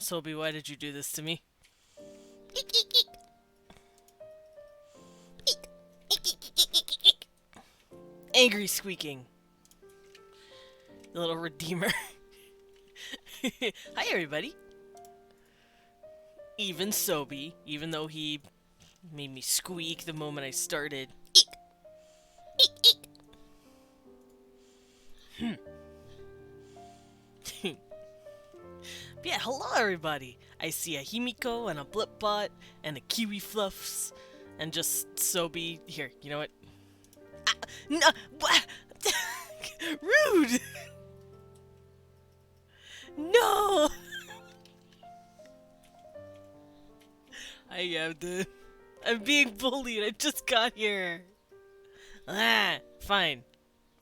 Sophie, why did you do this to me? Angry squeaking. The little redeemer. Hi, everybody. Even Sobe, even though he made me squeak the moment I started. Eek! Eek! Eek! But yeah, hello everybody! I see a Himiko and a Blipbot and a Kiwi Fluffs and just Sobe. Here, you know what? Ah, no! What? Rude! No! I am I'm being bullied. I just got here. Ah, fine.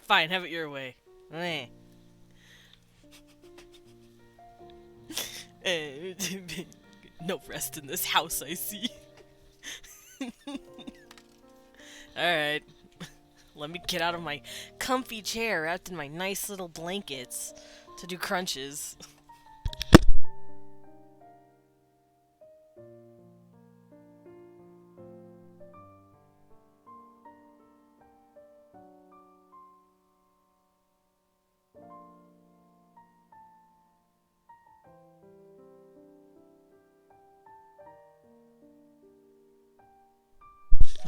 Fine, have it your way. Eh. No rest in this house, I see. Alright. Let me get out of my comfy chair wrapped in my nice little blankets to do crunches.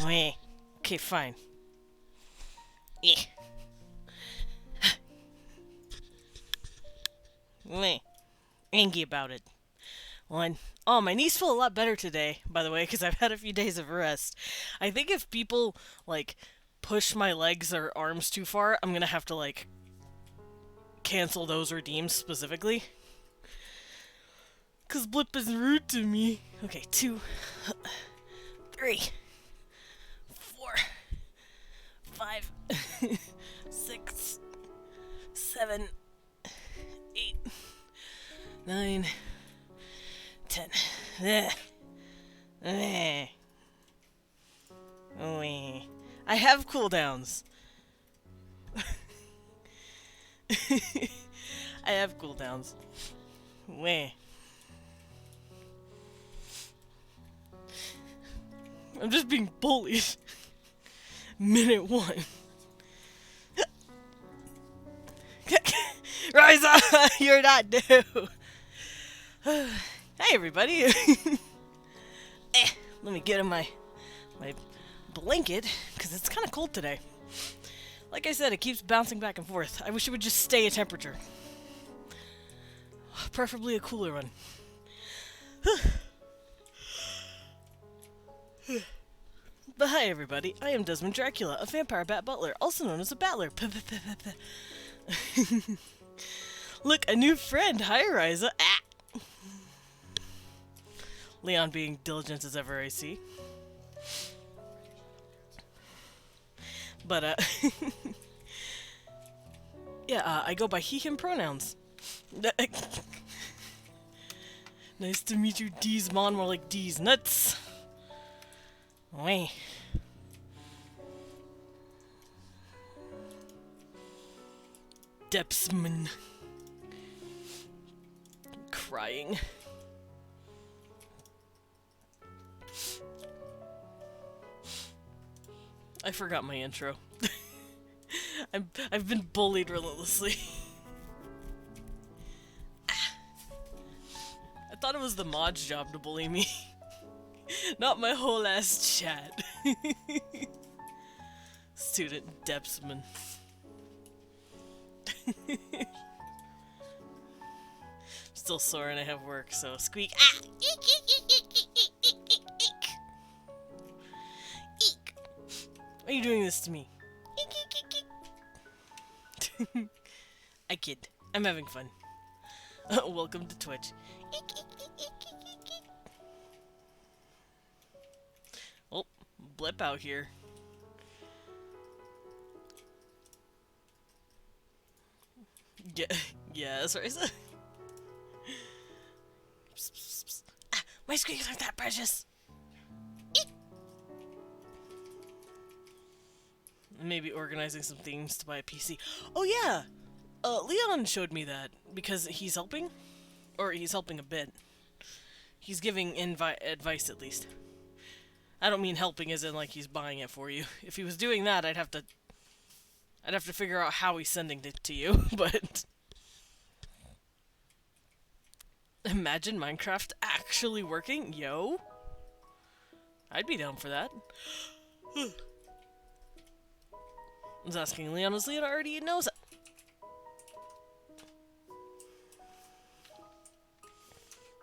Meh. Okay, fine. Eh. Meh. Angry about it. One. Oh, my knees feel a lot better today, by the way, because I've had a few days of rest. I think if people, like, push my legs or arms too far, I'm gonna have to, like, cancel those redeems specifically. Because Blip is rude to me. Okay, 2, 3, 4, 5, 6, 7, 8, 9, 10. I have cooldowns. I have cooldowns. Weh. I'm just being bullied. Minute 1. Rise up! You're not new! Hey everybody! Let me get in my blanket, because it's kind of cold today. Like I said, it keeps bouncing back and forth. I wish it would just stay a temperature. Preferably a cooler one. But hi everybody, I am Desmond Dracula, a vampire bat butler, also known as a battler. Look, a new friend! Hi, Ryza! Ah! Leon being diligent as ever, I see. But, yeah, I go by he, him pronouns. Nice to meet you, D's Mon, more like D's nuts. Wait. Depsman. Crying. I forgot my intro. I've been bullied relentlessly. I thought it was the mod's job to bully me. Not my whole ass chat. Student Depsman. Still sore and I have work, so squeak. Ah! Eek, eek, eek, eek, eek, eek, eek, eek. Eek. Why are you doing this to me? Eek, eek, eek, eek. I kid. I'm having fun. Welcome to Twitch. Eek, eek, eek, eek, eek, eek, eek. Oh, Blip out here. Yeah, yeah, that's right. Ah, my squeaks aren't that precious. Eek. Maybe organizing some things to buy a PC. Oh yeah, Leon showed me that because he's helping, or he's helping a bit. He's giving advice at least. I don't mean helping as in like he's buying it for you. If he was doing that, I'd have to figure out how he's sending it to you, but Imagine Minecraft actually working? Yo. I'd be down for that. I was asking Leon, is Leon already knows it?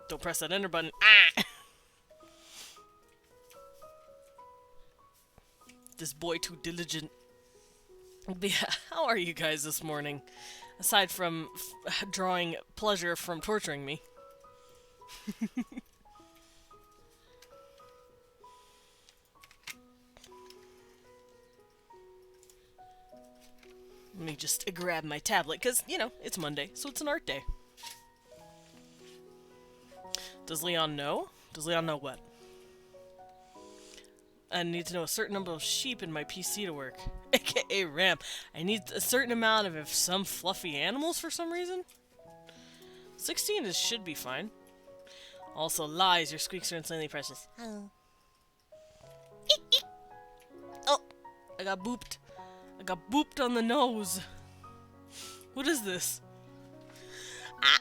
Don't press that enter button. Ah! This boy too diligent. But yeah, how are you guys this morning? Aside from drawing pleasure from torturing me. Let me just grab my tablet, because, you know, it's Monday, so it's an art day. Does Leon know? Does Leon know what? I need to know a certain number of sheep in my PC to work. AKA RAM. I need a certain amount of some fluffy animals for some reason. 16 should be fine. Also, lies. Your squeaks are insanely precious. Oh. Oh! I got booped. I got booped on the nose. What is this? Ah!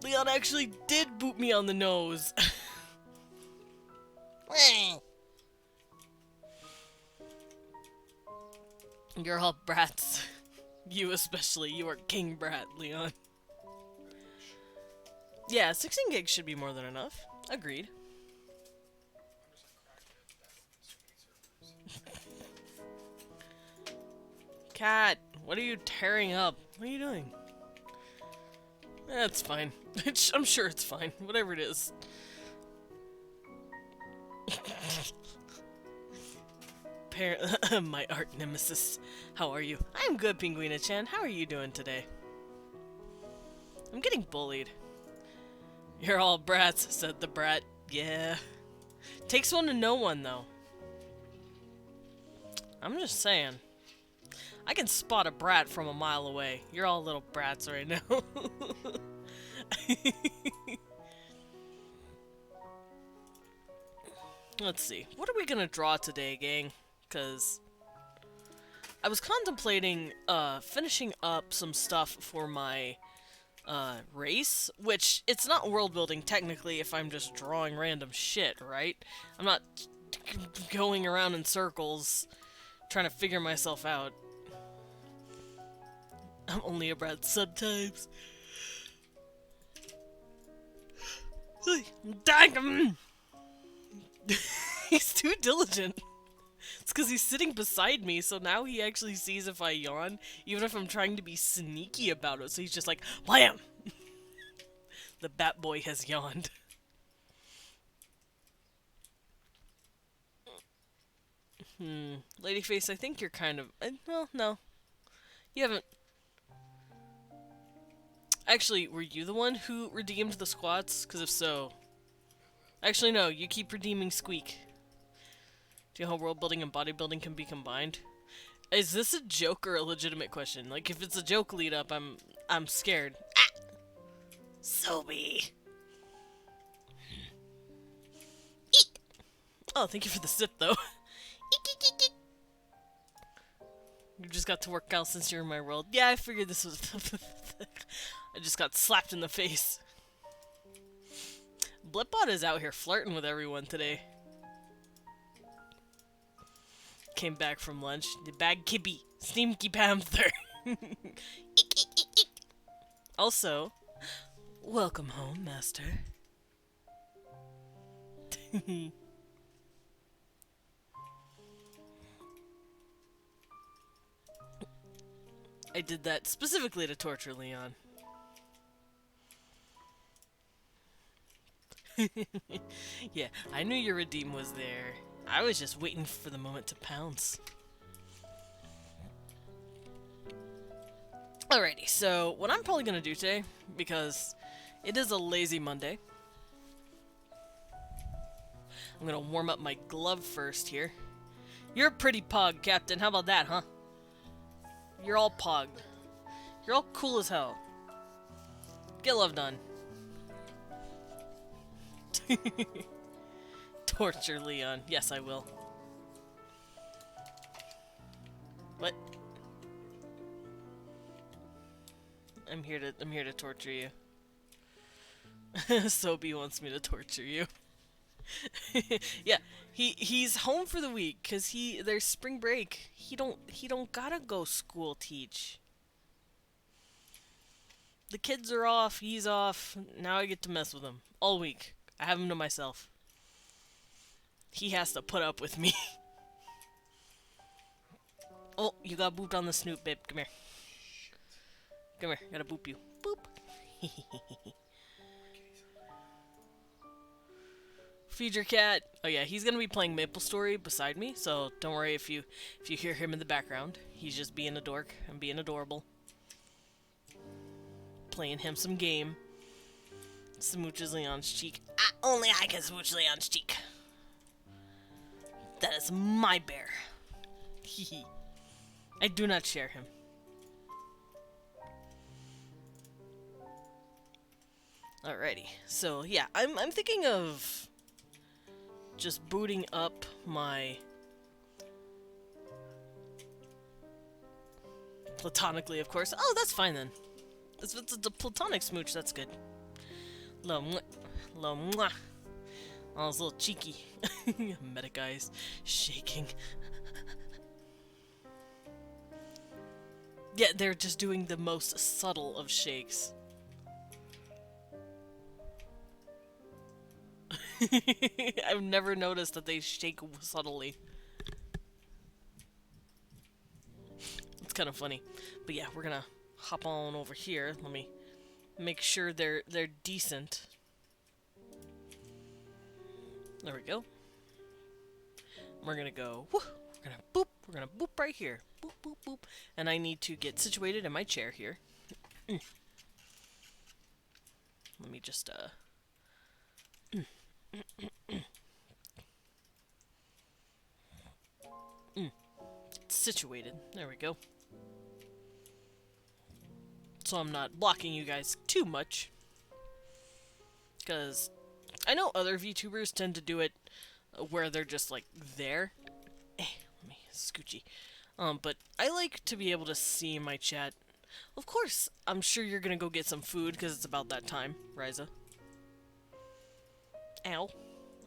Leon actually did boop me on the nose. You're all brats. You especially. You are king brat, Leon. Yeah, 16 gigs should be more than enough. Agreed. Cat, what are you tearing up? What are you doing? That's fine. I'm sure it's fine. Whatever it is. My art nemesis. How are you? I'm good, Pinguina-chan. How are you doing today? I'm getting bullied. You're all brats, said the brat. Yeah. Takes one to know one, though. I'm just saying. I can spot a brat from a mile away. You're all little brats right now. Let's see. What are we gonna draw today, gang? Because I was contemplating finishing up some stuff for my race, which it's not world building technically if I'm just drawing random shit, right? I'm not going around in circles trying to figure myself out. I'm only a brat sometimes. Dang! He's too diligent. It's because he's sitting beside me, so now he actually sees if I yawn, even if I'm trying to be sneaky about it. So he's just like, blam! The bat boy has yawned. Ladyface, I think you're kind of... well, no. You haven't... Actually, were you the one who redeemed the squats? Because if so... Actually, no, you keep redeeming Squeak. Do you know how world building and bodybuilding can be combined? Is this a joke or a legitimate question? Like, if it's a joke lead up, I'm scared. Ah! Sobe. Eek! Oh, thank you for the sip, though. Eek, eek, eek, eek. You just got to work out since you're in my world. Yeah, I figured this was... I just got slapped in the face. Blipbot is out here flirting with everyone today. Came back from lunch. The bag kippy. Steamky panther. Eek, eek, eek, eek. Also, welcome home, master. I did that specifically to torture Leon. Yeah, I knew your redeem was there. I was just waiting for the moment to pounce. Alrighty, so what I'm probably gonna do today, because it is a lazy Monday, I'm gonna warm up my glove first here. You're a pretty pug, Captain. How about that, huh? You're all pogged. You're all cool as hell. Get love done. Torture Leon. Yes, I will. What? I'm here to torture you. Sobi wants me to torture you. Yeah, he's home for the week cuz there's spring break. He don't gotta go school teach. The kids are off, he's off. Now I get to mess with him all week. I have him to myself. He has to put up with me. Oh, you got booped on the snoot, babe. Come here. Come here. Gotta boop you. Boop. Feed your cat. Oh yeah, he's gonna be playing Maple Story beside me, so don't worry if you hear him in the background. He's just being a dork and being adorable. Playing him some game. Smooches Leon's cheek. Only I can smooch Leon's cheek. That is my bear. Hehe. I do not share him. Alrighty, so yeah, I'm thinking of just booting up my platonically, of course. Oh, that's fine then. If it's a platonic smooch, that's good. Lo mwah, lo mwah. Oh, it's a little cheeky. Medic eyes shaking. Yeah, they're just doing the most subtle of shakes. I've never noticed that they shake subtly. It's kind of funny. But yeah, we're gonna hop on over here. Let me make sure they're decent. There we go. We're gonna go. Whoo, we're gonna boop. We're gonna boop right here. Boop, boop, boop. And I need to get situated in my chair here. Let me just situated. There we go. So I'm not blocking you guys too much. Because I know other VTubers tend to do it where they're just like there. Let me scoochy. But I like to be able to see my chat. Of course, I'm sure you're gonna go get some food because it's about that time, Riza. Ow.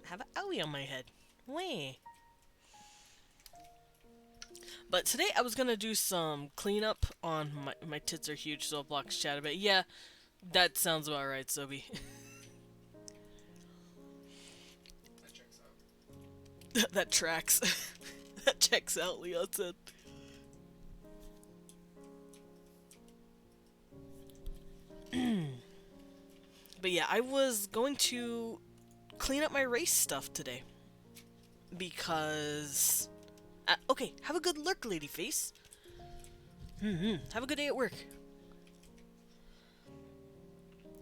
I have an owie on my head. Wah. But today I was gonna do some cleanup on my tits are huge, so it blocks chat a bit. Yeah, that sounds about right, Sobi. That checks out. That tracks. That checks out, Leon said. But yeah, I was going to clean up my race stuff today. Because... okay, have a good lurk, lady face. Have a good day at work.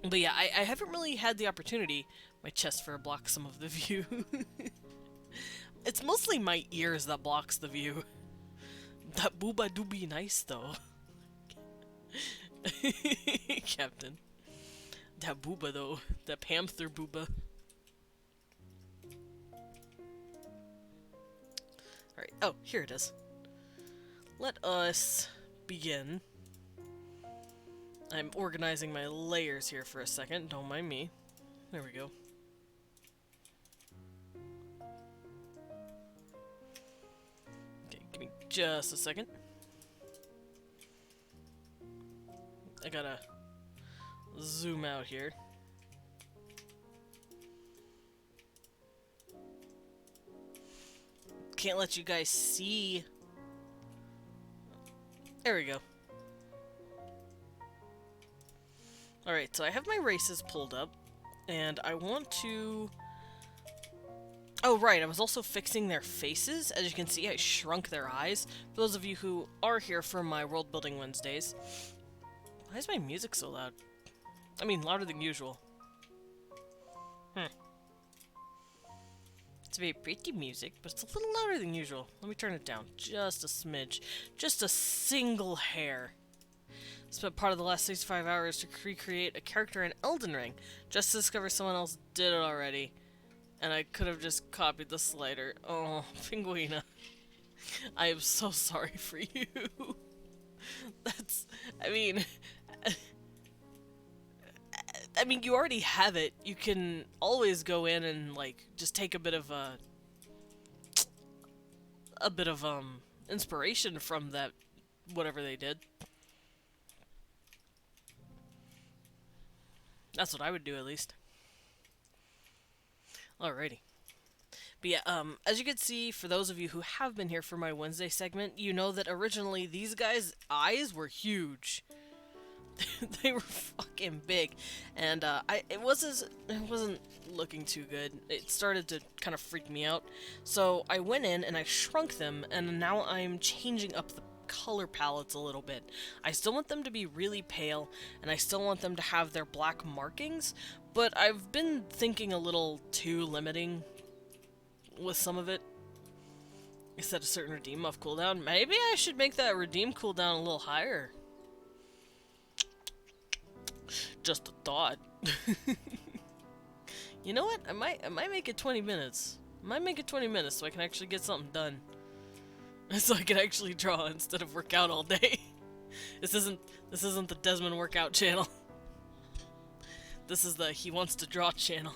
But yeah, I haven't really had the opportunity. My chest fur blocks some of the view. It's mostly my ears that blocks the view. That booba do be nice, though. Captain. That booba, though. That panther booba. Alright, oh, here it is. Let us begin. I'm organizing my layers here for a second, don't mind me. There we go. Okay, give me just a second. I gotta zoom out here. Can't let you guys see. There we go. Alright, so I have my races pulled up, and I want to... Oh, right, I was also fixing their faces. As you can see, I shrunk their eyes. For those of you who are here for my World Building Wednesdays. Why is my music so loud? I mean, louder than usual. It's very pretty music, but it's a little louder than usual. Let me turn it down just a smidge. Just a single hair. Spent part of the last 65 hours to recreate a character in Elden Ring. Just to discover someone else did it already. And I could have just copied the slider. Oh, Pinguina. I am so sorry for you. That's... I mean... I mean, you already have it. You can always go in and, like, just take a bit of, inspiration from that, whatever they did. That's what I would do, at least. Alrighty. But yeah, as you can see, for those of you who have been here for my Wednesday segment, you know that originally these guys' eyes were huge. They were fucking big, and it wasn't looking too good. It started to kind of freak me out, so I went in and I shrunk them, and now I'm changing up the color palettes a little bit. I still want them to be really pale, and I still want them to have their black markings, but I've been thinking a little too limiting with some of it. You set a certain redeem off cooldown. Maybe I should make that redeem cooldown a little higher. Just a thought. You know what? I might make it 20 minutes. I might make it 20 minutes so I can actually get something done. So I can actually draw instead of work out all day. This isn't the Desmond workout channel. This is the he wants to draw channel.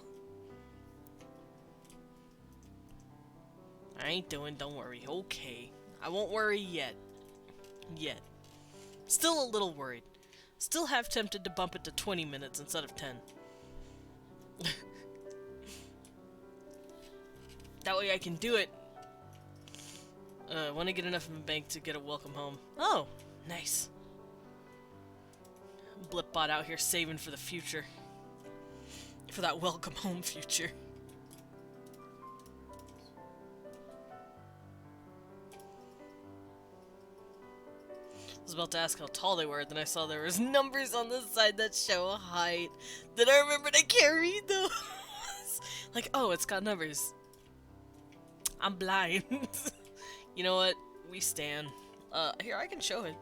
I ain't don't worry. Okay. I won't worry yet. Yet. Still a little worried. Still half tempted to bump it to 20 minutes instead of 10. That way I can do it when I get enough in the bank to get a welcome home. Oh, nice. Blipbot out here saving for the future. For that welcome home future. I was about to ask how tall they were, then I saw there was numbers on the side that show a height. Then I remembered I can't read those. Like, oh, it's got numbers. I'm blind. You know what? We stand. Here, I can show it.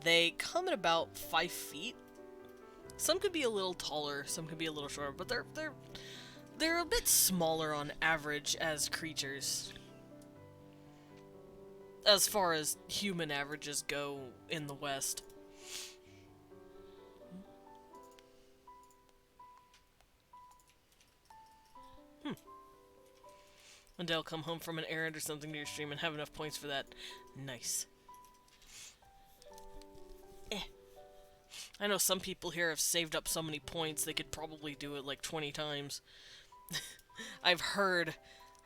They come at about 5 feet. Some could be a little taller, some could be a little shorter, but they're a bit smaller on average as creatures. As far as human averages go in the West. One day I'll come home from an errand or something to your stream and have enough points for that. Nice. I know some people here have saved up so many points they could probably do it like 20 times. I've heard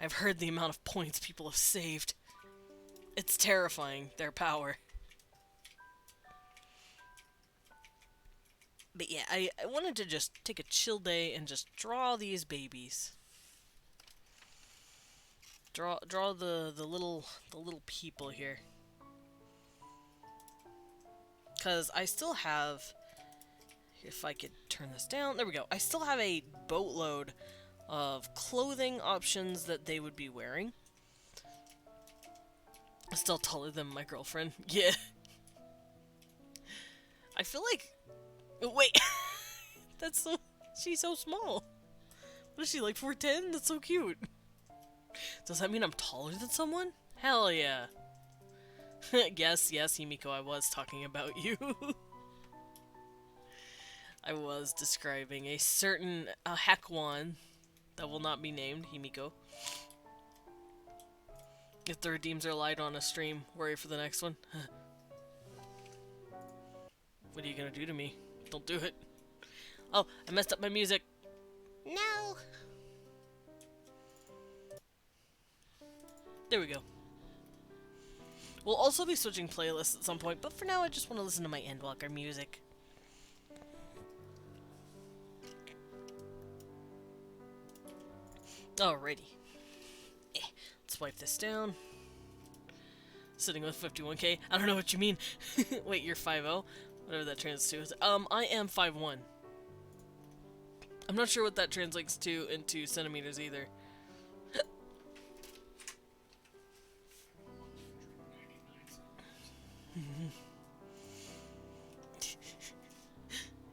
the amount of points people have saved. It's terrifying, their power. But yeah, I wanted to just take a chill day and just draw these babies. Draw the little people here. 'Cause I still have, if I could turn this down, there we go. I still have a boatload of clothing options that they would be wearing. Still taller than my girlfriend. Yeah. I feel like... Wait. That's so... She's so small. What is she, like 4'10"? That's so cute. Does that mean I'm taller than someone? Hell yeah. Yes, Himiko, I was talking about you. I was describing a certain Hakwan that will not be named, Himiko. If the redeems are light on a stream, worry for the next one. What are you gonna do to me? Don't do it. Oh, I messed up my music. No! There we go. We'll also be switching playlists at some point, but for now I just want to listen to my Endwalker music. Alrighty. Let's wipe this down. Sitting with 51k. I don't know what you mean. Wait, you're 5'0"? Whatever that translates to. I am 5'1". I'm not sure what that translates to into centimeters either.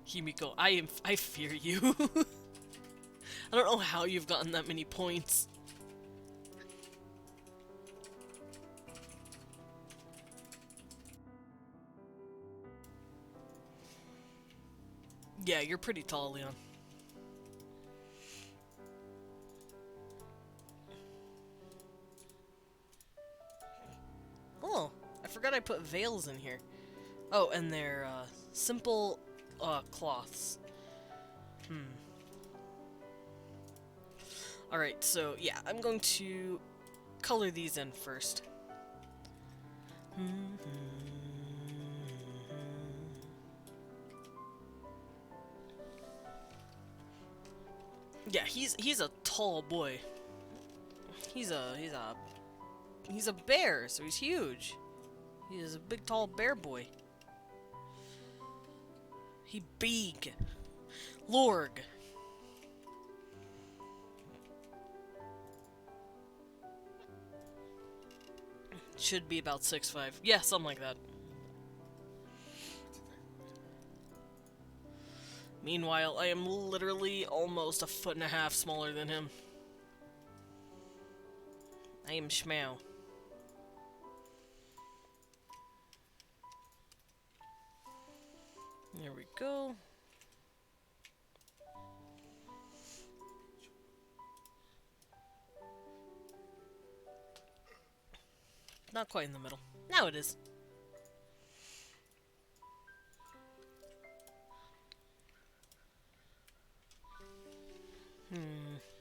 Himiko, I fear you. I don't know how you've gotten that many points. Yeah, you're pretty tall, Leon. put veils in here. Oh, and they're simple cloths. Alright, so yeah, I'm going to color these in first. Yeah, he's a tall boy. He's a bear, so he's huge. He is a big tall bear boy. He big. Lorg. Should be about 6'5". Yeah, something like that. Meanwhile, I am literally almost a foot and a half smaller than him. I am schmow. There we go. Not quite in the middle. Now it is.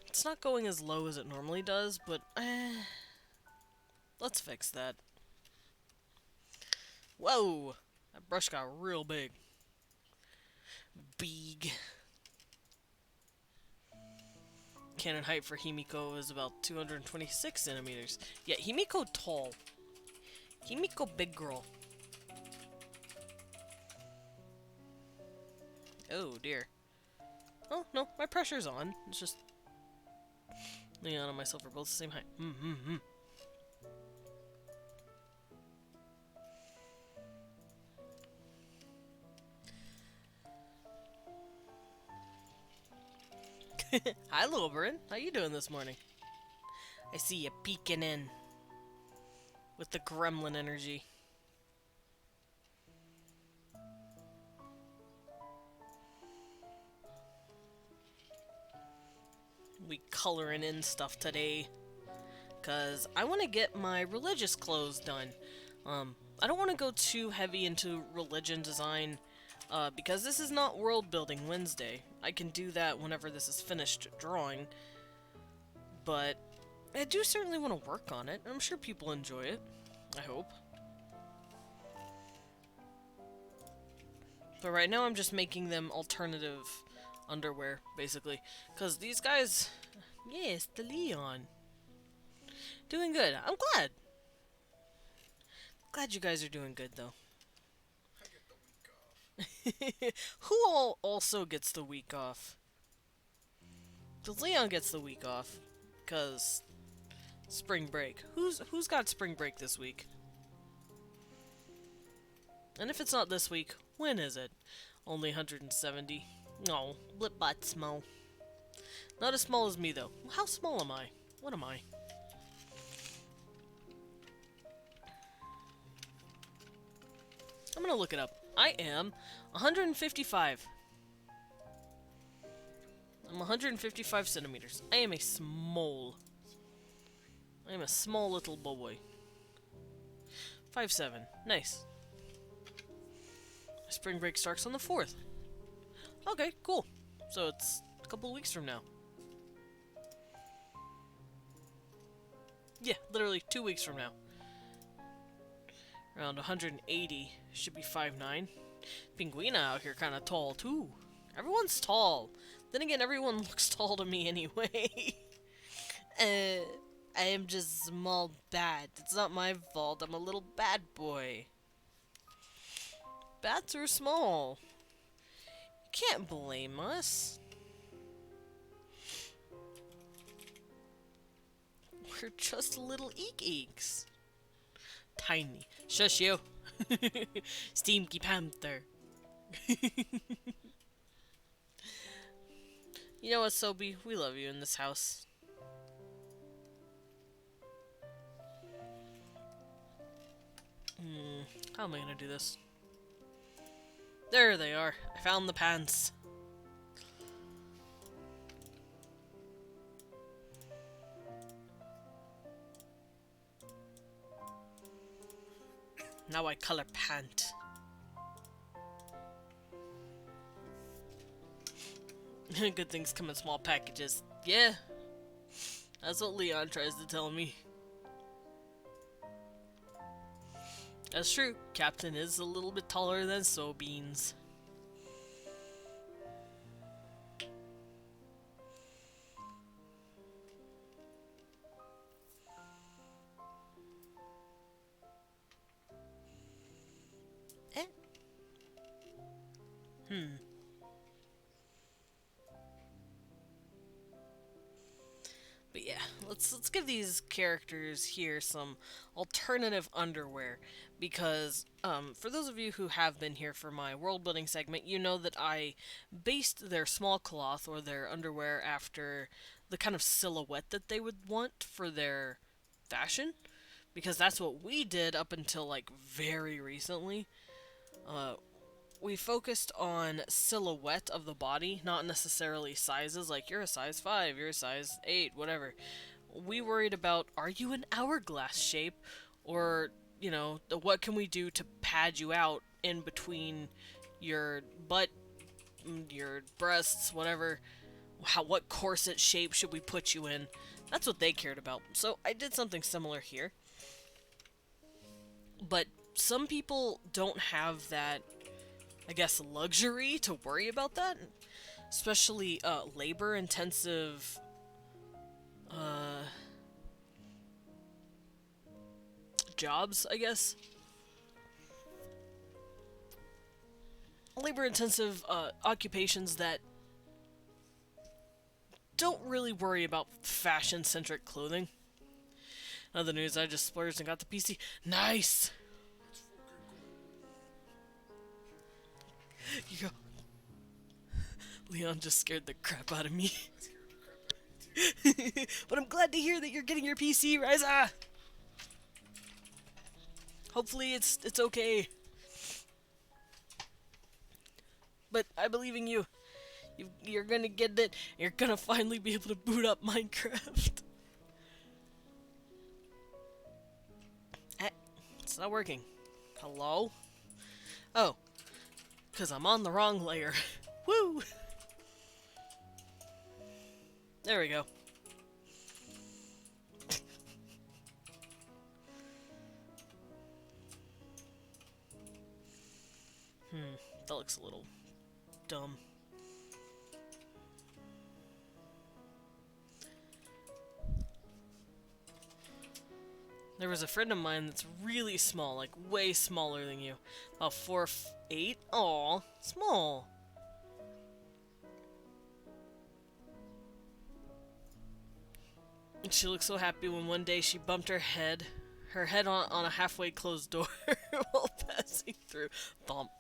It's not going as low as it normally does, but let's fix that. Whoa! That brush got real big. Big. Cannon height for Himiko is about 226 centimeters. Yeah, Himiko tall. Himiko big girl. Oh dear. Oh, no, my pressure's on. It's just Leon and myself are both the same height. Hi, little bird. How you doing this morning? I see you peeking in with the gremlin energy. We coloring in stuff today because I want to get my religious clothes done. I don't want to go too heavy into religion design because this is not World Building Wednesday. I can do that whenever this is finished drawing, but I do certainly want to work on it. I'm sure people enjoy it. I hope. But right now I'm just making them alternative underwear, basically. Because these guys... Yes, the Leon. Doing good. I'm glad. Glad you guys are doing good, though. I get the week off. Who all also gets the week off? Because Leon gets the week off. Because... spring break. Who's got spring break this week? And if it's not this week, when is it? Only 170. No, blip bot small. Not as small as me though. How small am I? What am I? I'm gonna look it up. I am 155. I'm 155 centimeters. I am a small little boy. 5'7". Nice. Spring break starts on the 4th. Okay, cool. So it's a couple of weeks from now. Yeah, literally 2 weeks from now. Around 180. Should be 5'9". Pinguina out here kind of tall, too. Everyone's tall. Then again, everyone looks tall to me anyway. I am just small bat. It's not my fault. I'm a little bad boy. Bats are small. You can't blame us. We're just little eek-eeks. Tiny. Shush you. Steamky Panther. You know what, Sobi? We love you in this house. How am I gonna do this? There they are. I found the pants. Now I color pant. Good things come in small packages. Yeah. That's what Leon tries to tell me. That's true. Captain is a little bit taller than Sobeans. Eh. But yeah, let's give these characters here some alternative underwear because for those of you who have been here for my world building segment, you know that I based their small cloth or their underwear after the kind of silhouette that they would want for their fashion because that's what we did up until like very recently. Uh, we focused on silhouette of the body, not necessarily sizes, like you're a size 5, you're a size 8, whatever. We worried about, are you an hourglass shape? Or, you know, what can we do to pad you out in between your butt, your breasts, whatever. What corset shape should we put you in? That's what they cared about. So I did something similar here. But some people don't have that, I guess, luxury to worry about that, especially labor-intensive jobs, I guess. Labor-intensive occupations that don't really worry about fashion-centric clothing. Other news, I just splurged and got the PC. Nice! You go. Leon just scared the crap out of me. But I'm glad to hear that you're getting your PC, Ryza! Hopefully it's okay. But I believe in you. You're gonna get it. You're gonna finally be able to boot up Minecraft. It's not working. Hello? Oh. Because I'm on the wrong layer. Woo! There we go. That looks a little dumb. There was a friend of mine that's really small, like way smaller than you. About 4'8". Aw, small. And she looked so happy when one day she bumped her head on a halfway closed door while passing through. Bump.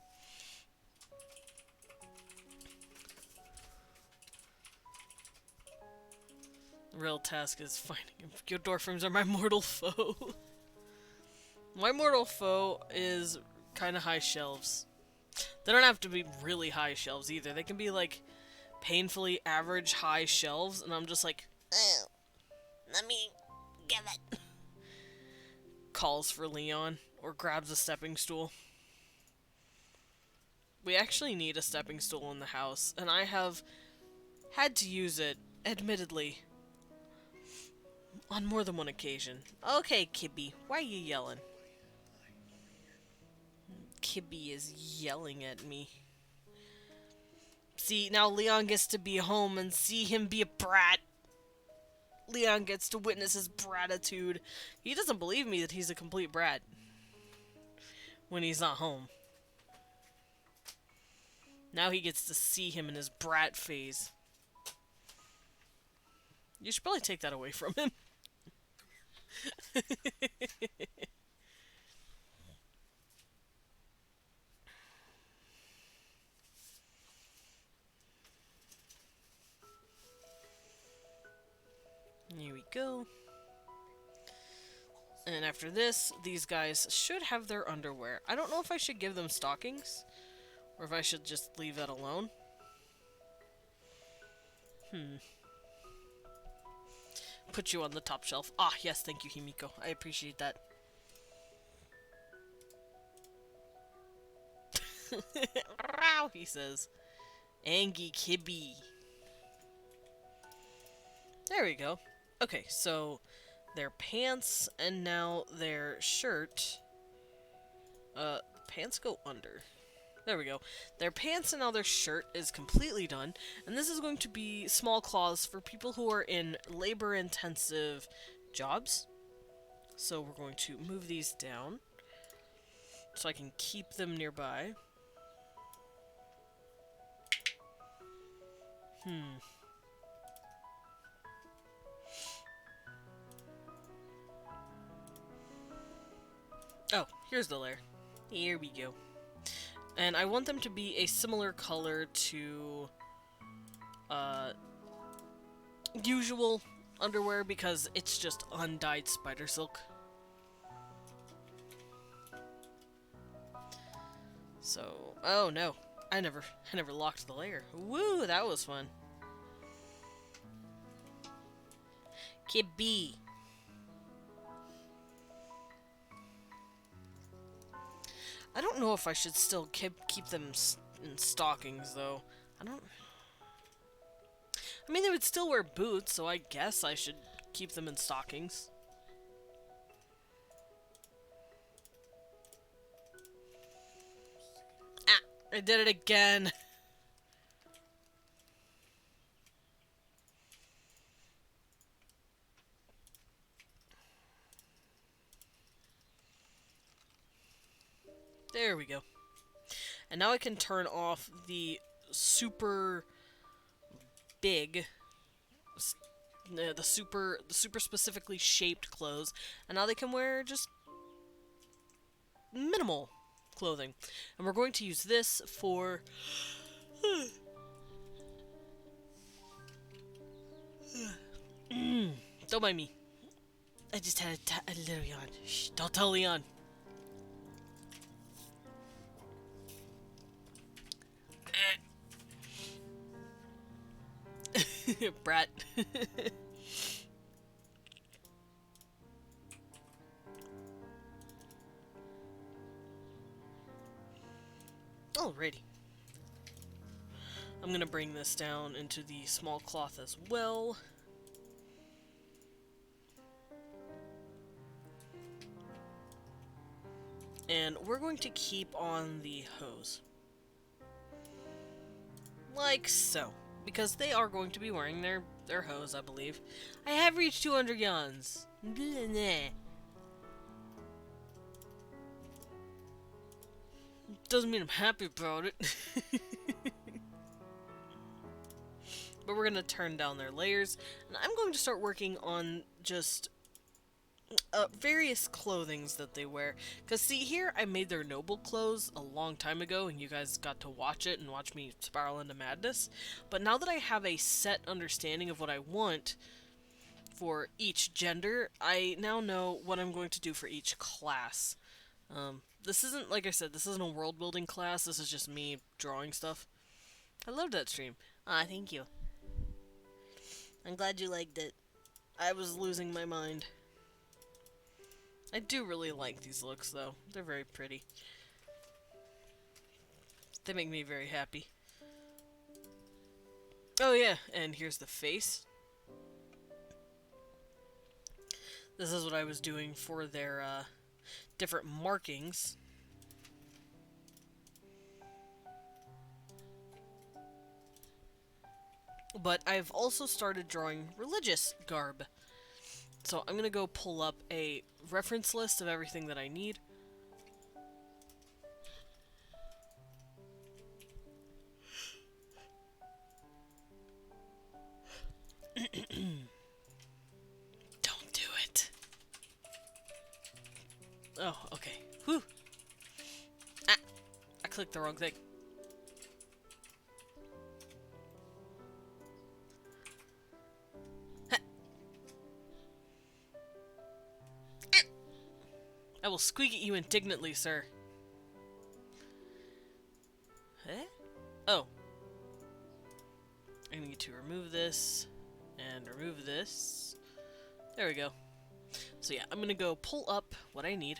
The real task is finding him. Your door frames are my mortal foe. My mortal foe is kind of high shelves. They don't have to be really high shelves either. They can be like painfully average high shelves, and I'm just like, oh, let me get it. Calls for Leon or grabs a stepping stool. We actually need a stepping stool in the house, and I have had to use it, admittedly, on more than one occasion. Okay, Kibby, why are you yelling? Kibby is yelling at me. See, now Leon gets to be home and see him be a brat. Leon gets to witness his bratitude. He doesn't believe me that he's a complete brat when he's not home. Now he gets to see him in his brat phase. You should probably take that away from him. Here we go. And after this, these guys should have their underwear. I don't know if I should give them stockings, or if I should just leave that alone. Put you on the top shelf. Ah, yes, thank you, Himiko. I appreciate that. Row, he says. Angie Kibby. There we go. Okay, so their pants and now their shirt. Pants go under. There we go. Their pants and now their shirt is completely done. And this is going to be small cloths for people who are in labor-intensive jobs. So we're going to move these down so I can keep them nearby. Oh, here's the layer. Here we go. And I want them to be a similar color to usual underwear because it's just undyed spider silk. So, oh no, I never locked the layer. Woo, that was fun. Kid B. I don't know if I should still keep them in stockings, though. I mean, they would still wear boots, so I guess I should keep them in stockings. Ah, I did it again. There we go. And now I can turn off the super big, the super specifically shaped clothes, and now they can wear just minimal clothing. And we're going to use this for don't mind me. I just had a little yawn. Shh, don't tell Leon. Brat. Alrighty. I'm gonna bring this down into the small cloth as well. And we're going to keep on the hose. Like so. Because they are going to be wearing their hose, I believe. I have reached 200 yawns. Doesn't mean I'm happy about it. But we're going to turn down their layers. And I'm going to start working on just various clothings that they wear. Because see, here I made their noble clothes a long time ago, and you guys got to watch it and watch me spiral into madness. But now that I have a set understanding of what I want for each gender, I now know what I'm going to do for each class. This isn't, like I said, this isn't a world building class, this is just me drawing stuff. I loved that stream. Ah, thank you. I'm glad you liked it. I was losing my mind. I do really like these looks, though. They're very pretty. They make me very happy. Oh yeah, and here's the face. This is what I was doing for their different markings. But I've also started drawing religious garb. So I'm gonna go pull up a reference list of everything that I need. Don't do it. Oh, okay. Whew. Ah, I clicked the wrong thing. I will squeak at you indignantly, sir. Eh? Oh. I need to remove this, and remove this. There we go. So yeah, I'm gonna go pull up what I need.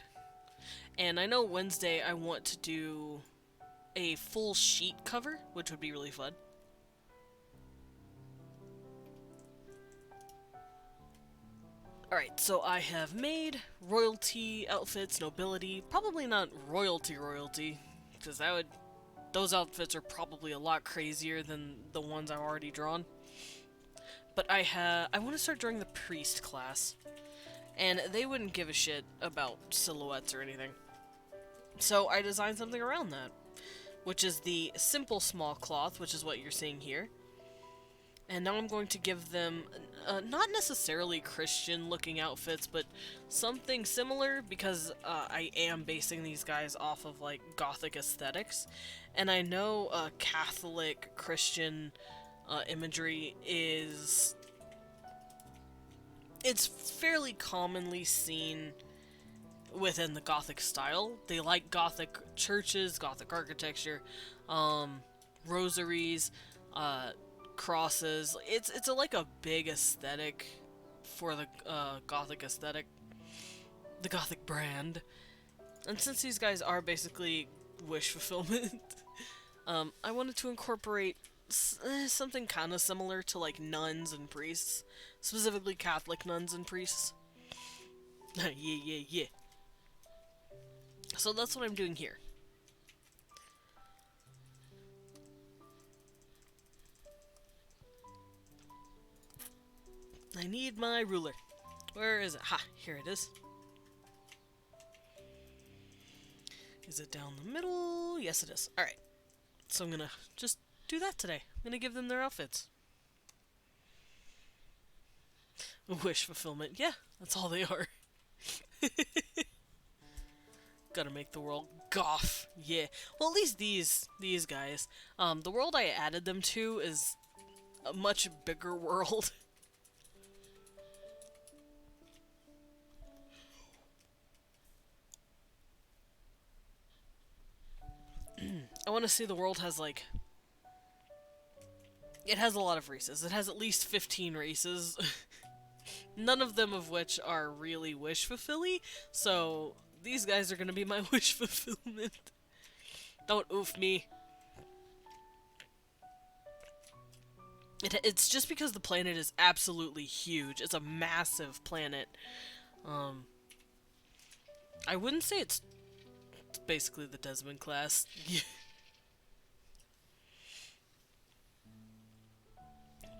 And I know Wednesday I want to do a full sheet cover, which would be really fun. Alright, so I have made royalty outfits, nobility, probably not royalty, because those outfits are probably a lot crazier than the ones I've already drawn. But I want to start drawing the priest class, and they wouldn't give a shit about silhouettes or anything. So I designed something around that, which is the simple small cloth, which is what you're seeing here. And now I'm going to give them, not necessarily Christian-looking outfits, but something similar, because I am basing these guys off of, like, Gothic aesthetics. And I know Catholic Christian imagery is... It's fairly commonly seen within the Gothic style. They like Gothic churches, Gothic architecture, rosaries, crosses. It's like a big aesthetic for the Gothic aesthetic, the Gothic brand. And since these guys are basically wish fulfillment, I wanted to incorporate something kind of similar to like nuns and priests, specifically Catholic nuns and priests. Yeah. So that's what I'm doing here. I need my ruler. Where is it? Ha! Here it is. Is it down the middle? Yes, it is. Alright. So I'm gonna just do that today. I'm gonna give them their outfits. Wish fulfillment. Yeah, that's all they are. Gotta make the world goth. Yeah. Well, at least these guys. The world I added them to is a much bigger world. I want to see the world has, like... It has a lot of races. It has at least 15 races. None of them of which are really wish-fulfilling, so these guys are gonna be my wish fulfillment. Don't oof me. It's just because the planet is absolutely huge. It's a massive planet. I wouldn't say it's basically the Desmond class.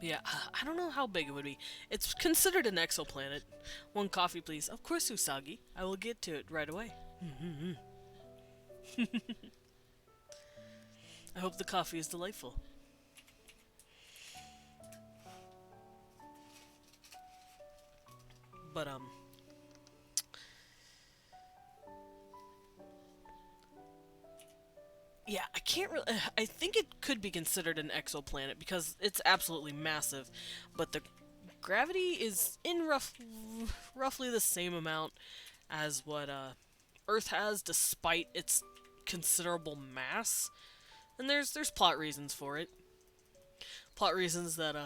Yeah, I don't know how big it would be. It's considered an exoplanet. One coffee, please. Of course, Usagi. I will get to it right away. I hope the coffee is delightful. But, yeah, I can't really... I think it could be considered an exoplanet because it's absolutely massive, but the gravity is in roughly the same amount as what Earth has, despite its considerable mass. And there's plot reasons for it. Plot reasons that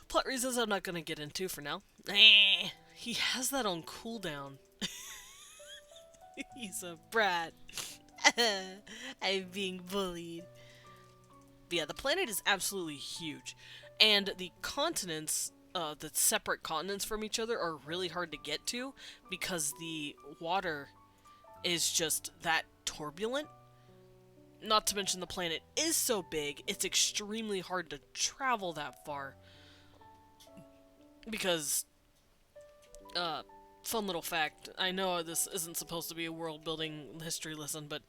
plot reasons I'm not gonna get into for now. He has that on cooldown. He's a brat. I'm being bullied. But yeah, the planet is absolutely huge. And the continents, the separate continents from each other are really hard to get to because the water is just that turbulent. Not to mention the planet is so big, it's extremely hard to travel that far. Because, fun little fact, I know this isn't supposed to be a world-building history lesson, but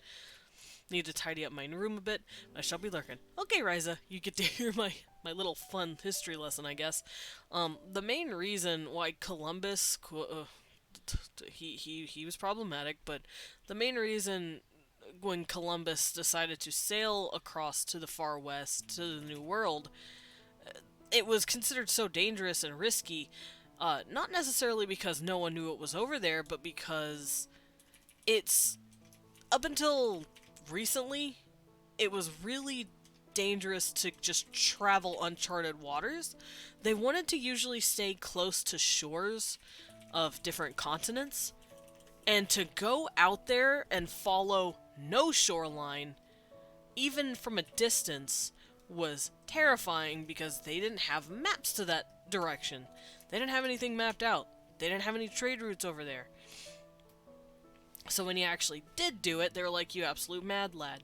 need to tidy up my room a bit. I shall be lurking. Okay, Ryza, you get to hear my little fun history lesson, I guess. The main reason why Columbus, he was problematic, but the main reason when Columbus decided to sail across to the far west, to the New World, it was considered so dangerous and risky, not necessarily because no one knew it was over there, but because it's, up until recently, it was really dangerous to just travel uncharted waters. They wanted to usually stay close to shores of different continents, And to go out there and follow no shoreline, even from a distance, was terrifying because they didn't have maps to that direction. They didn't have anything mapped out. They didn't have any trade routes over there. So when you actually did do it, they were like, you absolute mad lad.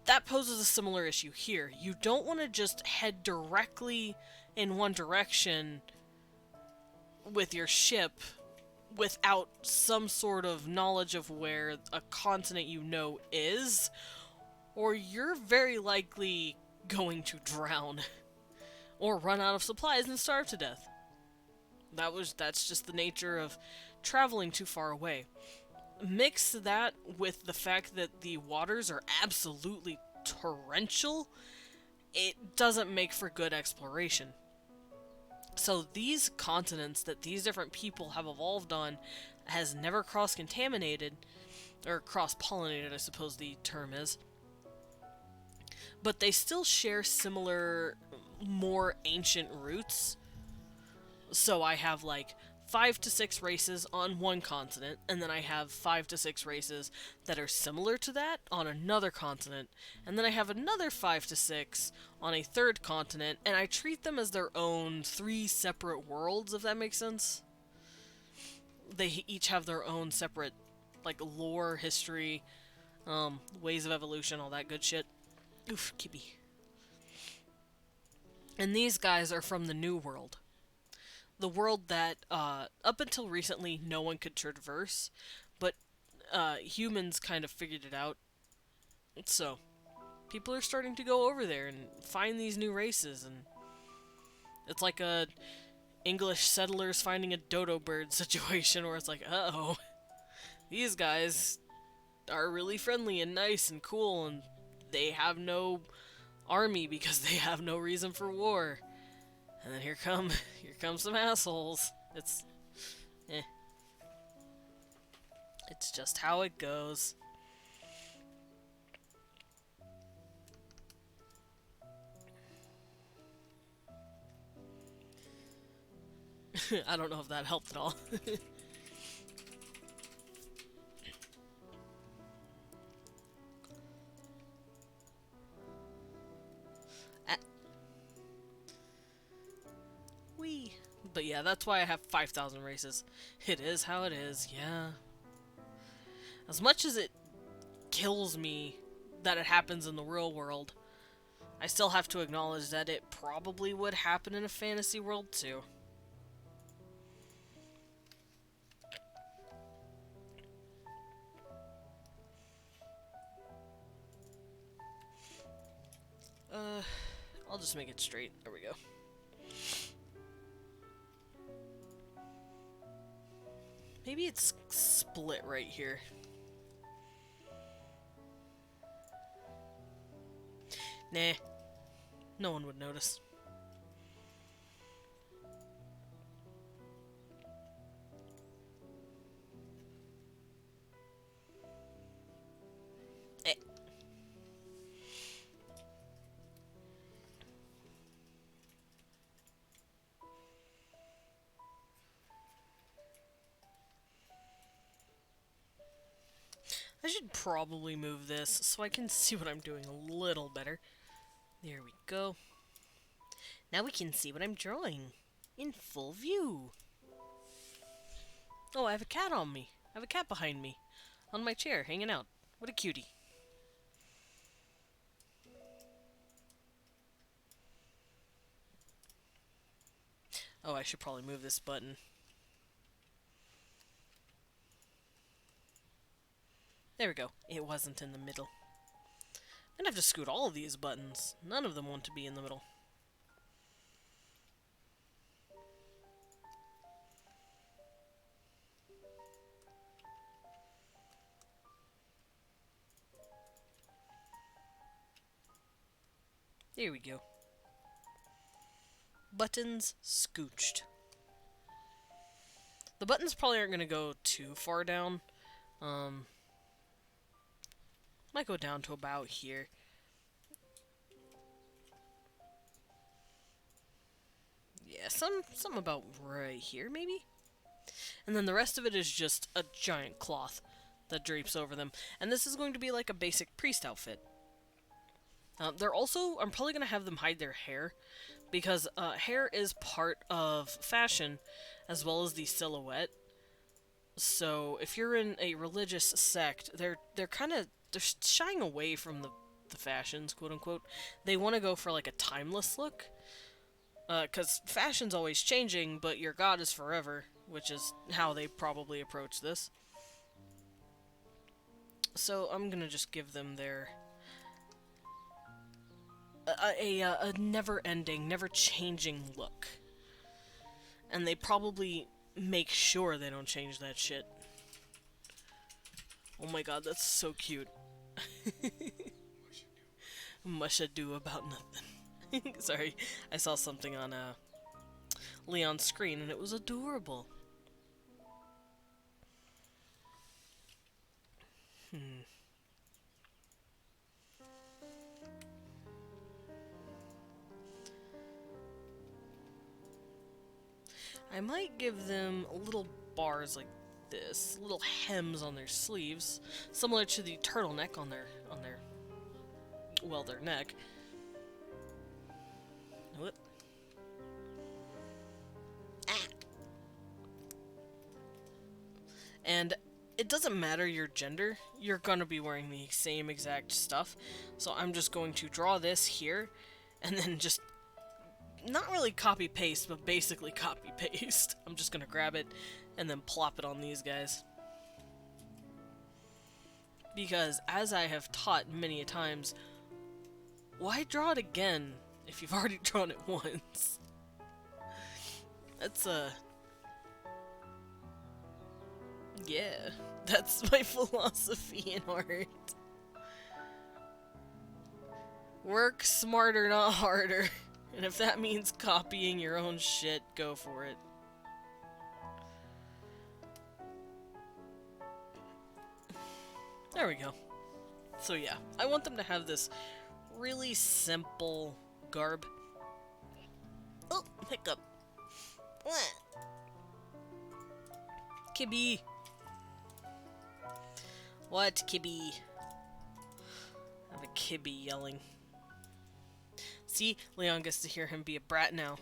That poses a similar issue here. You don't want to just head directly in one direction with your ship without some sort of knowledge of where a continent you know is, or you're very likely going to drown or run out of supplies and starve to death. That's just the nature of traveling too far away. Mix that with the fact that the waters are absolutely torrential, it doesn't make for good exploration. So these continents that these different people have evolved on has never cross-contaminated, or cross-pollinated, I suppose the term is. But they still share similar, more ancient roots. So I have like 5 to 6 races on one continent, and then I have 5 to 6 races that are similar to that on another continent, and then I have another 5 to 6 on a third continent, and I treat them as their own 3 separate worlds, if that makes sense. They each have their own separate, like, lore, history, ways of evolution, all that good shit. Oof, Kibby. And these guys are from the New World. The world that, up until recently, no one could traverse, but humans kind of figured it out. So, people are starting to go over there and find these new races, and it's like a English settlers finding a dodo bird situation where it's like, uh-oh, these guys are really friendly and nice and cool, and they have no army because they have no reason for war. And then here come some assholes. It's just how it goes. I don't know if that helped at all. Wee. But yeah, that's why I have 5,000 races. It is how it is, yeah. As much as it kills me that it happens in the real world, I still have to acknowledge that it probably would happen in a fantasy world too. I'll just make it straight. There we go. Maybe it's split right here. Nah. No one would notice. Eh. I should probably move this so I can see what I'm doing a little better. There we go. Now we can see what I'm drawing in full view. Oh, I have a cat on me. I have a cat behind me on my chair hanging out. What a cutie. Oh, I should probably move this button. There we go. It wasn't in the middle. I'm gonna have to scoot all of these buttons. None of them want to be in the middle. There we go. Buttons scooched. The buttons probably aren't going to go too far down. Might go down to about here. Yeah, some about right here, maybe? and then the rest of it is just a giant cloth that drapes over them. And this is going to be like a basic priest outfit. They're also, I'm probably going to have them hide their hair, because hair is part of fashion as well as the silhouette. So if you're in a religious sect, they're shying away from the fashions, quote unquote. They want to go for like a timeless look, because fashion's always changing, but your God is forever, which is how they probably approach this. So I'm gonna just give them their a never-ending, never-changing look, and they probably make sure they don't change that shit. Oh my god, that's so cute. Much ado about nothing. Sorry, I saw something on Leon's screen and it was adorable. I might give them little bars like this, little hems on their sleeves, similar to the turtleneck on their well, their neck. What? Ah. And it doesn't matter your gender, you're gonna be wearing the same exact stuff. So I'm just going to draw this here, and then just not really copy paste, but basically copy paste. I'm just gonna grab it and then plop it on these guys. Because as I have taught many a times, why draw it again if you've already drawn it once? That's yeah, that's my philosophy in art. Work smarter, not harder. And if that means copying your own shit, go for it. There we go. So yeah, I want them to have this really simple garb. Oh, hiccup. What? Kibby. What, Kibby? I have a Kibby yelling. See, Leon gets to hear him be a brat now.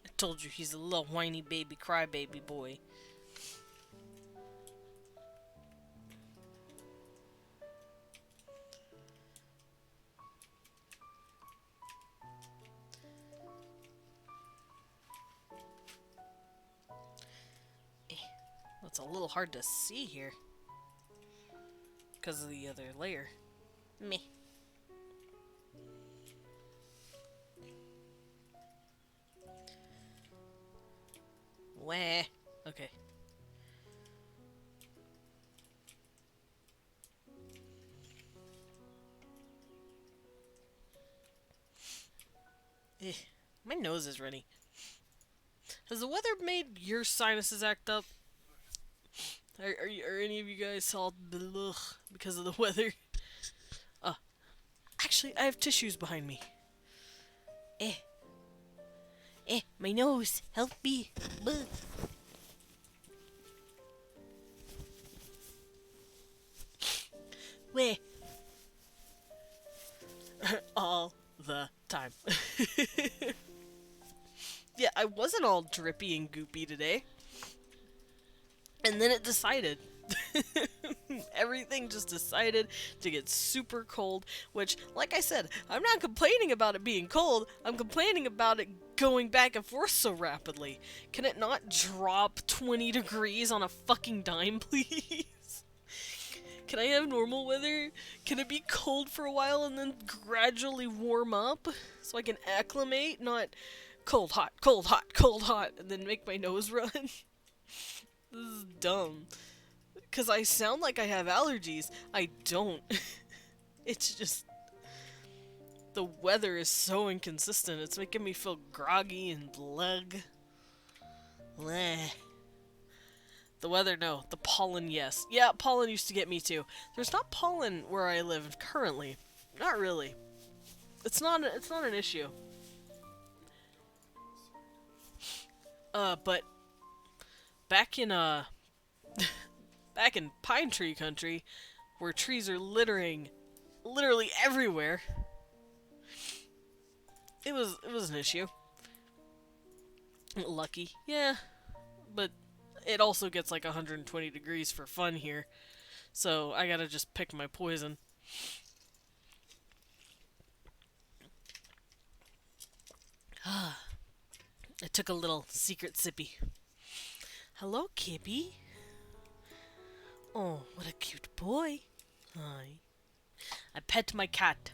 I told you, he's a little whiny baby crybaby boy. It's a little hard to see here because of the other layer. Meh. Wah. Okay. My nose is runny. Has the weather made your sinuses act up? Are any of you guys all blech because of the weather? Actually, I have tissues behind me. My nose, help me. Blech. Where? All the time. Yeah, I wasn't all drippy and goopy today. And then it decided. Everything just decided to get super cold, which, like I said, I'm not complaining about it being cold, I'm complaining about it going back and forth so rapidly. Can it not drop 20 degrees on a fucking dime, please? Can I have normal weather? Can it be cold for a while and then gradually warm up so I can acclimate? Not cold, hot, cold, hot, cold, hot, and then make my nose run? This is dumb. Because I sound like I have allergies. I don't. It's just... the weather is so inconsistent. It's making me feel groggy and bleh. Bleh. The weather, no. The pollen, yes. Yeah, pollen used to get me too. There's not pollen where I live currently. Not really. It's not an issue. But back in back in pine tree country, where trees are littering literally everywhere, it was an issue. Lucky, yeah, but it also gets like 120 degrees for fun here, so I gotta just pick my poison. I took a little secret sippy. Hello, Kippy. Oh, what a cute boy. Hi. I pet my cat.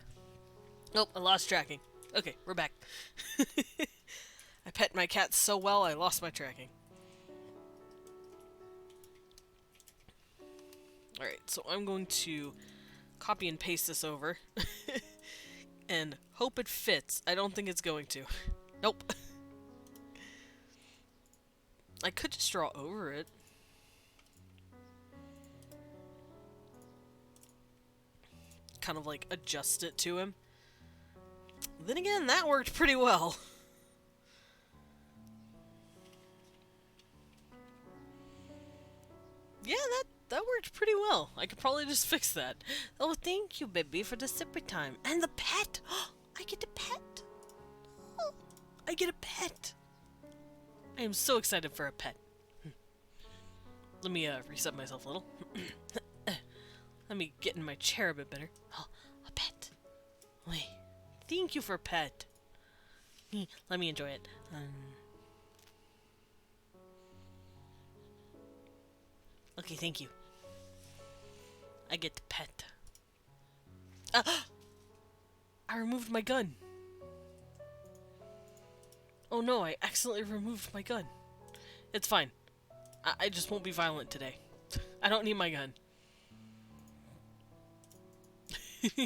Nope, I lost tracking. Okay, we're back. I pet my cat so well, I lost my tracking. Alright, so I'm going to copy and paste this over. And hope it fits. I don't think it's going to. Nope. I could just draw over it. Kind of like adjust it to him. Then again, that worked pretty well. Yeah, that worked pretty well. I could probably just fix that. Oh, thank you, baby, for the sipper time. And the pet! I get a pet! Oh, I get a pet! I am so excited for a pet. Let me reset myself a little. Let me get in my chair a bit better. Oh, a pet. Wait. Thank you for a pet. Let me enjoy it. Okay, thank you. I get the pet. I removed my gun. Oh no, I accidentally removed my gun. It's fine. I just won't be violent today. I don't need my gun.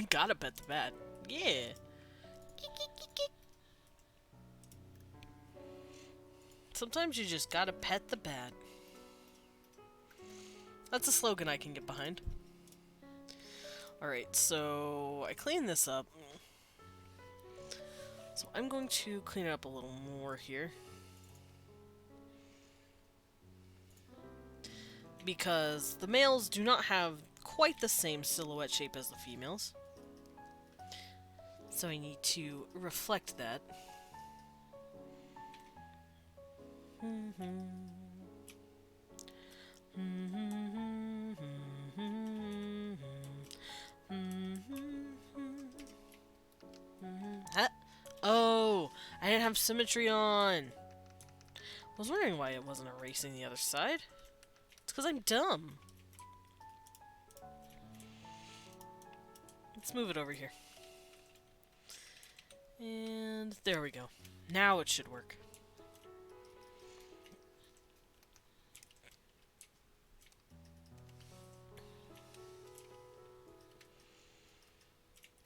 Gotta pet the bat. Yeah. Sometimes you just gotta pet the bat. That's a slogan I can get behind. Alright, so I cleaned this up. So I'm going to clean it up a little more here. Because the males do not have quite the same silhouette shape as the females. So I need to reflect that. Huh? Oh, I didn't have symmetry on. I was wondering why it wasn't erasing the other side. It's because I'm dumb. Let's move it over here. And there we go. Now it should work.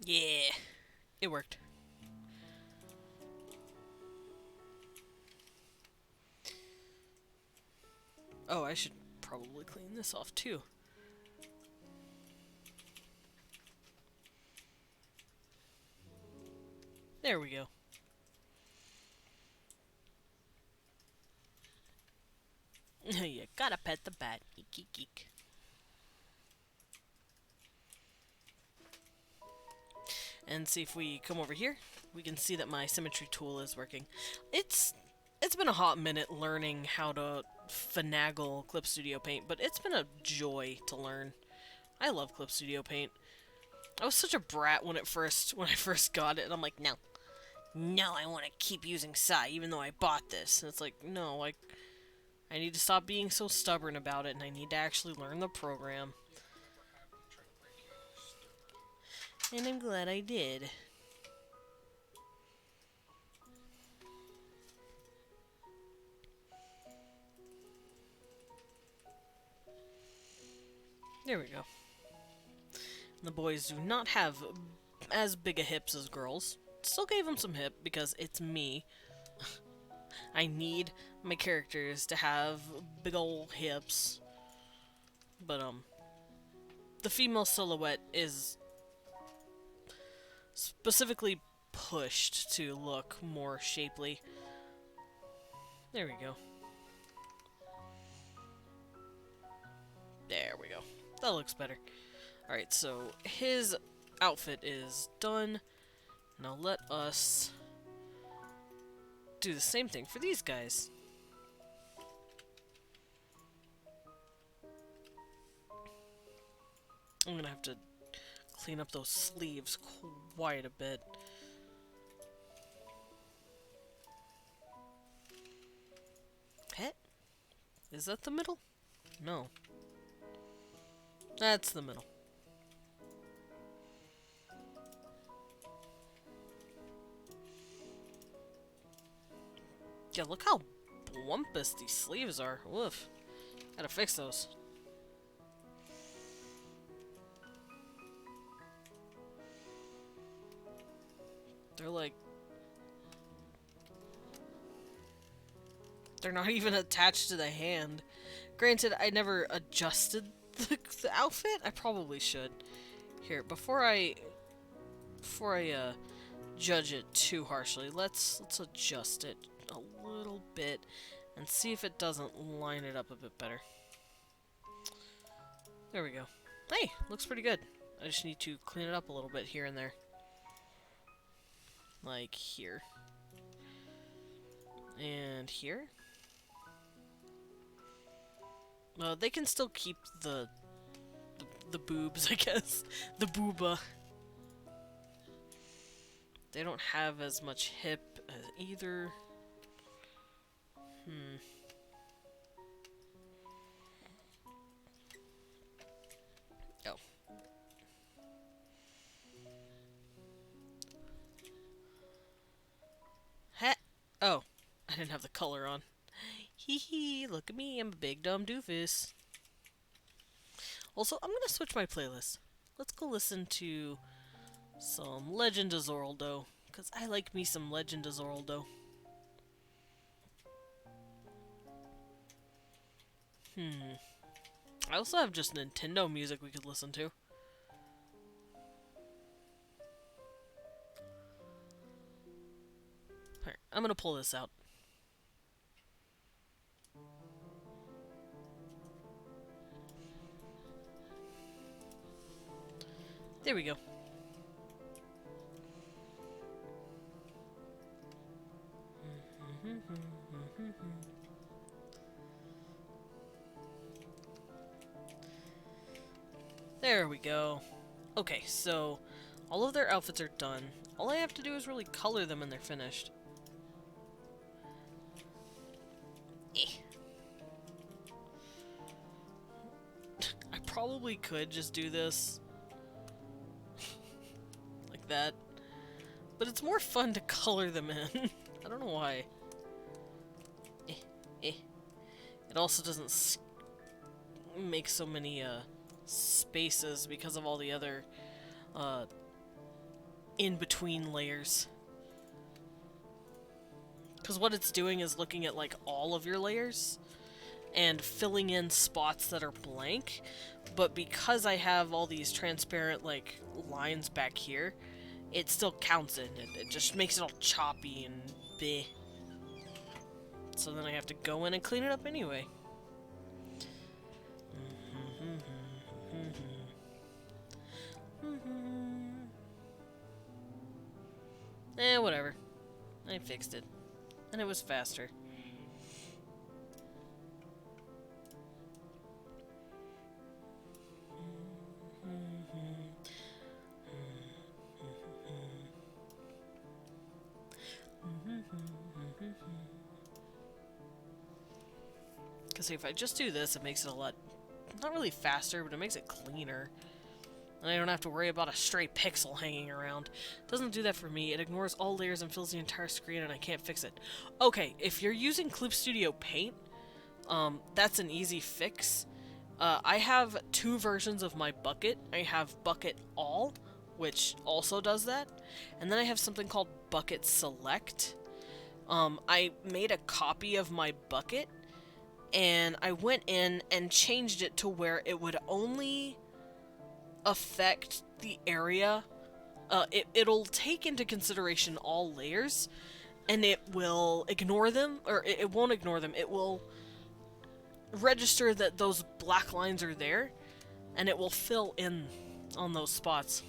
Yeah, it worked. Oh, I should probably clean this off too. There we go. You gotta pet the bat. Eek, eek, eek. And see if we come over here, we can see that my symmetry tool is working. It's been a hot minute learning how to finagle Clip Studio Paint, but it's been a joy to learn. I love Clip Studio Paint. I was such a brat when I first got it, and I'm like, no, I want to keep using Sai, even though I bought this. And it's like, no, I need to stop being so stubborn about it, and I need to actually learn the program. And I'm glad I did. There we go. The boys do not have as big a hips as girls. Still gave them some hip because it's me. I need my characters to have big ol' hips. But the female silhouette is specifically pushed to look more shapely. There we go. There we go. That looks better. Alright, so his outfit is done. Now let us do the same thing for these guys. I'm gonna have to clean up those sleeves quite a bit. Pet? Is that the middle? No. That's the middle. Yeah, look how plumpus these sleeves are. Woof. Gotta fix those. They're like... They're not even attached to the hand. Granted, I never adjusted the outfit. I probably should. Here, before I judge it too harshly, let's adjust it a little bit and see if it doesn't line it up a bit better. There we go. Hey, looks pretty good. I just need to clean it up a little bit here and there. Like here. And here. They can still keep the boobs, I guess. The booba. They don't have as much hip as either. Oh. Oh, I didn't have the color on. Hee hee, look at me, I'm a big dumb doofus. Also, I'm gonna switch my playlist. Let's go listen to some Legend of Zoraldo, because I like me some Legend of Zoraldo. I also have just Nintendo music we could listen to. Alright, I'm gonna pull this out. There we go. There we go. Okay, so all of their outfits are done. All I have to do is really color them and they're finished. I probably could just do this like that, but it's more fun to color them in. I don't know why. It also doesn't make so many spaces because of all the other in-between layers. Because what it's doing is looking at like all of your layers and filling in spots that are blank, but because I have all these transparent like lines back here, it still counts it. It just makes it all choppy and bleh. So then I have to go in and clean it up anyway. Whatever. I fixed it. And it was faster. Because if I just do this, it makes it a lot, not really faster, but it makes it cleaner. And I don't have to worry about a stray pixel hanging around. It doesn't do that for me. It ignores all layers and fills the entire screen, and I can't fix it. Okay, if you're using Clip Studio Paint, that's an easy fix. I have two versions of my bucket. I have Bucket All, which also does that. And then I have something called Bucket Select. I made a copy of my bucket, and I went in and changed it to where it would only affect the area. It'll take into consideration all layers, and it will ignore them, or it won't ignore them. It will register that those black lines are there, and it will fill in on those spots.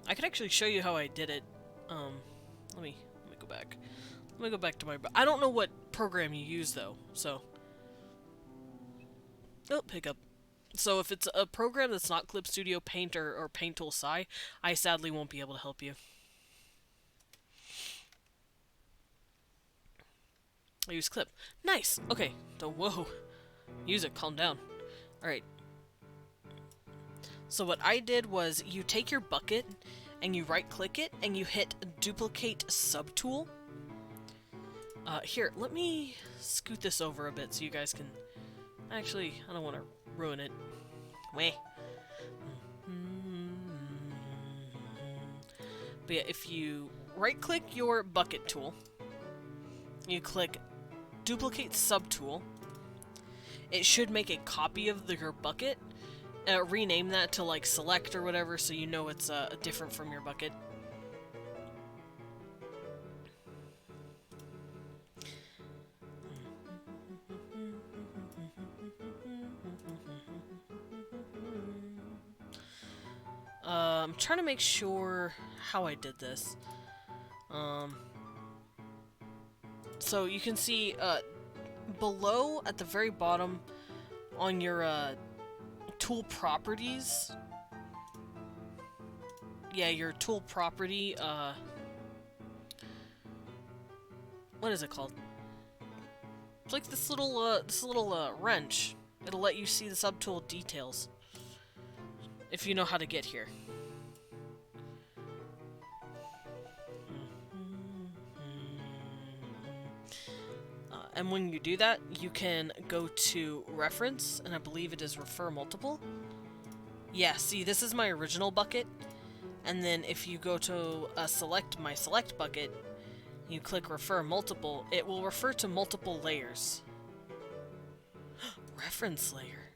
I could actually show you how I did it. Let me go back. Let me go back to my. I don't know what program you use though, so. Oh, pickup. So if it's a program that's not Clip Studio Paint or Paint Tool Sci, I sadly won't be able to help you. I use Clip. Nice. Okay. Whoa. Music. Calm down. All right. So what I did was you take your bucket and you right-click it and you hit Duplicate Subtool. Here, let me scoot this over a bit so you guys can... Actually, I don't want to ruin it. Weh. But yeah, if you right-click your bucket tool, you click Duplicate Subtool, it should make a copy of your bucket. Rename that to like select or whatever so you know it's different from your bucket. I'm trying to make sure how I did this. So you can see below at the very bottom on your tool properties. Yeah, your tool property, what is it called? It's like this little wrench. It'll let you see the subtool details. If you know how to get here. And when you do that, you can go to Reference, and I believe it is Refer Multiple. Yeah, see, this is my original bucket. And then if you go to select my select bucket, you click Refer Multiple, it will refer to multiple layers. Reference layer.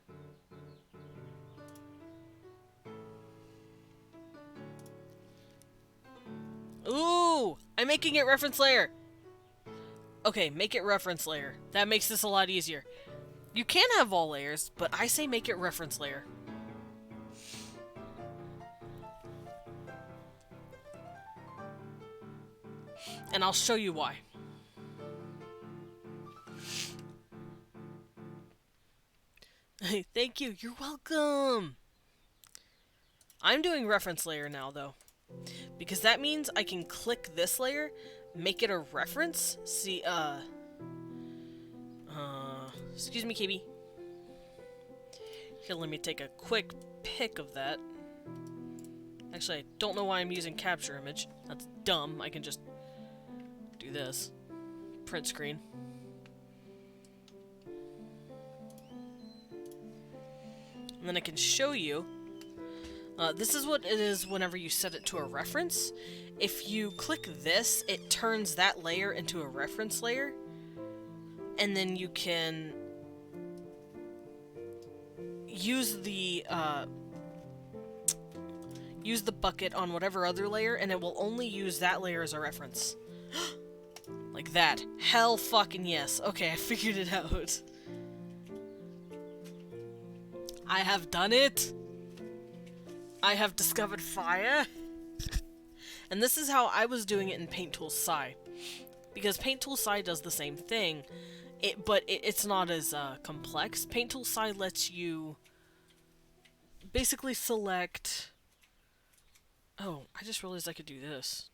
Ooh! I'm making it reference layer! Okay, make it reference layer. That makes this a lot easier. You can have all layers, but I say make it reference layer. And I'll show you why. Hey, thank you. You're welcome. I'm doing reference layer now, though. Because that means I can click this layer, make it a reference. See, excuse me, KB. Here, let me take a quick pic of that. Actually, I don't know why I'm using capture image. That's dumb. I can just do this. Print screen. And then I can show you. This is what it is whenever you set it to a reference. If you click this, it turns that layer into a reference layer. And then you can use the bucket on whatever other layer, and it will only use that layer as a reference. Like that. Hell fucking yes. Okay, I figured it out. I have done it! I have discovered fire! And this is how I was doing it in Paint Tool Sci. Because Paint Tool Sci does the same thing, but it's not as complex. Paint Tool Sci lets you basically select... Oh, I just realized I could do this.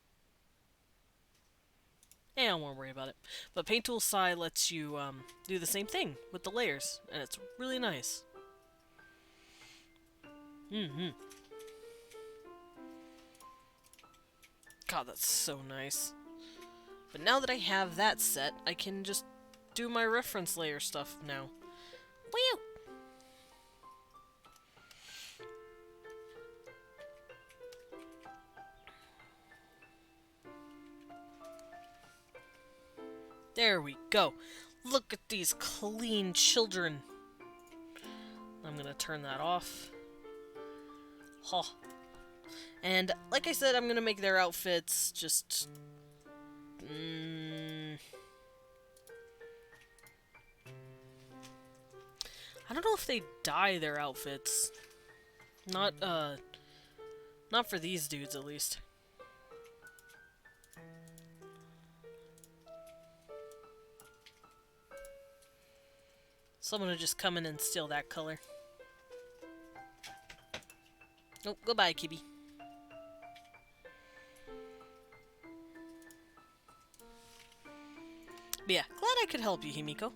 I don't want to worry about it. But Paint Tool Sci lets you do the same thing with the layers, and it's really nice. God, that's so nice. But now that I have that set, I can just do my reference layer stuff now. Woo! There we go. Look at these clean children. I'm gonna turn that off. Huh. And like I said, I'm gonna make their outfits just... I don't know if they dye their outfits. Not for these dudes, at least. Someone would just come in and steal that color. Oh, goodbye, Kibby. But yeah, glad I could help you, Himiko.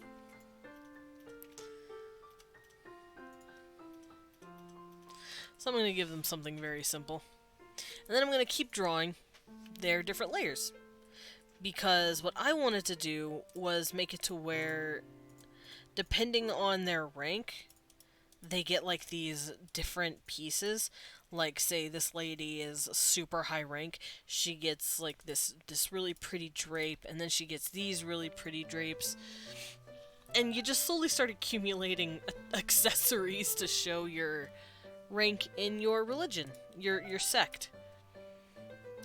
So I'm going to give them something very simple. And then I'm going to keep drawing their different layers. Because what I wanted to do was make it to where, depending on their rank, they get like these different pieces. Like, say this lady is super high rank, she gets like this really pretty drape, and then she gets these really pretty drapes. And you just slowly start accumulating accessories to show your rank in your religion, your sect.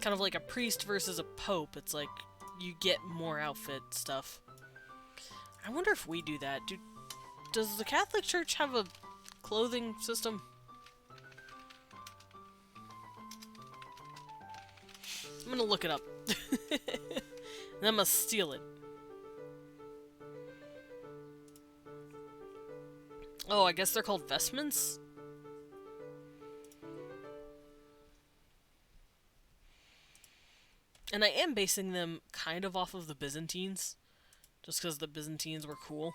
Kind of like a priest versus a pope. It's like you get more outfit stuff. I wonder if we do that. Does the Catholic Church have a clothing system? I'm gonna look it up. And I'm gonna steal it. Oh, I guess they're called Vestments? And I am basing them kind of off of the Byzantines. Just because the Byzantines were cool.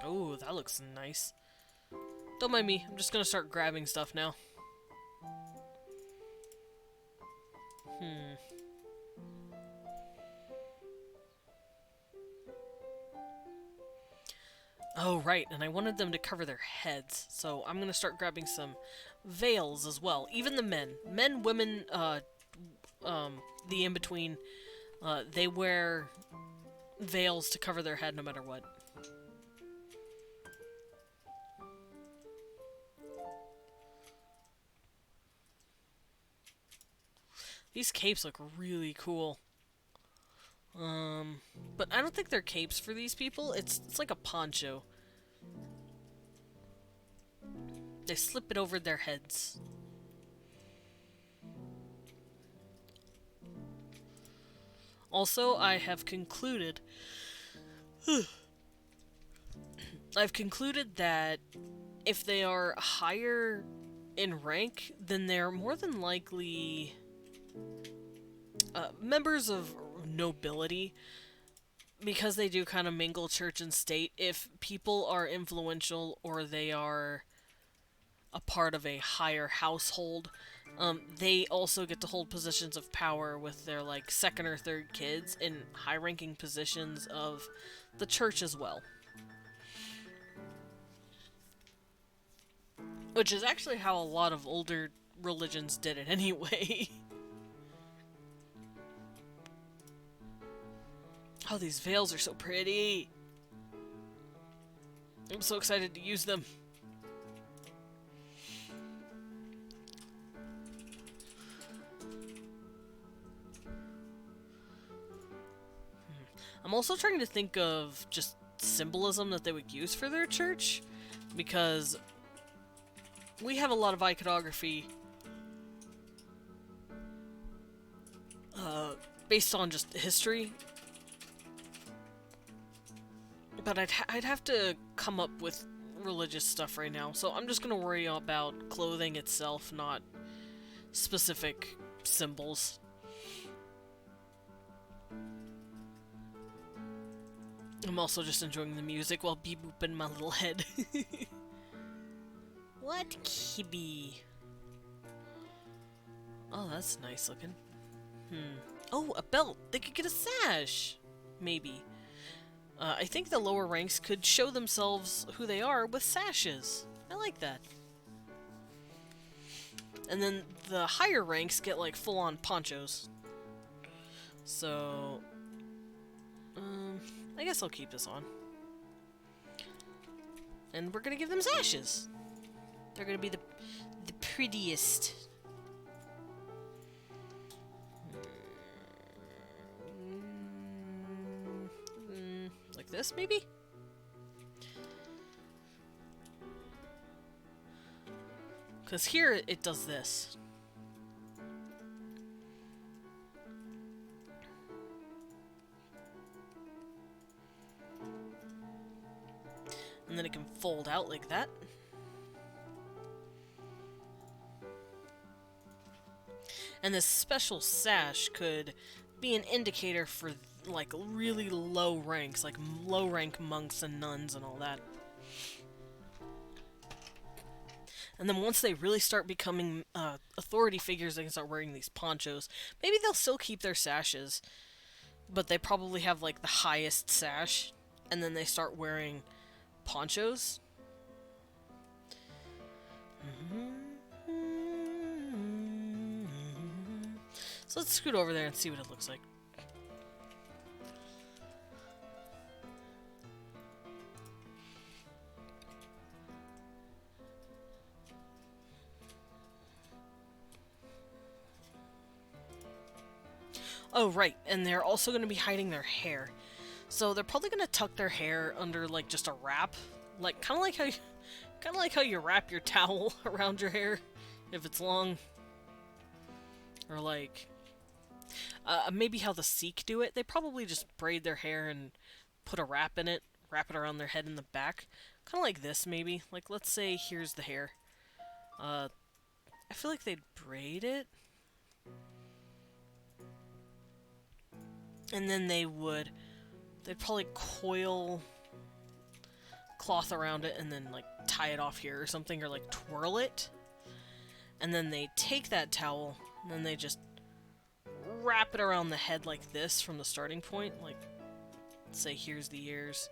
Oh, that looks nice. Don't mind me, I'm just gonna start grabbing stuff now. Oh, right, and I wanted them to cover their heads, so I'm gonna start grabbing some veils as well. Even the men. Men, women, the in-between, they wear veils to cover their head no matter what. These capes look really cool. But I don't think they're capes for these people. It's like a poncho. They slip it over their heads. Also, I have concluded... I've concluded that if they are higher in rank, then they're more than likely members of nobility, because they do kind of mingle church and state. If people are influential or they are a part of a higher household, they also get to hold positions of power with their like second or third kids in high-ranking positions of the church as well. Which is actually how a lot of older religions did it anyway. Oh, these veils are so pretty. I'm so excited to use them. I'm also trying to think of just symbolism that they would use for their church, because we have a lot of iconography based on just history. But I'd have to come up with religious stuff right now, so I'm just gonna worry about clothing itself, not specific symbols. I'm also just enjoying the music while bee-booping my little head. What, Kibby? Oh, that's nice looking. Oh, a belt! They could get a sash! Maybe. I think the lower ranks could show themselves who they are with sashes. I like that. And then the higher ranks get like full-on ponchos. So, I guess I'll keep this on. And we're gonna give them sashes. They're gonna be the prettiest. Like this, maybe? Because here it does this. And then it can fold out like that. And this special sash could be an indicator for like really low ranks, like low rank monks and nuns and all that. And then once they really start becoming authority figures, they can start wearing these ponchos. Maybe they'll still keep their sashes, but they probably have like the highest sash, and then they start wearing ponchos. So let's scoot over there and see what it looks like. Oh, right, and they're also going to be hiding their hair. So they're probably going to tuck their hair under like just a wrap, like kind of like how you wrap your towel around your hair if it's long, or like maybe how the Sikh do it. They probably just braid their hair and put a wrap in it, wrap it around their head in the back, kind of like this maybe. Like let's say here's the hair. I feel like they'd braid it. And then they'd probably coil cloth around it and then like tie it off here or something, or like twirl it. And then they take that towel and then they just wrap it around the head like this from the starting point. Like, say here's the ears,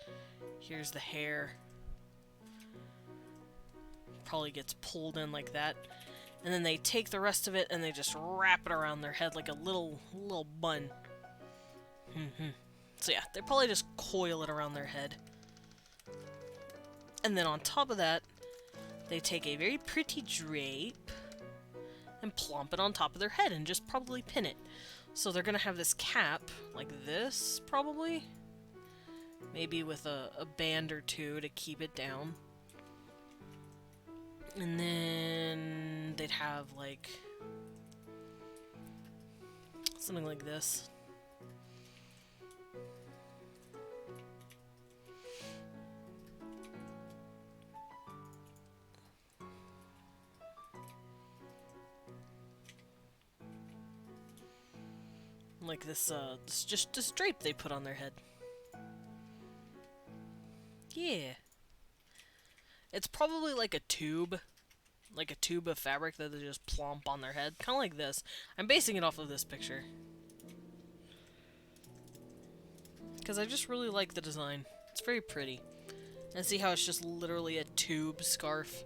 here's the hair. Probably gets pulled in like that. And then they take the rest of it and they just wrap it around their head like a little bun. So yeah, they probably just coil it around their head. And then on top of that, they take a very pretty drape and plump it on top of their head and just probably pin it. So they're gonna have this cap like this, probably. Maybe with a band or two to keep it down. And then they'd have like something like this. Like this, just this drape they put on their head. Yeah. It's probably like a tube of fabric that they just plump on their head. Kind of like this. I'm basing it off of this picture. Because I just really like the design. It's very pretty. And see how it's just literally a tube scarf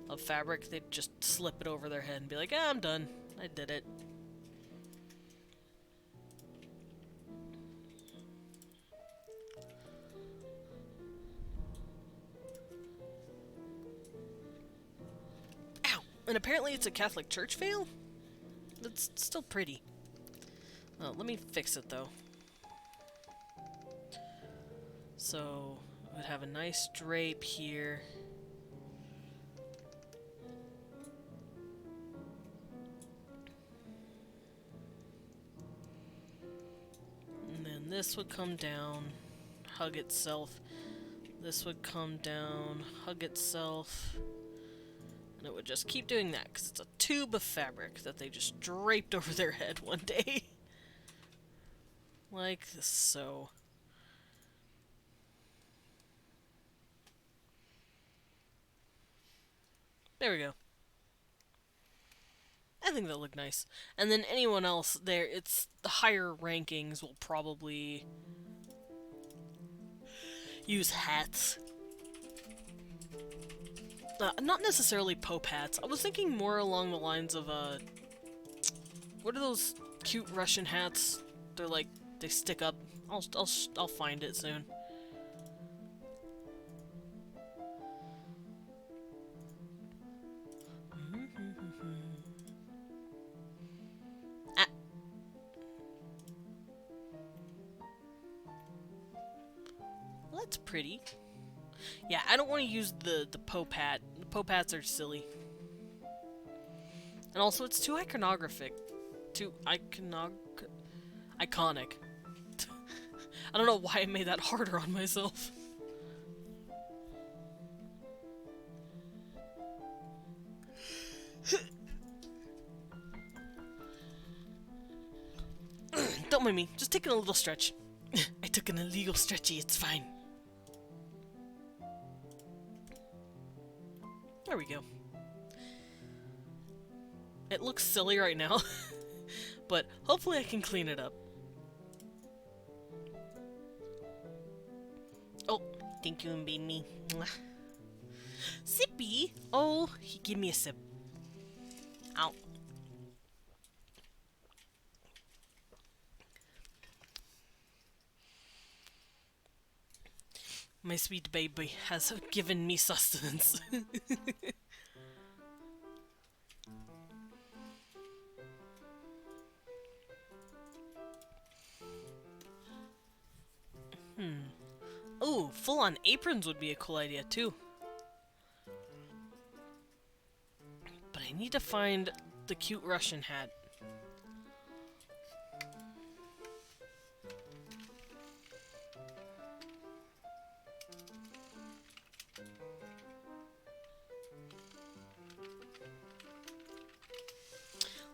of fabric? They just slip it over their head and be like, ah, I'm done. I did it. And apparently it's a Catholic church veil? That's still pretty. Let me fix it though. So, it would have a nice drape here. And then this would come down, hug itself. This would come down, hug itself. And it would just keep doing that, because it's a tube of fabric that they just draped over their head one day. Like so. There we go. I think that'll look nice. And then anyone else there, it's the higher rankings will probably use hats. Not necessarily Pope hats. I was thinking more along the lines of, what are those cute Russian hats? They're like, they stick up. I'll find it soon. It's pretty. Yeah, I don't want to use the Pope hat. The Pope hats are silly. And also, it's too iconographic. Too iconic. I don't know why I made that harder on myself. Don't mind me, just taking a little stretch. I took an illegal stretchy, it's fine. There we go. It looks silly right now, but hopefully I can clean it up. Oh, thank you, baby. Sippy! Oh, he gave me a sip. Ow. My sweet baby has given me sustenance. Ooh, full-on aprons would be a cool idea too. But I need to find the cute Russian hat.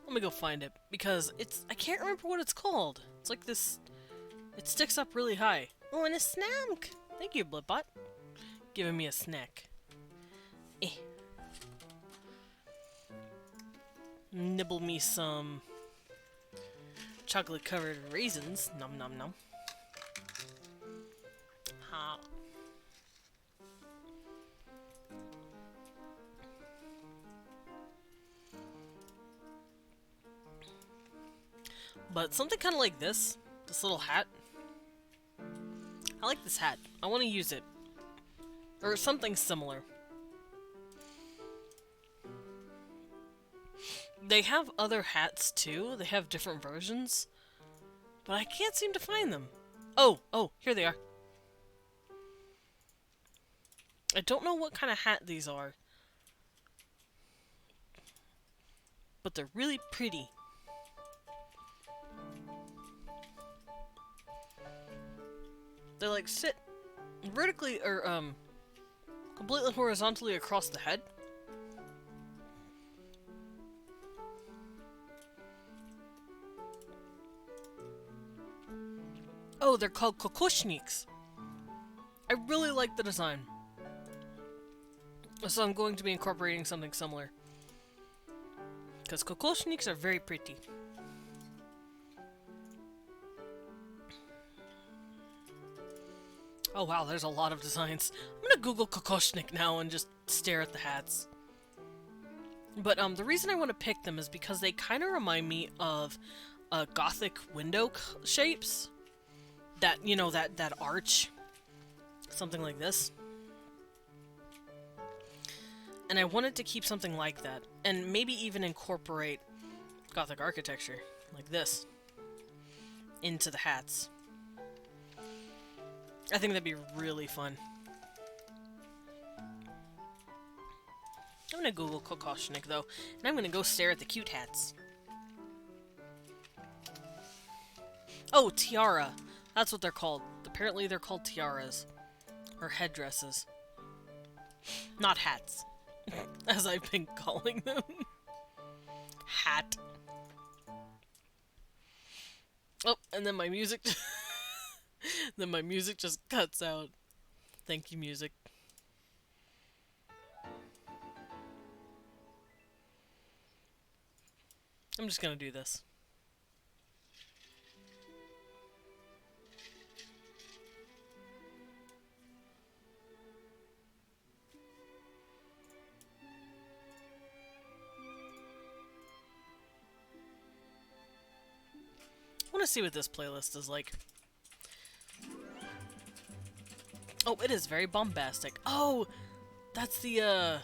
Let me go find it, because I can't remember what it's called. It's like this, it sticks up really high. Oh, and a snack! Thank you, Blipbot. Giving me a snack. Eh. Nibble me some chocolate-covered raisins. Nom nom nom. Ha. But something kind of like this little hat. I like this hat. I want to use it. Or something similar. They have other hats too. They have different versions. But I can't seem to find them. Oh, here they are. I don't know what kind of hat these are. But they're really pretty. They like sit vertically or completely horizontally across the head. Oh, they're called kokoshniks. I really like the design. So I'm going to be incorporating something similar. Because kokoshniks are very pretty. Oh wow, there's a lot of designs. I'm gonna Google kokoshnik now and just stare at the hats. But the reason I want to pick them is because they kind of remind me of Gothic window shapes. That, you know, that arch. Something like this. And I wanted to keep something like that. And maybe even incorporate Gothic architecture, like this, into the hats. I think that'd be really fun. I'm gonna Google kokoshnik though, and I'm gonna go stare at the cute hats. Oh, tiara. That's what they're called. Apparently they're called tiaras. Or headdresses. Not hats. As I've been calling them. Hat. Oh, and then my music... then my music just cuts out. Thank you, music. I'm just gonna do this. I want to see what this playlist is like. Oh, it is very bombastic. Oh, that's the,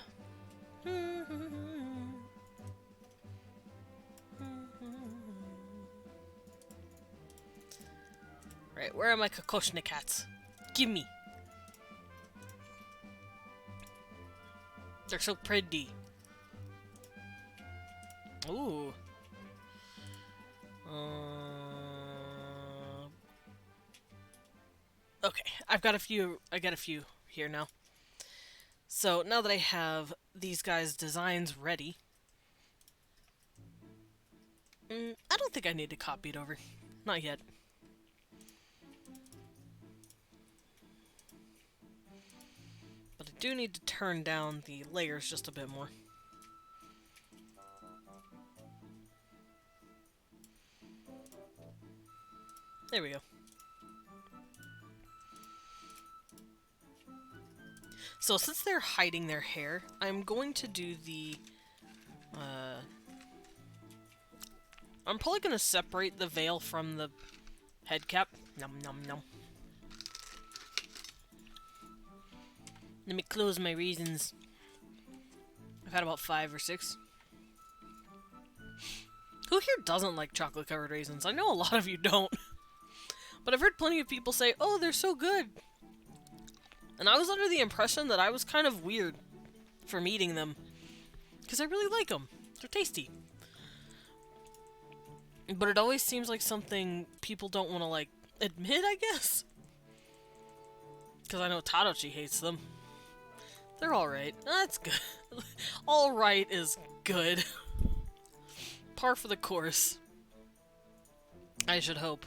Right, where are my kokoshnik hats? Gimme! They're so pretty. Ooh. Okay, I got a few here now. So now that I have these guys' designs ready, I don't think I need to copy it over. Not yet. But I do need to turn down the layers just a bit more. There we go. So since they're hiding their hair, I'm going to do the, I'm probably going to separate the veil from the head cap. Nom nom nom. Let me close my raisins. I've had about 5 or 6. Who here doesn't like chocolate-covered raisins? I know a lot of you don't. But I've heard plenty of people say, oh, they're so good. And I was under the impression that I was kind of weird for eating them. Because I really like them. They're tasty. But it always seems like something people don't want to, like, admit, I guess. Because I know Tadochi hates them. They're alright. That's good. Alright is good. Par for the course. I should hope.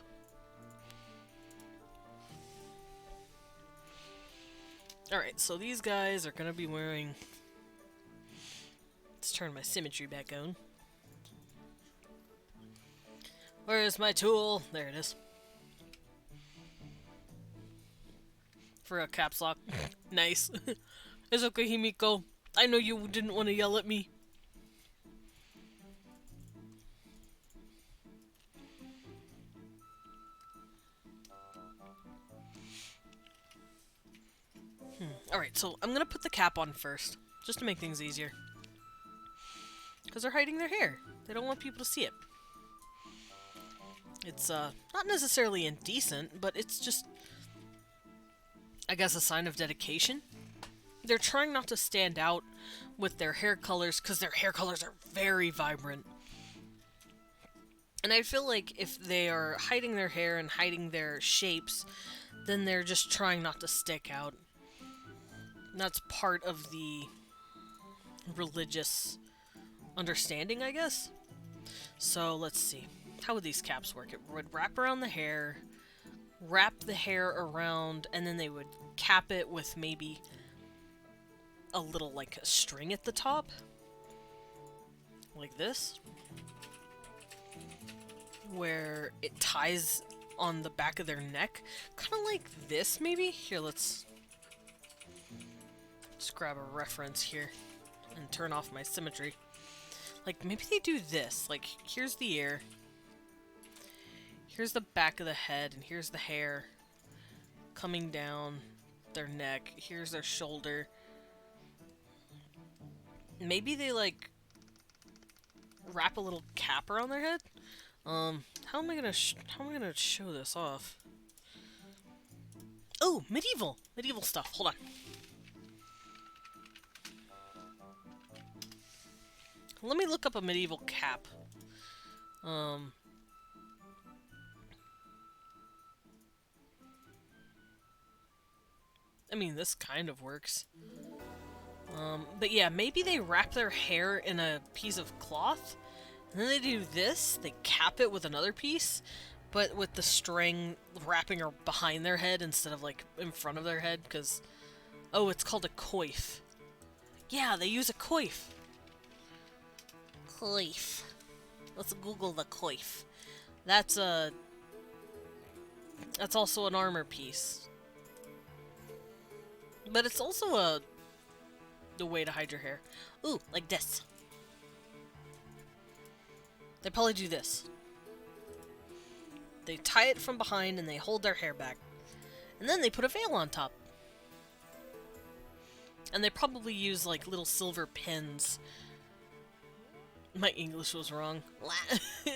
Alright, so these guys are gonna be wearing... Let's turn my symmetry back on. Where is my tool? There it is. For a caps lock. Nice. It's okay, Himiko. I know you didn't want to yell at me. Alright, so I'm gonna put the cap on first, just to make things easier. Because they're hiding their hair. They don't want people to see it. It's, not necessarily indecent, but it's just, I guess, a sign of dedication. They're trying not to stand out with their hair colors, because their hair colors are very vibrant. And I feel like if they are hiding their hair and hiding their shapes, then they're just trying not to stick out. And that's part of the religious understanding, I guess. So, let's see. How would these caps work? It would wrap around the hair, wrap the hair around, and then they would cap it with maybe a little, like, a string at the top. Like this. Where it ties on the back of their neck. Kind of like this, maybe? Here, let's just grab a reference here and turn off my symmetry. Like, maybe they do this. Like, here's the ear. Here's the back of the head, and here's the hair coming down their neck. Here's their shoulder. Maybe they, like, wrap a little cap around their head? How am I gonna show this off? Oh, medieval! Medieval stuff. Hold on. Let me look up a medieval cap. I mean, this kind of works. But yeah, maybe they wrap their hair in a piece of cloth, and then they do this, they cap it with another piece, but with the string wrapping behind their head instead of, like, in front of their head, because... Oh, it's called a coif. Yeah, they use a coif. Coif. Let's Google the coif. That's also an armor piece. But it's also the way to hide your hair. Ooh, like this. They probably do this. They tie it from behind and they hold their hair back. And then they put a veil on top. And they probably use, like, little silver pins. My English was wrong.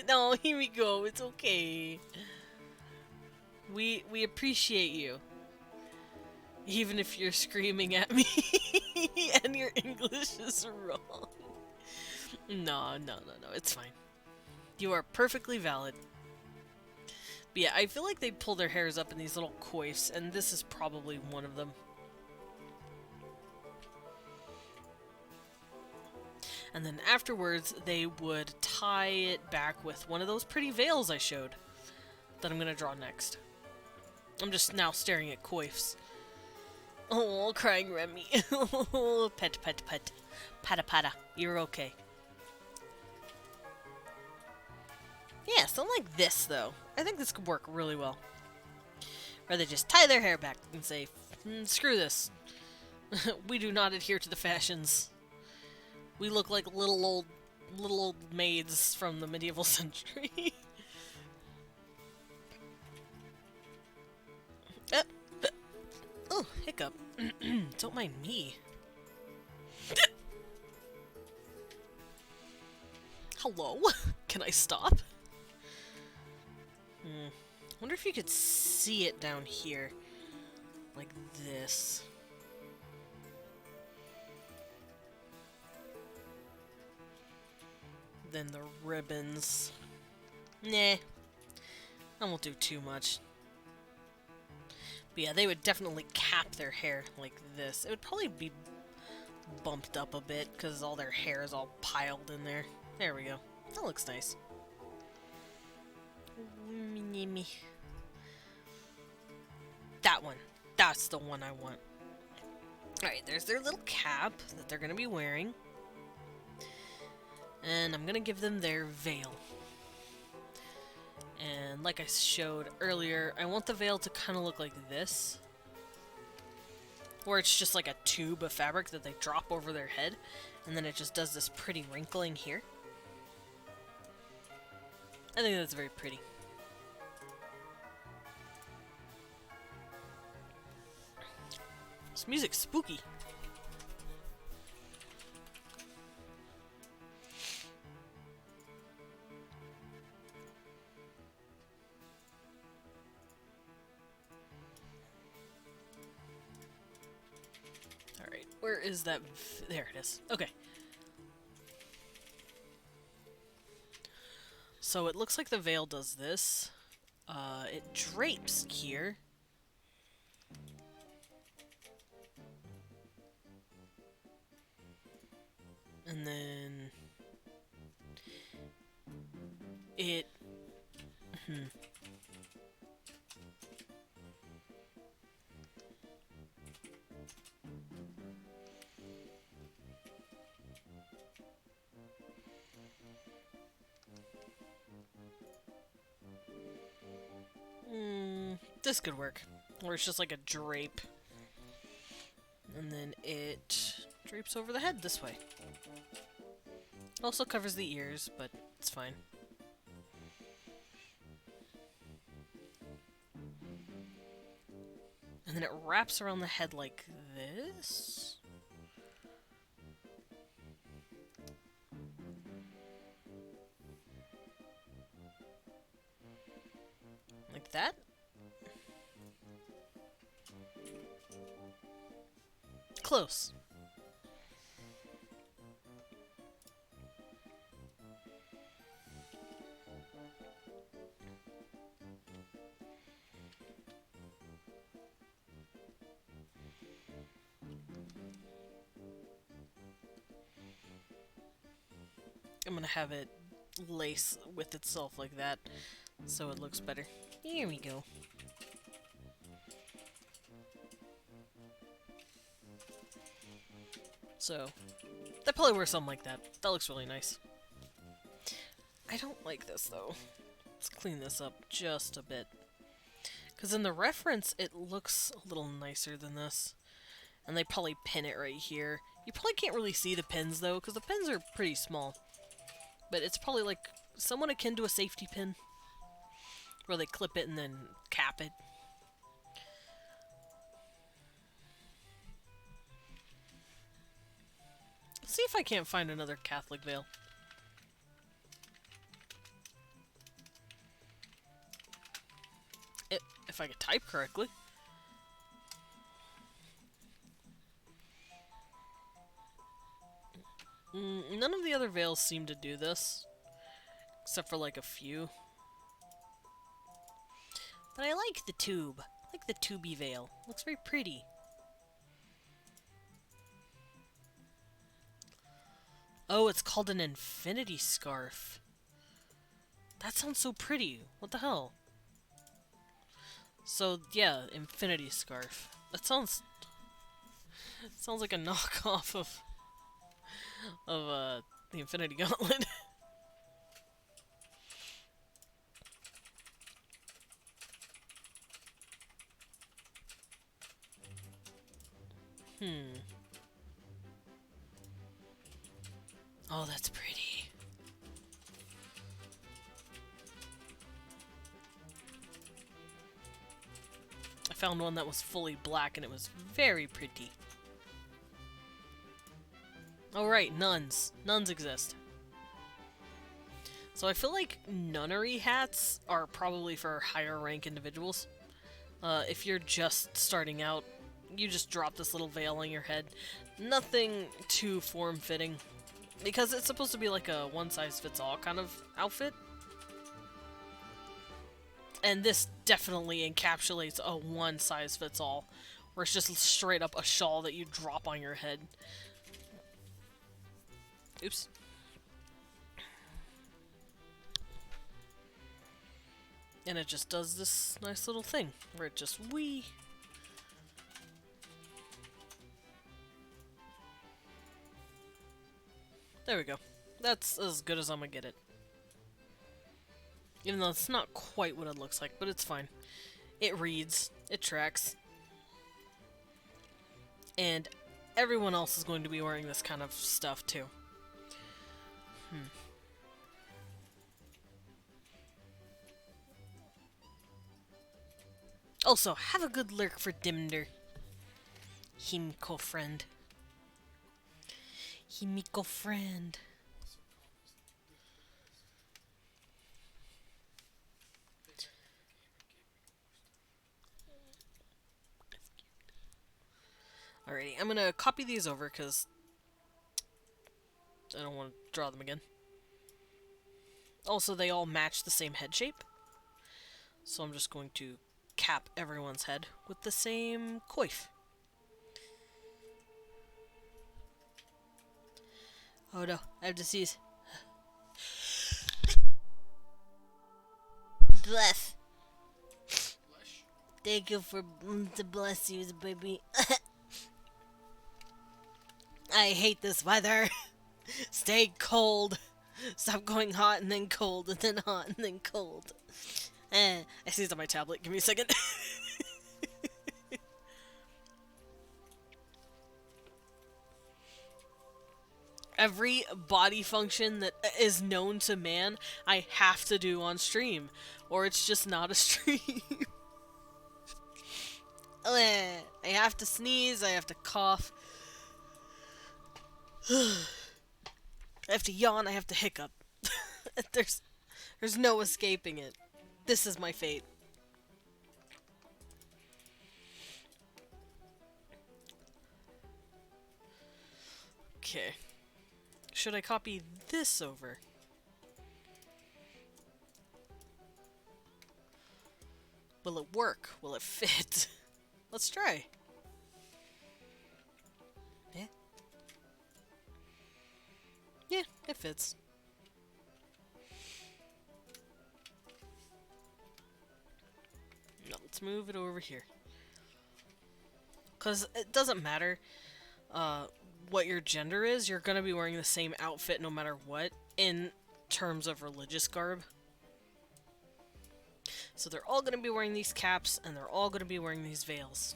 No, here we go. It's okay. We appreciate you. Even if you're screaming at me and your English is wrong. No, no, no, no, it's fine. You are perfectly valid. But yeah, I feel like they pull their hairs up in these little coifs, and this is probably one of them. And then afterwards, they would tie it back with one of those pretty veils I showed that I'm gonna draw next. I'm just now staring at coifs. Oh, crying Remy. Pet, pet, pet. Pata, pata. You're okay. Yeah, something like this, though. I think this could work really well. Or they just tie their hair back and say, screw this. We do not adhere to the fashions. We look like little old maids from the medieval century. Oh, hiccup. Don't mind me. Hello? Can I stop? Wonder if you could see it down here. Like this. Then the ribbons. Nah. I won't do too much. But yeah, they would definitely cap their hair like this. It would probably be bumped up a bit because all their hair is all piled in there. There we go. That looks nice. That one. That's the one I want. Alright, there's their little cap that they're going to be wearing. And I'm going to give them their veil. And like I showed earlier, I want the veil to kind of look like this. Where it's just like a tube of fabric that they drop over their head. And then it just does this pretty wrinkling here. I think that's very pretty. This music's spooky. Alright, where is that? There it is. Okay. So it looks like the veil does this. It drapes here. And then it this could work. Or it's just like a drape. And then it drapes over the head this way. Also covers the ears, but it's fine. And then it wraps around the head like this. Like that. Close. I'm gonna have it lace with itself like that, so it looks better. Here we go. So, they probably wear something like that. That looks really nice. I don't like this, though. Let's clean this up just a bit. Because in the reference, it looks a little nicer than this. And they probably pin it right here. You probably can't really see the pins, though, because the pins are pretty small. But it's probably like somewhat akin to a safety pin. Where they clip it and then cap it. Let's see if I can't find another Catholic veil. If I could type correctly. None of the other veils seem to do this, except for like a few. But I like the tube. I like the tubey veil. Looks very pretty. Oh, it's called an infinity scarf. That sounds so pretty. What the hell? So, yeah, infinity scarf. That sounds like a knockoff of the Infinity Gauntlet. Oh, that's pretty. I found one that was fully black and it was very pretty. Oh right, nuns. Nuns exist. So I feel like nunnery hats are probably for higher rank individuals. If you're just starting out, you just drop this little veil on your head. Nothing too form-fitting. Because it's supposed to be like a one-size-fits-all kind of outfit. And this definitely encapsulates a one-size-fits-all. Where it's just straight up a shawl that you drop on your head. Oops. And it just does this nice little thing, where it just wee. There we go. That's as good as I'm gonna get it. Even though it's not quite what it looks like, but it's fine. It reads, it tracks. And everyone else is going to be wearing this kind of stuff too. Also, have a good lurk for Dimder. Himiko friend. Himiko friend. Alrighty, I'm gonna copy these over because I don't want to draw them again. Also, they all match the same head shape. So I'm just going to cap everyone's head with the same coif. Oh no, I have disease. Bless. Thank you for to bless you, baby. I hate this weather. Stay cold. Stop going hot and then cold and then hot and then cold. I sneezed on my tablet. Give me a second. Every body function that is known to man, I have to do on stream, or it's just not a stream. I have to sneeze, I have to cough. I have to yawn, I have to hiccup. There's no escaping it. This is my fate. Okay. Should I copy this over? Will it work? Will it fit? Let's try. Yeah. Yeah, it fits. Now let's move it over here. Because it doesn't matter what your gender is, you're going to be wearing the same outfit no matter what in terms of religious garb. So they're all going to be wearing these caps, and they're all going to be wearing these veils.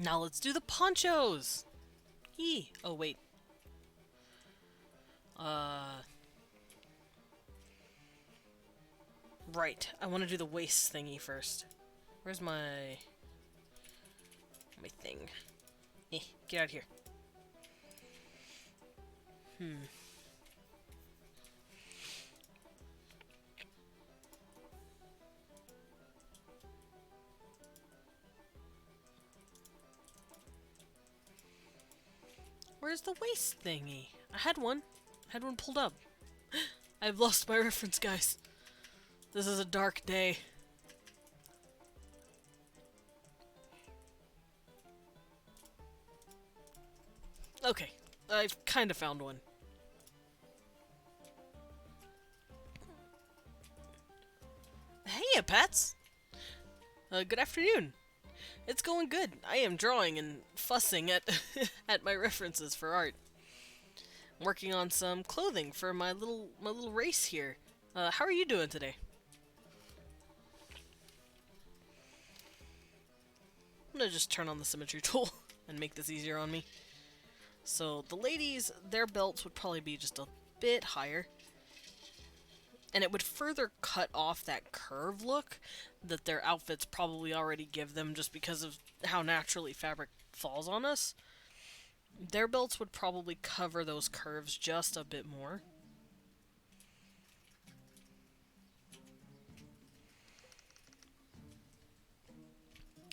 Now let's do the ponchos! Yee! Oh, wait. Right. I want to do the waist thingy first. Where's my thing? Get out of here. Where's the waist thingy? I had one. I had one pulled up. I've lost my reference, guys. This is a dark day. Okay, I've kind of found one. Hey, pets! Good afternoon. It's going good. I am drawing and fussing at at my references for art. I'm working on some clothing for my little race here. How are you doing today? I'm gonna just turn on the symmetry tool and make this easier on me. So the ladies, their belts would probably be just a bit higher. And it would further cut off that curve look that their outfits probably already give them just because of how naturally fabric falls on us. Their belts would probably cover those curves just a bit more.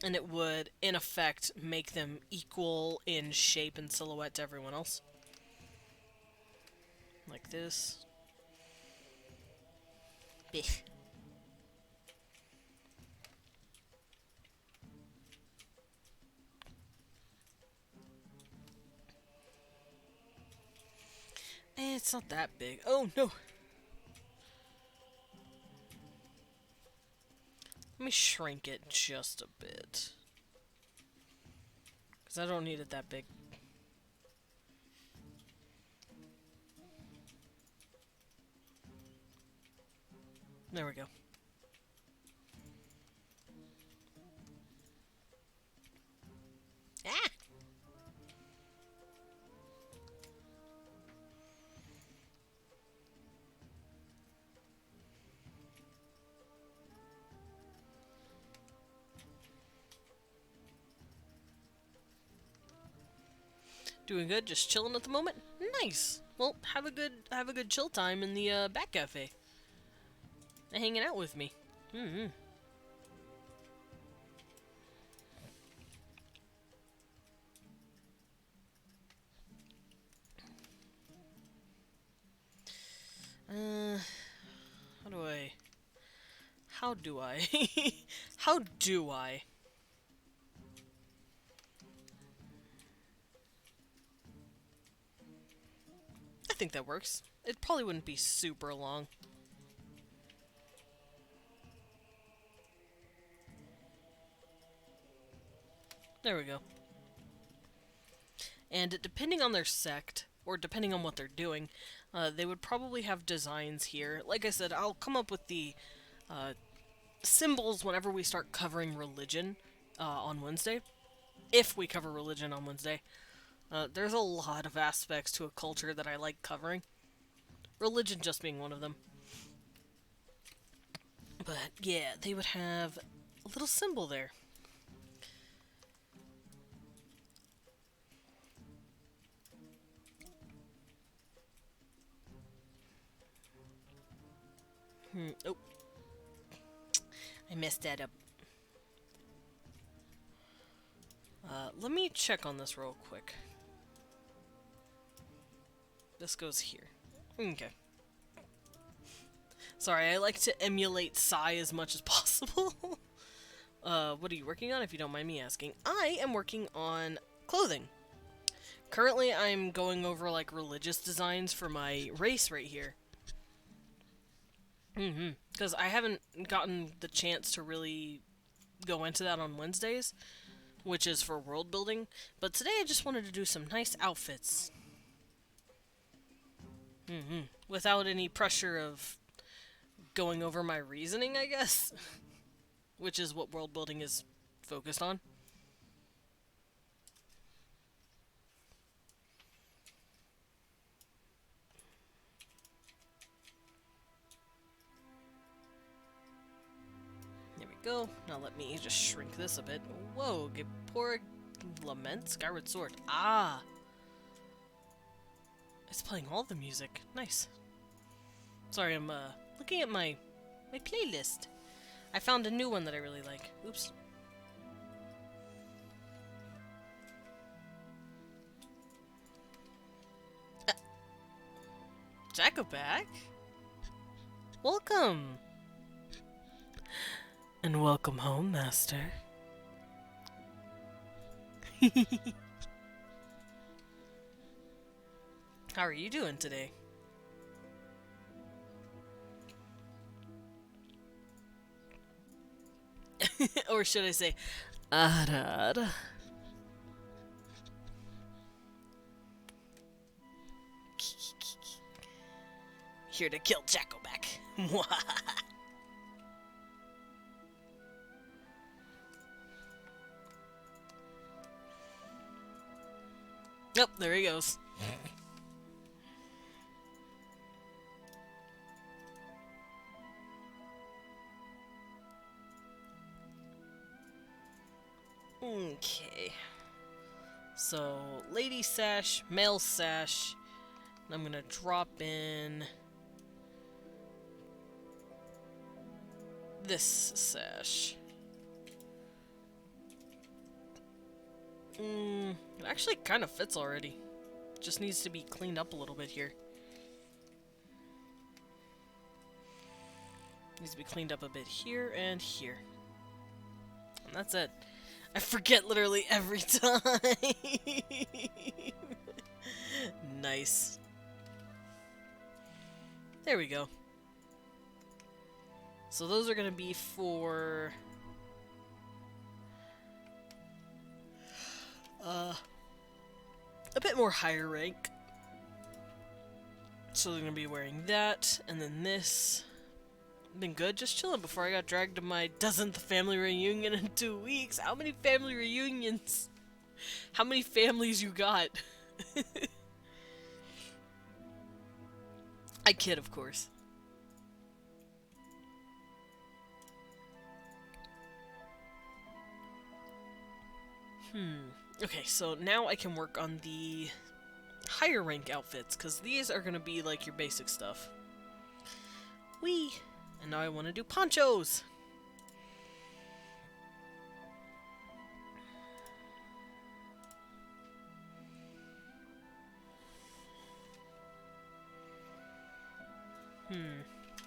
And it would, in effect, make them equal in shape and silhouette to everyone else. Like this. Blech. It's not that big. Oh, no! Let me shrink it just a bit. Because I don't need it that big. There we go. Ah! Doing good, just chilling at the moment. Nice. Well, have a good chill time in the back cafe. And hanging out with me. How do I? How do I? How do I? I think that works. It probably wouldn't be super long. There we go. And depending on their sect, or depending on what they're doing, they would probably have designs here. Like I said, I'll come up with the symbols whenever we start covering religion on Wednesday. If we cover religion on Wednesday. There's a lot of aspects to a culture that I like covering. Religion just being one of them. But yeah, they would have a little symbol there. Oh. I messed that up. Let me check on this real quick. This goes here. Okay. Sorry, I like to emulate Psy as much as possible. What are you working on, if you don't mind me asking? I am working on clothing. Currently, I'm going over, like, religious designs for my race right here. Because I haven't gotten the chance to really go into that on Wednesdays, which is for world building. But today I just wanted to do some nice outfits. Without any pressure of going over my reasoning, I guess. Which is what world building is focused on. There we go. Now let me just shrink this a bit. Whoa, Gepora Lament? Skyward Sword. Ah! It's playing all the music. Nice. Sorry, I'm looking at my playlist. I found a new one that I really like. Oops. Jacko back? Welcome! And welcome home, Master. How are you doing today? Or should I say, Arad? Here to kill Jacko back. Nope, there he goes. Okay. So, lady sash, male sash. I'm gonna drop in this sash. It actually kind of fits already. Just needs to be cleaned up a little bit here. Needs to be cleaned up a bit here and here. And that's it. I forget literally every time. Nice. There we go. So those are gonna be for a bit more higher rank. So they're gonna be wearing that, and then this. Been good, just chilling before I got dragged to my dozenth family reunion in 2 weeks. How many family reunions? How many families you got? I kid, of course. Okay, so now I can work on the higher rank outfits, because these are going to be like your basic stuff. Whee! And now I want to do ponchos!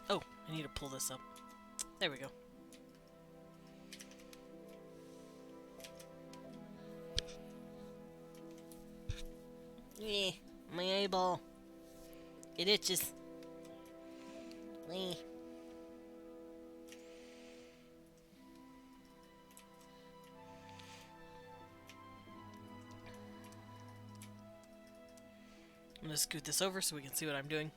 Oh, I need to pull this up. There we go. My eyeball. It itches. I'm gonna scoot this over so we can see what I'm doing.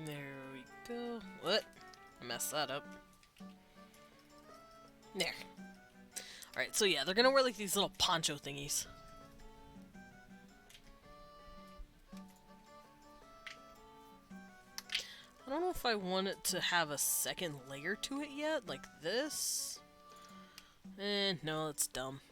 There we go. What? I messed that up. There. Alright, so yeah, they're gonna wear like these little poncho thingies. I don't know if I want it to have a second layer to it yet, like this. No, it's dumb.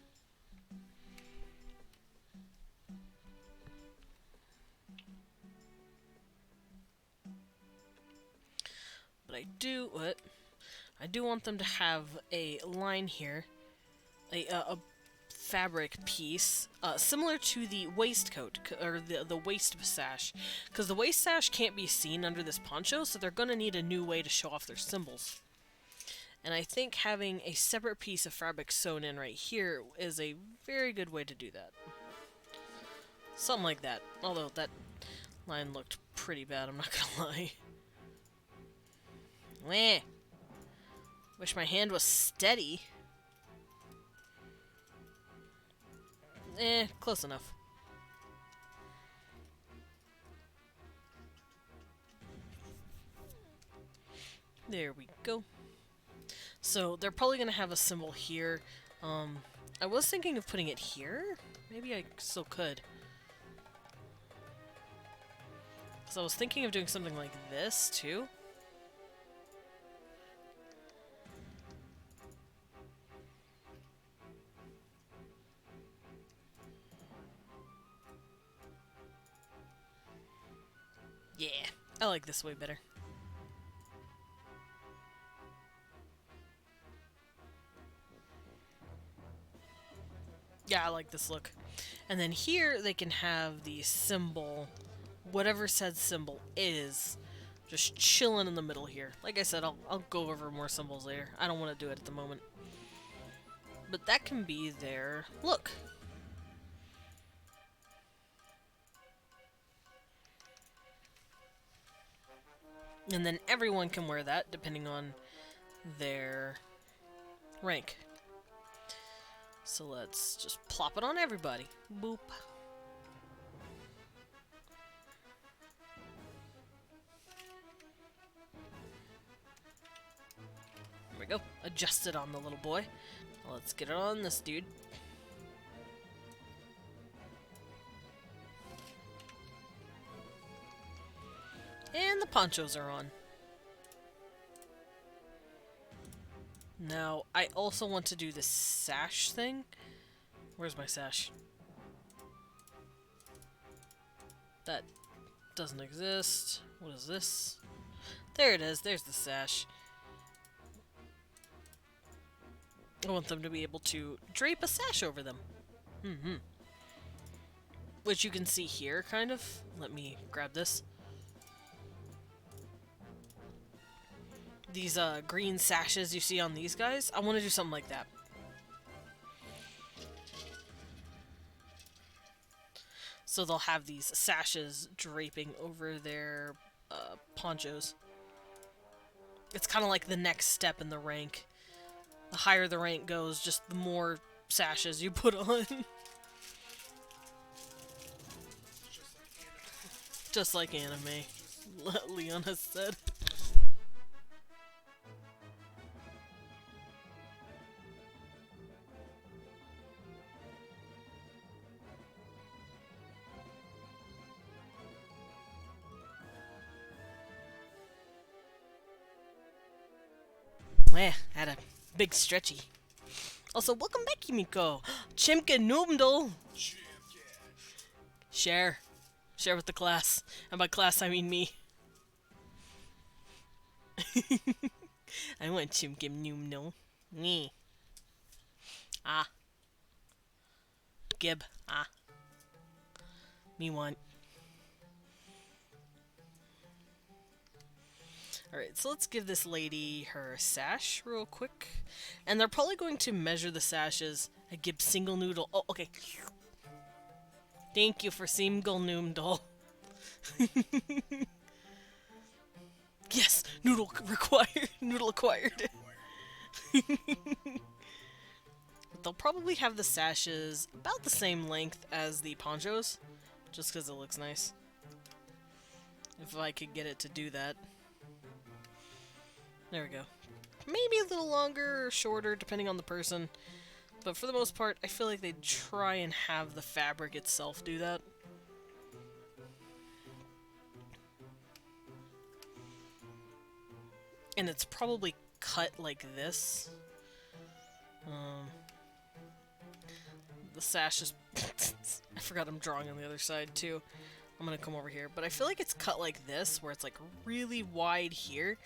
But I do want them to have a line here, a fabric piece, similar to the waistcoat, or the waist sash, because the waist sash can't be seen under this poncho, so they're gonna need a new way to show off their symbols. And I think having a separate piece of fabric sewn in right here is a very good way to do that. Something like that, although that line looked pretty bad, I'm not gonna lie. Meh. Wish my hand was steady. Close enough. There we go. So they're probably gonna have a symbol here. I was thinking of putting it here. Maybe I still could. So I was thinking of doing something like this too. Yeah, I like this way better. Yeah, I like this look. And then here they can have the symbol, whatever said symbol is, just chilling in the middle here. Like I said, I'll go over more symbols later. I don't want to do it at the moment. But that can be their look. And then everyone can wear that, depending on their rank. So let's just plop it on everybody. Boop. There we go. Adjust it on the little boy. Let's get it on this dude. And the ponchos are on. Now, I also want to do the sash thing. Where's my sash? That doesn't exist. What is this? There it is. There's the sash. I want them to be able to drape a sash over them. Which you can see here, kind of. Let me grab this. These green sashes you see on these guys, I want to do something like that. So they'll have these sashes draping over their ponchos. It's kind of like the next step in the rank. The higher the rank goes, just the more sashes you put on. Just like anime. Leon has said. Well, had a big stretchy. Also, welcome back, Kimiko. Chimka Noomdle. Share. Share with the class. And by class, I mean me. I want Chimka Noomdle. Me. Ah. Gib. Ah. Me want. Alright, so let's give this lady her sash real quick. And they're probably going to measure the sashes. I give single noodle. Oh, okay. Thank you for single noodle. Yes, noodle required. Noodle acquired. They'll probably have the sashes about the same length as the ponchos. Just because it looks nice. If I could get it to do that. There we go. Maybe a little longer or shorter, depending on the person. But for the most part, I feel like they try and have the fabric itself do that. And it's probably cut like this. The sash is... I forgot I'm drawing on the other side, too. I'm gonna come over here. But I feel like it's cut like this, where it's like really wide here.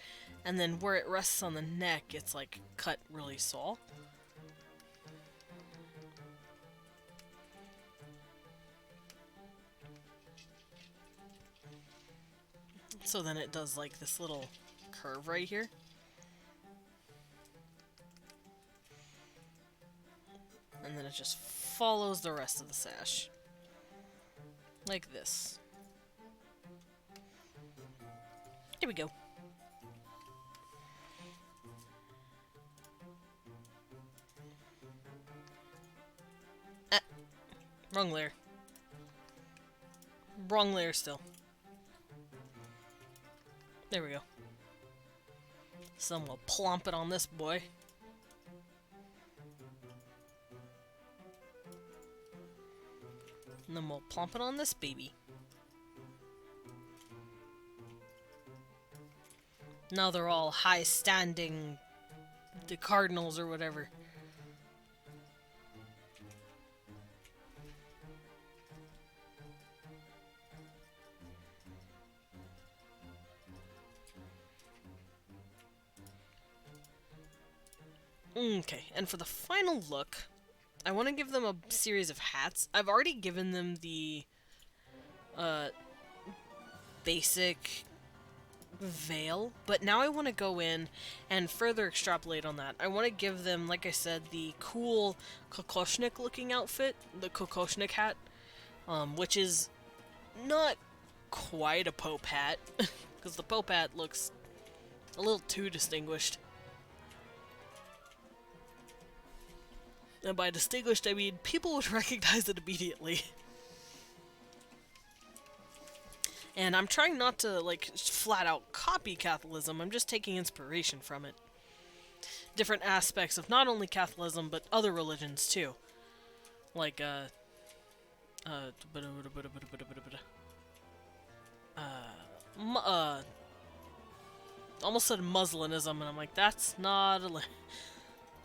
And then where it rests on the neck, it's like cut really small. So then it does like this little curve right here. And then it just follows the rest of the sash. Like this. Here we go. Ah, wrong layer. Wrong layer still. There we go. Some will plump it on this boy. And then we'll plump it on this baby. Now they're all high-standing, the cardinals or whatever. Okay, and for the final look, I want to give them a series of hats. I've already given them the basic veil, but now I want to go in and further extrapolate on that. I want to give them, like I said, the cool kokoshnik looking outfit, the kokoshnik hat, which is not quite a Pope hat, because the Pope hat looks a little too distinguished. And by distinguished, I mean people would recognize it immediately. And I'm trying not to, like, flat out copy Catholicism, I'm just taking inspiration from it. Different aspects of not only Catholicism, but other religions, too. Like, almost said Muslimism, and I'm like, that's not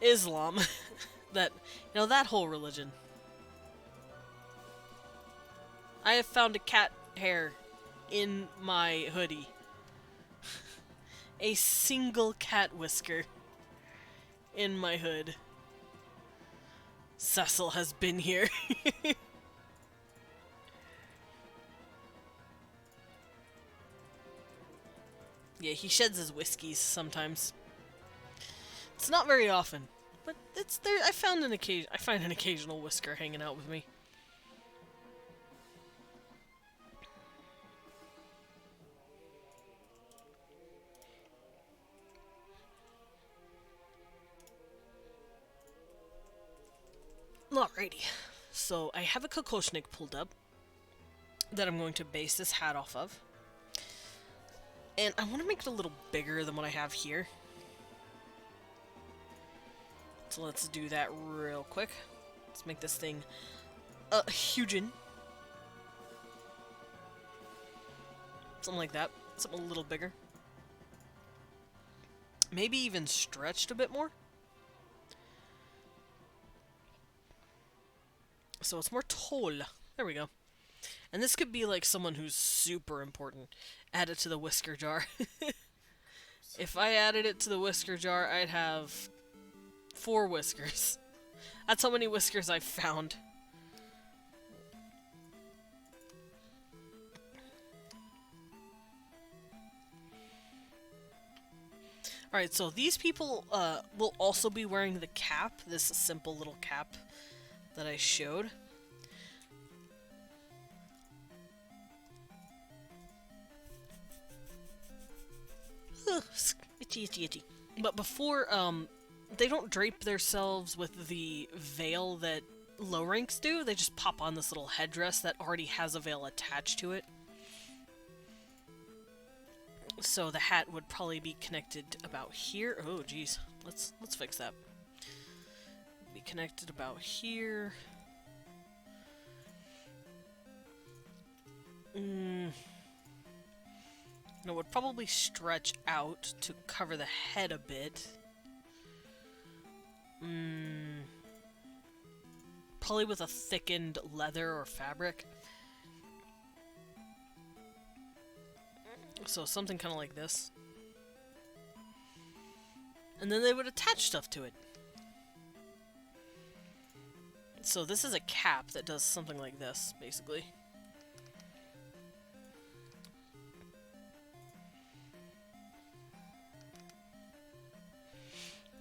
Islam. That, you know, that whole religion. I have found a cat hair in my hoodie. A single cat whisker in my hood. Cecil has been here. Yeah, he sheds his whiskies sometimes. It's not very often, but it's there. I find an occasional whisker hanging out with me. Alrighty, so I have a kokoshnik pulled up that I'm going to base this hat off of. And I want to make it a little bigger than what I have here. So let's do that real quick. Let's make this thing hugein. Something like that. Something a little bigger. Maybe even stretched a bit more. So it's more tall. There we go. And this could be like someone who's super important. Add it to the whisker jar. If I added it to the whisker jar, I'd have 4 whiskers. That's how many whiskers I've found. Alright, so these people will also be wearing the cap, this simple little cap that I showed. Itchy, itchy, itchy. But before, they don't drape themselves with the veil that low ranks do. They just pop on this little headdress that already has a veil attached to it. So the hat would probably be connected about here. Oh, geez. Let's fix that. Be connected about here. It would probably stretch out to cover the head a bit. Probably with a thickened leather or fabric. So something kind of like this. And then they would attach stuff to it. So this is a cap that does something like this, basically.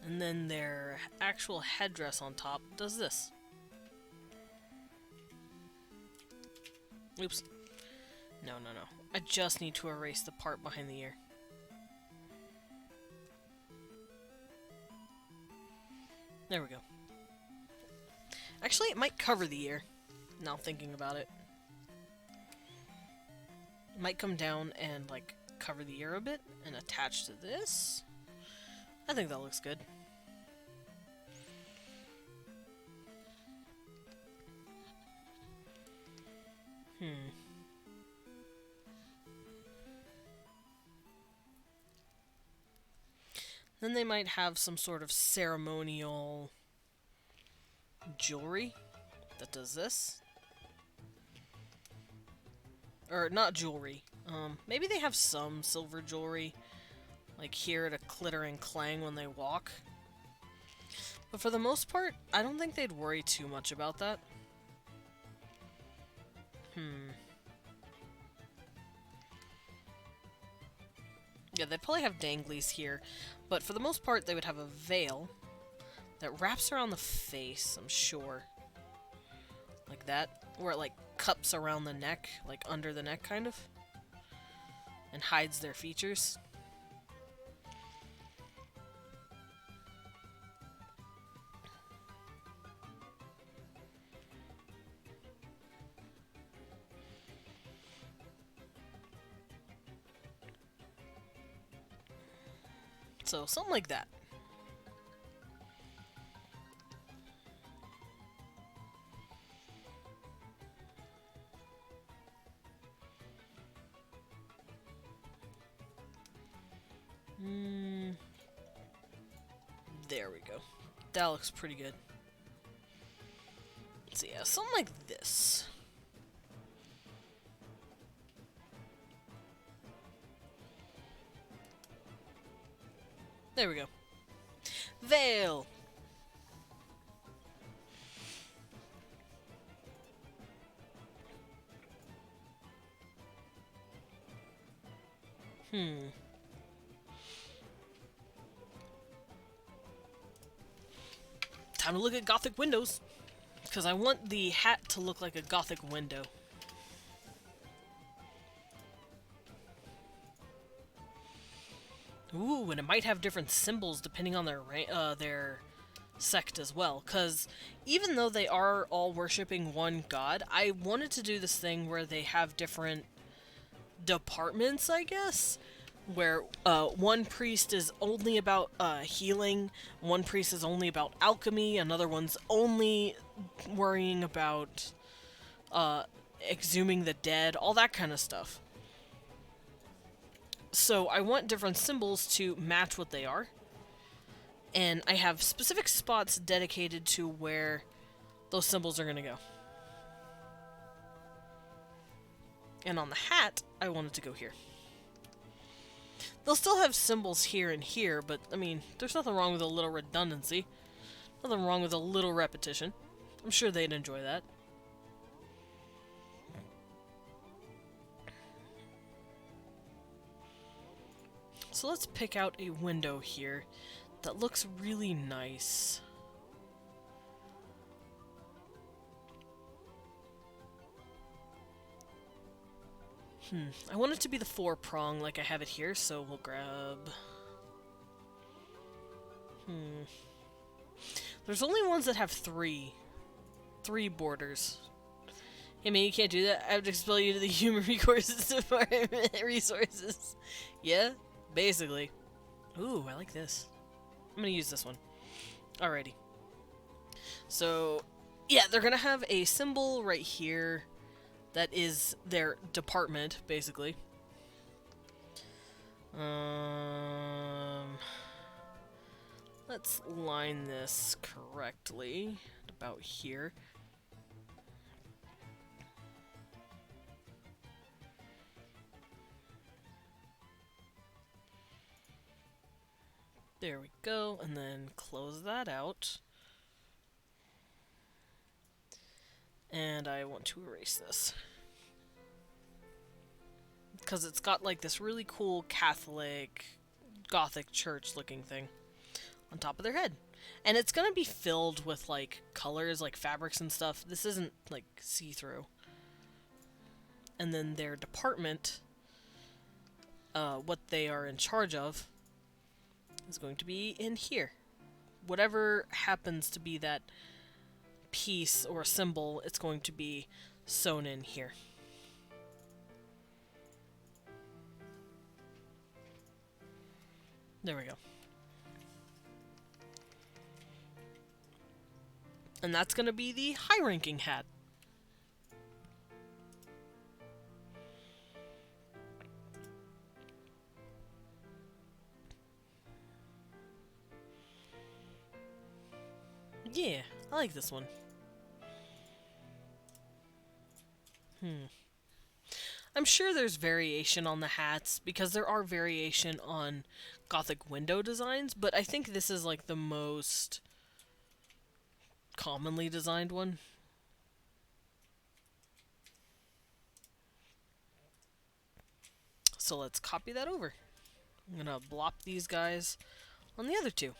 And then their actual headdress on top does this. Oops. No. I just need to erase the part behind the ear. There we go. Actually, it might cover the ear, now thinking about it. It might come down and, like, cover the ear a bit and attach to this. I think that looks good. Then they might have some sort of ceremonial jewelry that does this. Or not jewelry. Maybe they have some silver jewelry, like here to clitter and clang when they walk. But for the most part, I don't think they'd worry too much about that. Yeah, they'd probably have danglies here, but for the most part, they would have a veil that wraps around the face, I'm sure. Like that, where it like cups around the neck, like under the neck kind of, and hides their features. So, something like that. There we go. That looks pretty good. So yeah, something like this. There we go. Veil! Time to look at Gothic windows. Because I want the hat to look like a Gothic window. Ooh, and it might have different symbols depending on their sect as well. Because even though they are all worshipping one god, I wanted to do this thing where they have different departments, I guess. Where one priest is only about healing, one priest is only about alchemy, another one's only worrying about exhuming the dead, all that kind of stuff. So I want different symbols to match what they are. And I have specific spots dedicated to where those symbols are going to go. And on the hat, I want it to go here. They'll still have symbols here and here, but, I mean, there's nothing wrong with a little redundancy. Nothing wrong with a little repetition. I'm sure they'd enjoy that. So let's pick out a window here that looks really nice. I want it to be the 4-prong like I have it here, so we'll grab... There's only ones that have 3 borders. Hey man, you can't do that. I have to expel you to the Human Resources Department. Resources. Yeah, basically. Ooh, I like this. I'm gonna use this one. Alrighty. So, yeah, they're gonna have a symbol right here that is their department, basically. Let's line this correctly, about here. There we go, and then close that out. And I want to erase this. Because it's got like this really cool Catholic, Gothic church looking thing on top of their head. And it's gonna be filled with like colors, like fabrics and stuff. This isn't like see-through. And then their department, what they are in charge of, is going to be in here. Whatever happens to be that piece or symbol, it's going to be sewn in here. There we go. And that's going to be the high-ranking hat. Yeah, I like this one. I'm sure there's variation on the hats, because there are variation on Gothic window designs, but I think this is like the most commonly designed one. So let's copy that over. I'm gonna blop these guys on the other two.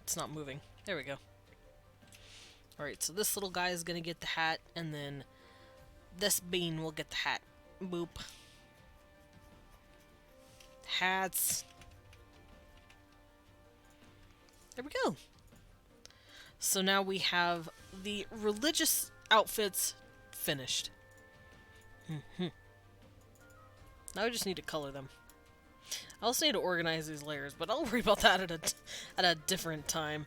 It's not moving. There we go. Alright, so this little guy is gonna get the hat, and then this bean will get the hat. Boop. Hats. There we go. So now we have the religious outfits finished. Now I just need to color them. I also need to organize these layers, but I'll worry about that at a different time.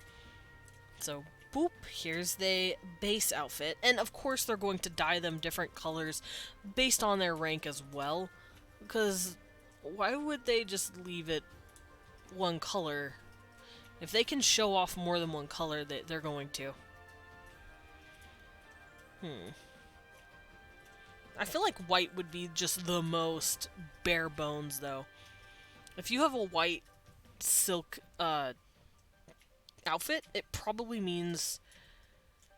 So, boop, here's the base outfit. And of course they're going to dye them different colors based on their rank as well. Because why would they just leave it one color? If they can show off more than one color, they're going to. I feel like white would be just the most bare bones, though. If you have a white silk outfit, it probably means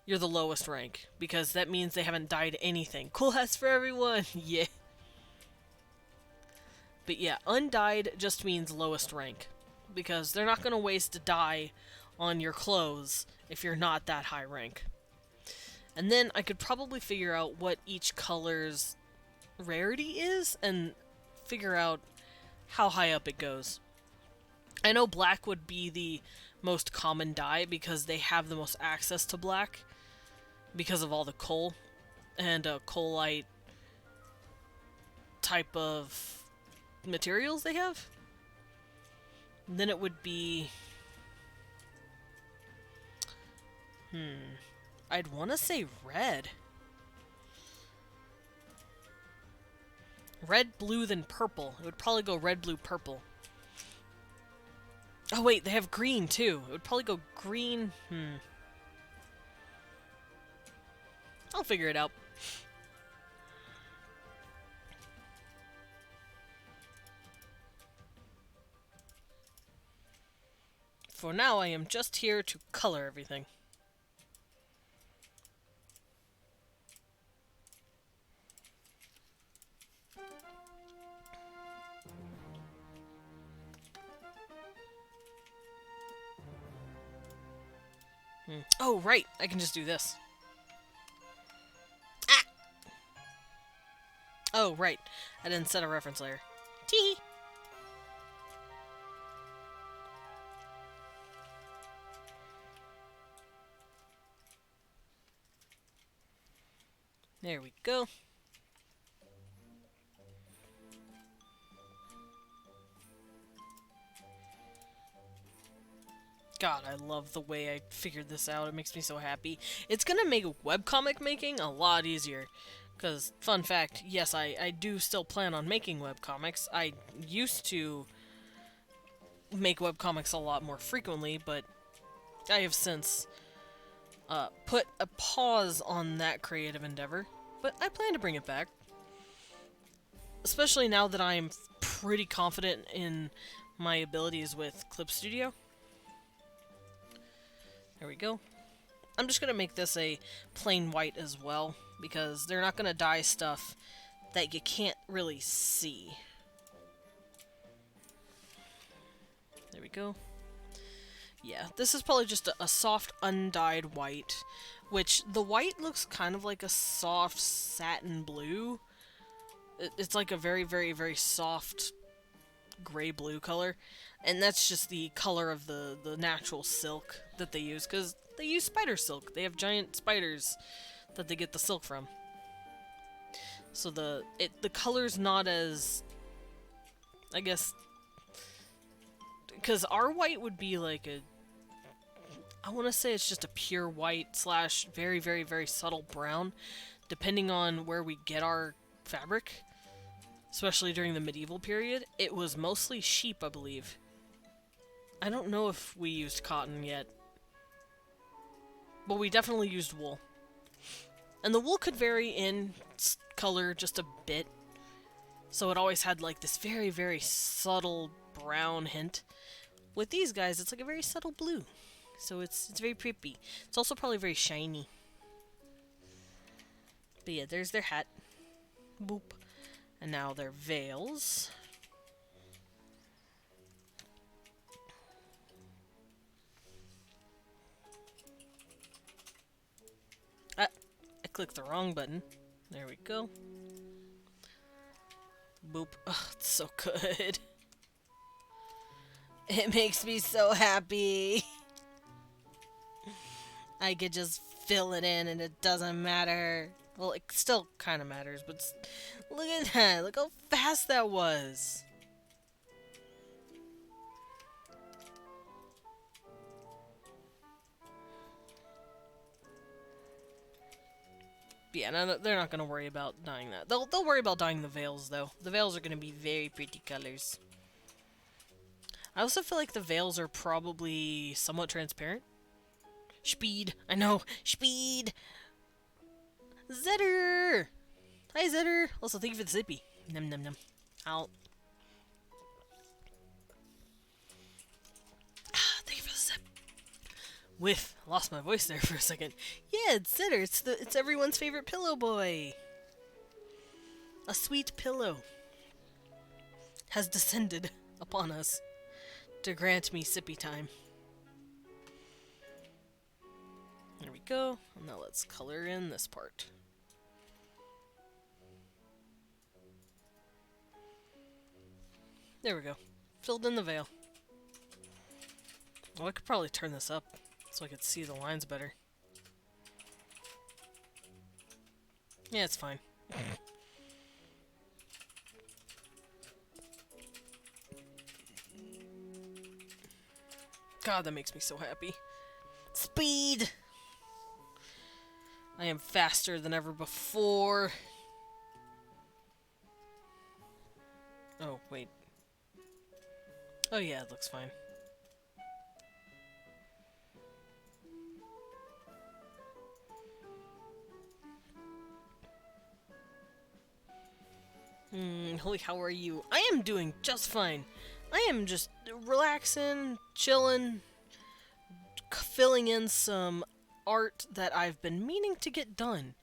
you're the lowest rank, because that means they haven't dyed anything. Cool hats for everyone! Yeah. But yeah, undyed just means lowest rank, because they're not going to waste dye on your clothes if you're not that high rank. And then I could probably figure out what each color's rarity is, and figure out how high up it goes. I know black would be the most common dye, because they have the most access to black, because of all the coal and coalite type of materials they have. And then it would be... I'd want to say red. Red, blue, then purple. It would probably go red, blue, purple. Oh wait, they have green too. It would probably go green. I'll figure it out. For now, I am just here to color everything. Oh, right. I can just do this. Ah! Oh, right. I didn't set a reference layer. Tee! There we go. God, I love the way I figured this out. It makes me so happy. It's gonna make webcomic making a lot easier. Because, fun fact, yes, I do still plan on making webcomics. I used to make webcomics a lot more frequently, but I have since put a pause on that creative endeavor. But I plan to bring it back. Especially now that I'm pretty confident in my abilities with Clip Studio. There we go. I'm just going to make this a plain white as well, because they're not going to dye stuff that you can't really see. There we go. Yeah, this is probably just a soft undyed white, which the white looks kind of like a soft satin blue. It's like a very, very, very soft gray-blue color. And that's just the color of the natural silk that they use, because they use spider silk. They have giant spiders that they get the silk from. So the color's not as... I guess... Because our white would be like a... I want to say it's just a pure white slash very, very, very subtle brown. Depending on where we get our fabric, especially during the medieval period. It was mostly sheep, I believe. I don't know if we used cotton yet, but we definitely used wool. And the wool could vary in color just a bit, so it always had like this very, very subtle brown hint. With these guys, it's like a very subtle blue, so it's very pretty. It's also probably very shiny. But yeah, there's their hat. Boop. And now their veils. Ah, I clicked the wrong button. There we go. Boop. Oh, it's so good. It makes me so happy. I could just fill it in and it doesn't matter. Well, it still kind of matters, but look at that. Look how fast that was. Yeah, no, they're not going to worry about dyeing that. They'll worry about dyeing the veils, though. The veils are going to be very pretty colors. I also feel like the veils are probably somewhat transparent. Speed. I know. Speed. Zetter! Hi, Zetter! Also, thank you for the zippy. Num num num. Out. Thank you for the zip. Whiff. Lost my voice there for a second. Yeah, it's Zetter. It's everyone's favorite pillow boy. A sweet pillow has descended upon us to grant me sippy time. There we go. Now let's color in this part. There we go. Filled in the veil. Oh, I could probably turn this up so I could see the lines better. Yeah, it's fine. God, that makes me so happy. Speed! I am faster than ever before. Oh, wait. Oh yeah, it looks fine. Holy, how are you? I am doing just fine. I am just relaxing, chilling, filling in some art that I've been meaning to get done,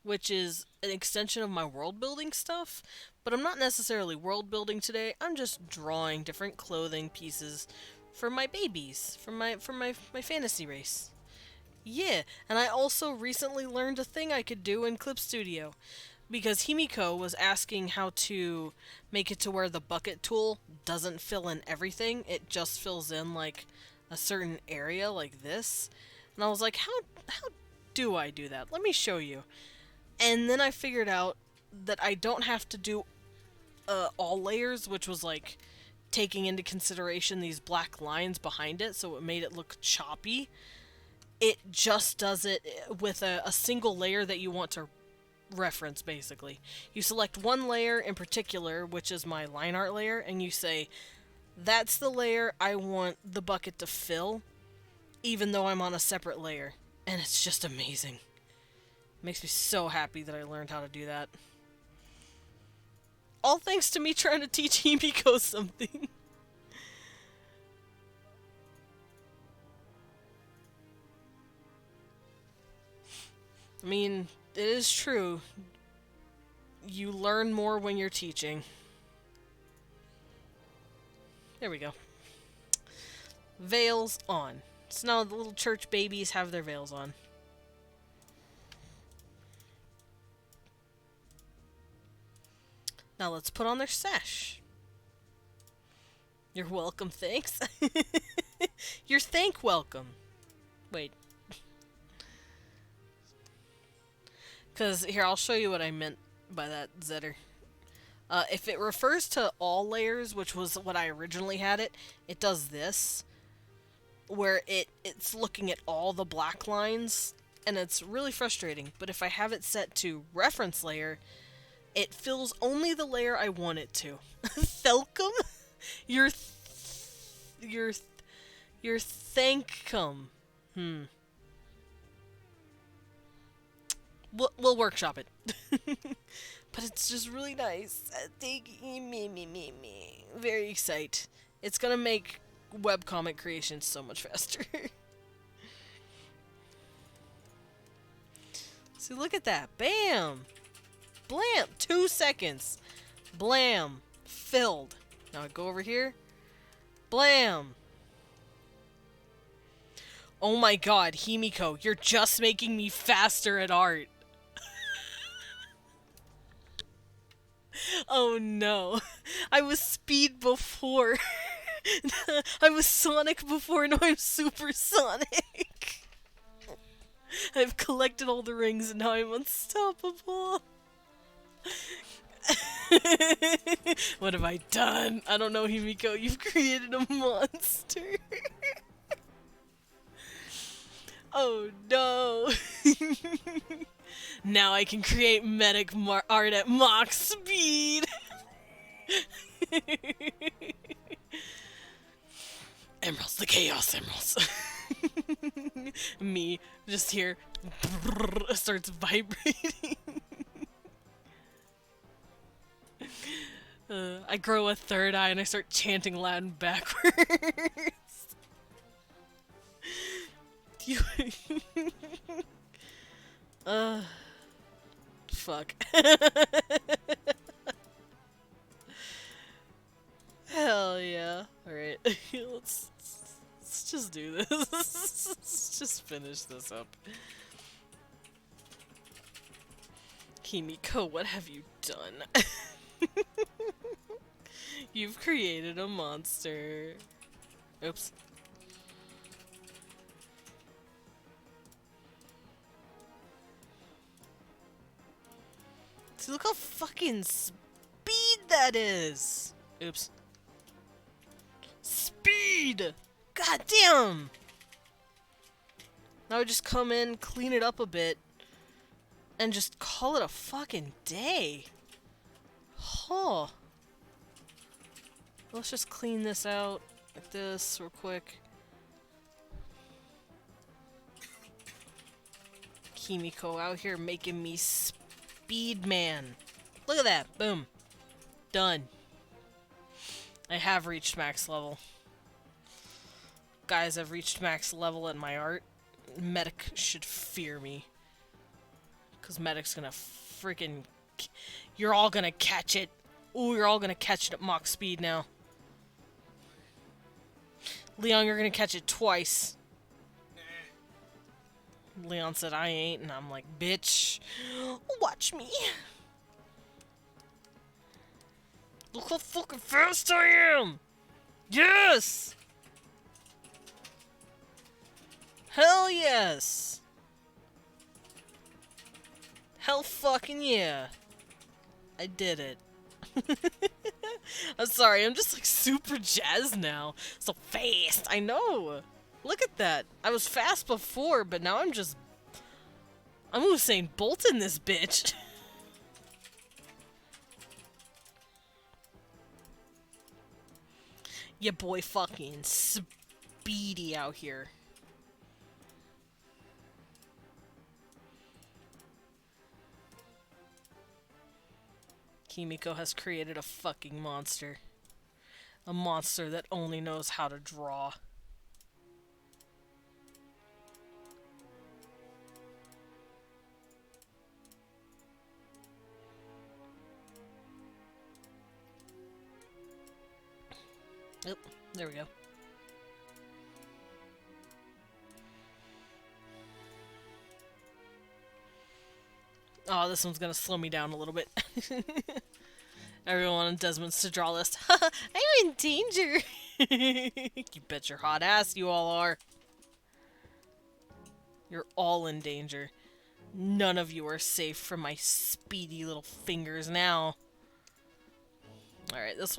which is an extension of my world building stuff, but I'm not necessarily world building today. I'm just drawing different clothing pieces for my babies, for my fantasy race. Yeah, and I also recently learned a thing I could do in Clip Studio, because Himiko was asking how to make it to where the bucket tool doesn't fill in everything, it just fills in like a certain area like this. And I was like, how do I do that? Let me show you. And then I figured out that I don't have to do all layers, which was like taking into consideration these black lines behind it, so it made it look choppy. It just does it with a single layer that you want to reference, basically. You select one layer in particular, which is my line art layer, and you say, that's the layer I want the bucket to fill, even though I'm on a separate layer. And it's just amazing. Makes me so happy that I learned how to do that. All thanks to me trying to teach Himiko something. I mean, it is true. You learn more when you're teaching. There we go. Veils on. So now the little church babies have their veils on. Now let's put on their sash. You're welcome, thanks. You're thank welcome. Wait. Because, here, I'll show you what I meant by that, Zetter. If it refers to all layers, which was what I originally had it, it does this. Where it's looking at all the black lines, and it's really frustrating. But if I have it set to reference layer, It fills only the layer I want it to. Thelcum? You're You're thankum. We'll workshop it. But it's just really nice. Thank me. Very excited. It's gonna make webcomic creation so much faster. See, look at that. Bam! Blam! 2 seconds. Blam! Filled. Now I go over here. Blam! Oh my god, Himiko, you're just making me faster at art. Oh no. I was Speed before. I was Sonic before, now I'm Super Sonic. I've collected all the rings and now I'm unstoppable. What have I done? I don't know, Himiko. You've created a monster. Oh no. Now I can create medic art at Mach speed. Emeralds, the Chaos Emeralds. Me, just here, starts vibrating. I grow a third eye and I start chanting Latin backwards. You... Fuck. Hell yeah. Alright, let's just do this. Let's just finish this up. Himiko, what have you done? You've created a monster. Oops. See, look how fucking speed that is! Oops. Speed! God damn! Now I just come in, clean it up a bit, and just call it a fucking day. Huh. Let's just clean this out like this real quick. Himiko out here making me Speed Man. Look at that. Boom. Done. I have reached max level. Guys, I've reached max level at my art. Medic should fear me. Because Medic's gonna freaking... You're all gonna catch it. Ooh, you're all gonna catch it at Mach speed now. Leon, you're gonna catch it twice. Leon said I ain't, and I'm like, bitch. Watch me. Look how fucking fast I am! Yes! Hell yes! Hell fucking yeah! I did it. I'm sorry, I'm just like super jazzed now. So fast, I know! Look at that. I was fast before, but now I'm Usain Bolt in this bitch. Ya boy fucking speedy out here. Himiko has created a fucking monster. A monster that only knows how to draw. Yep, there we go. Oh, this one's gonna slow me down a little bit. Everyone on Desmond's to draw list. I'm in danger! You bet your hot ass you all are. You're all in danger. None of you are safe from my speedy little fingers now. Alright, this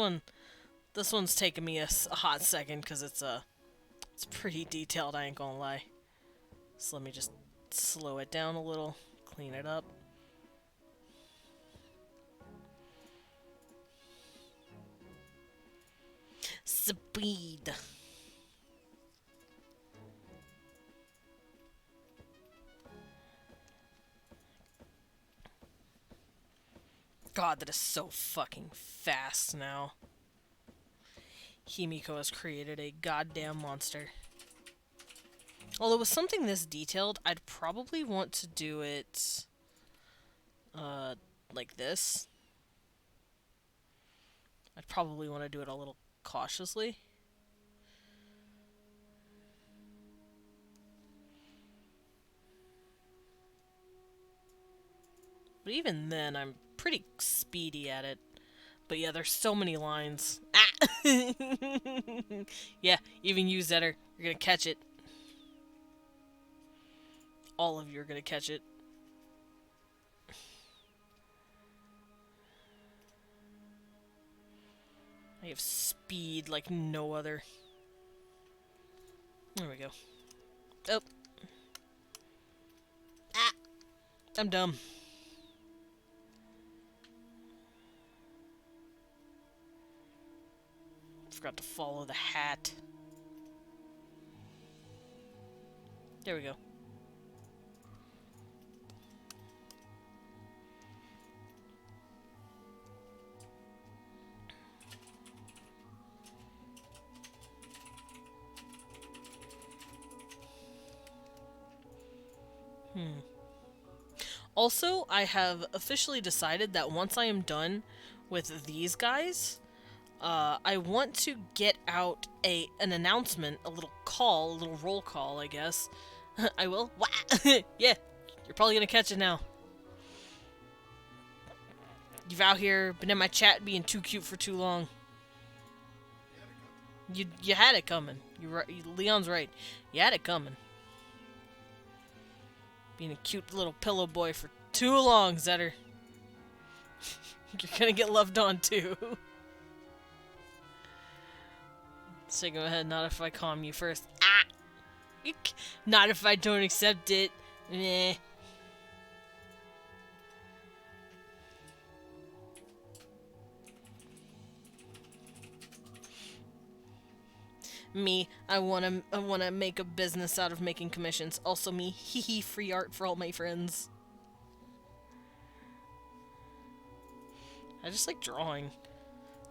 one's taking me a hot second because it's pretty detailed, I ain't gonna lie. So let me just slow it down a little, clean it up. Speed. God, that is so fucking fast now. Himiko has created a goddamn monster. Although with something this detailed, I'd probably want to do it, like this. I'd probably want to do it a little cautiously. But even then, I'm pretty speedy at it. But yeah, there's so many lines. Ah! Yeah, even you, Zetter, you're gonna catch it. All of you are gonna catch it. I have speed like no other. There we go. Oh. Ah! I'm dumb. Forgot to follow the hat. There we go. Also, I have officially decided that once I am done with these guys, I want to get out an announcement, a little call, a little roll call, I guess. I will. Yeah, you're probably gonna catch it now. You've out here been in my chat being too cute for too long. You had it coming. Leon's right. You had it coming. Being a cute little pillow boy for too long, Zetter. You're gonna get loved on too. So go ahead, not if I calm you first. Ah! Not if I don't accept it. Meh. Me, I wanna make a business out of making commissions. Also me, hee free art for all my friends. I just like drawing.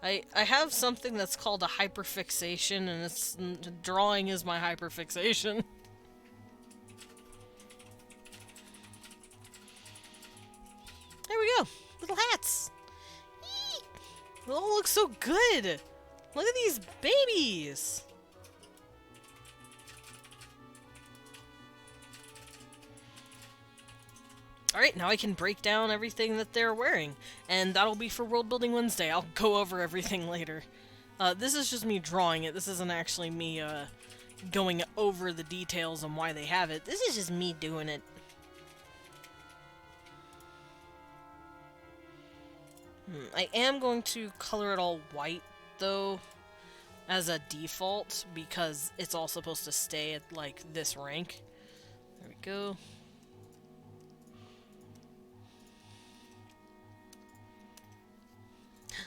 I have something that's called a hyperfixation, and it's drawing is my hyperfixation. There we go, little hats. Eee! They all look so good. Look at these babies. Alright, now I can break down everything that they're wearing, and that'll be for World Building Wednesday. I'll go over everything later. This is just me drawing it. This isn't actually me, going over the details on why they have it. This is just me doing it. I am going to color it all white, though, as a default, because it's all supposed to stay at, like, this rank. There we go.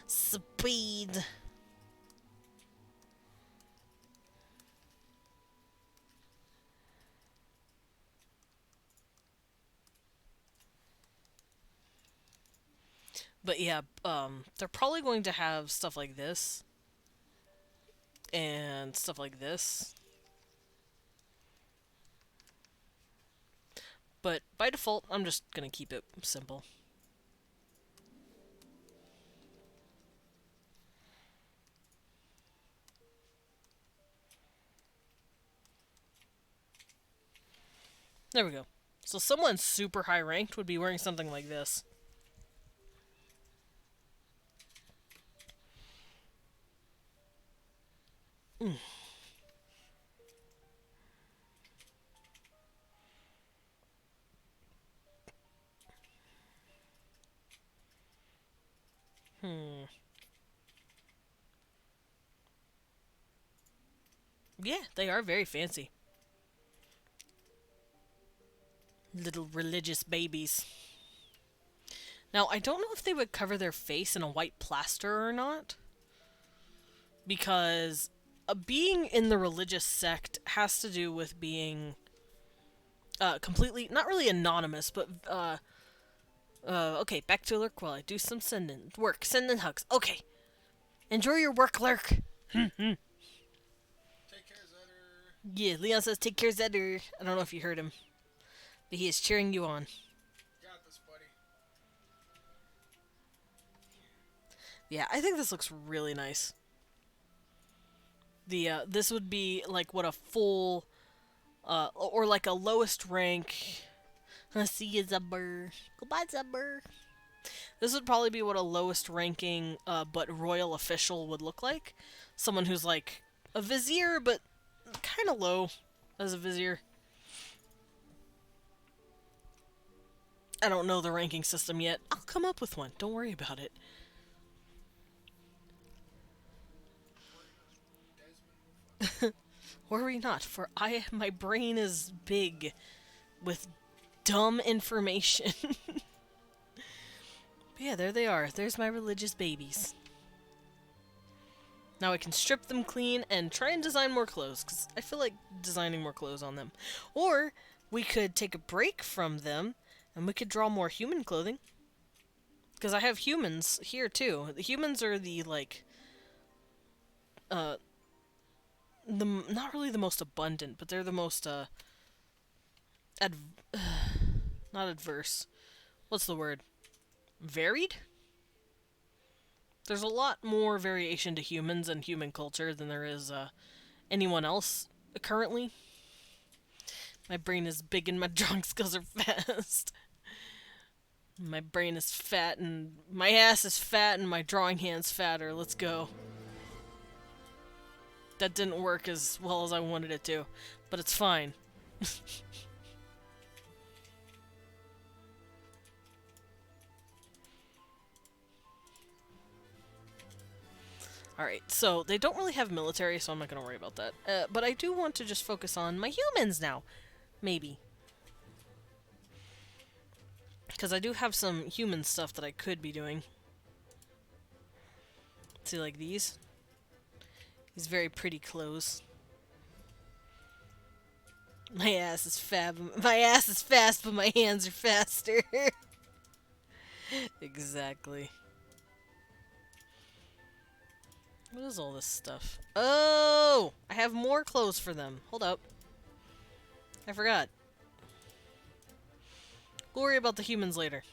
Speed. But yeah, they're probably going to have stuff like this. And stuff like this. But by default, I'm just gonna keep it simple. There we go. So someone super high ranked would be wearing something like this. Yeah, they are very fancy. Little religious babies. Now, I don't know if they would cover their face in a white plaster or not. Because being in the religious sect has to do with being completely, not really anonymous, but okay, back to Lurk while I do some sending hugs. Okay, enjoy your work, Lurk. Take care, Zetter. Yeah, Leon says take care, Zedder. I don't know if you heard him, but he is cheering you on. Got this, buddy. Yeah, I think this looks really nice. The this would be like what a full or like a lowest rank. I see you, Zubber. Goodbye, Zubber. This would probably be what a lowest ranking but royal official would look like. Someone who's like a vizier but kind of low as a vizier. I don't know the ranking system yet. I'll come up with one. Don't worry about it. Worry not, for my brain is big with dumb information. But yeah, there they are. There's my religious babies. Now I can strip them clean and try and design more clothes, because I feel like designing more clothes on them. Or we could take a break from them and we could draw more human clothing. Because I have humans here too. The humans are the, like, not really the most abundant, but they're the most, not adverse. What's the word? Varied? There's a lot more variation to humans and human culture than there is, anyone else currently. My brain is big and my drawing skills are fast. My brain is fat and my ass is fat and my drawing hand's fatter. Let's go. That didn't work as well as I wanted it to, but it's fine. Alright, so they don't really have military, so I'm not going to worry about that. But I do want to just focus on my humans now. Maybe. Because I do have some human stuff that I could be doing. See, like these? These very pretty clothes. My ass is my ass is fast, but my hands are faster. Exactly. What is all this stuff? Oh! I have more clothes for them. Hold up. I forgot. We'll worry about the humans later.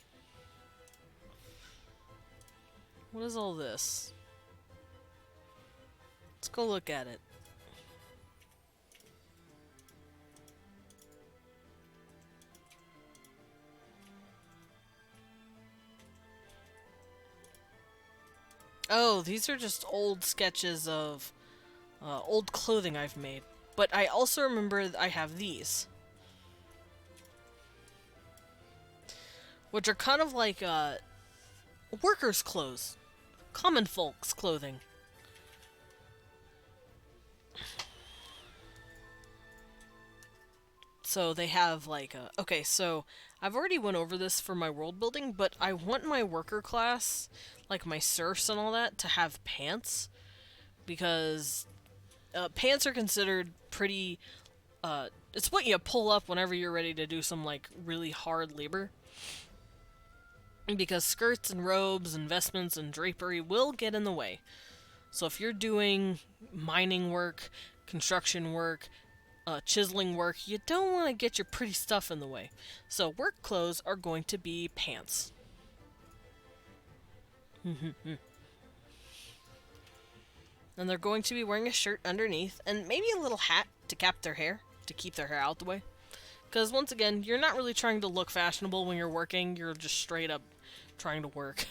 What is all this? Let's go look at it. Oh, these are just old sketches of old clothing I've made. But I also remember I have these. Which are kind of like workers' clothes. Common folks' clothing. So they have like okay, so I've already went over this for my world building, but I want my worker class, like my serfs and all that, to have pants. Because pants are considered pretty, it's what you pull up whenever you're ready to do some like really hard labor. Because skirts and robes and vestments and drapery will get in the way. So if you're doing mining work, construction work, chiseling work, you don't want to get your pretty stuff in the way. So work clothes are going to be pants. And they're going to be wearing a shirt underneath and maybe a little hat to cap their hair, to keep their hair out the way. Because once again, you're not really trying to look fashionable when you're working, you're just straight up trying to work.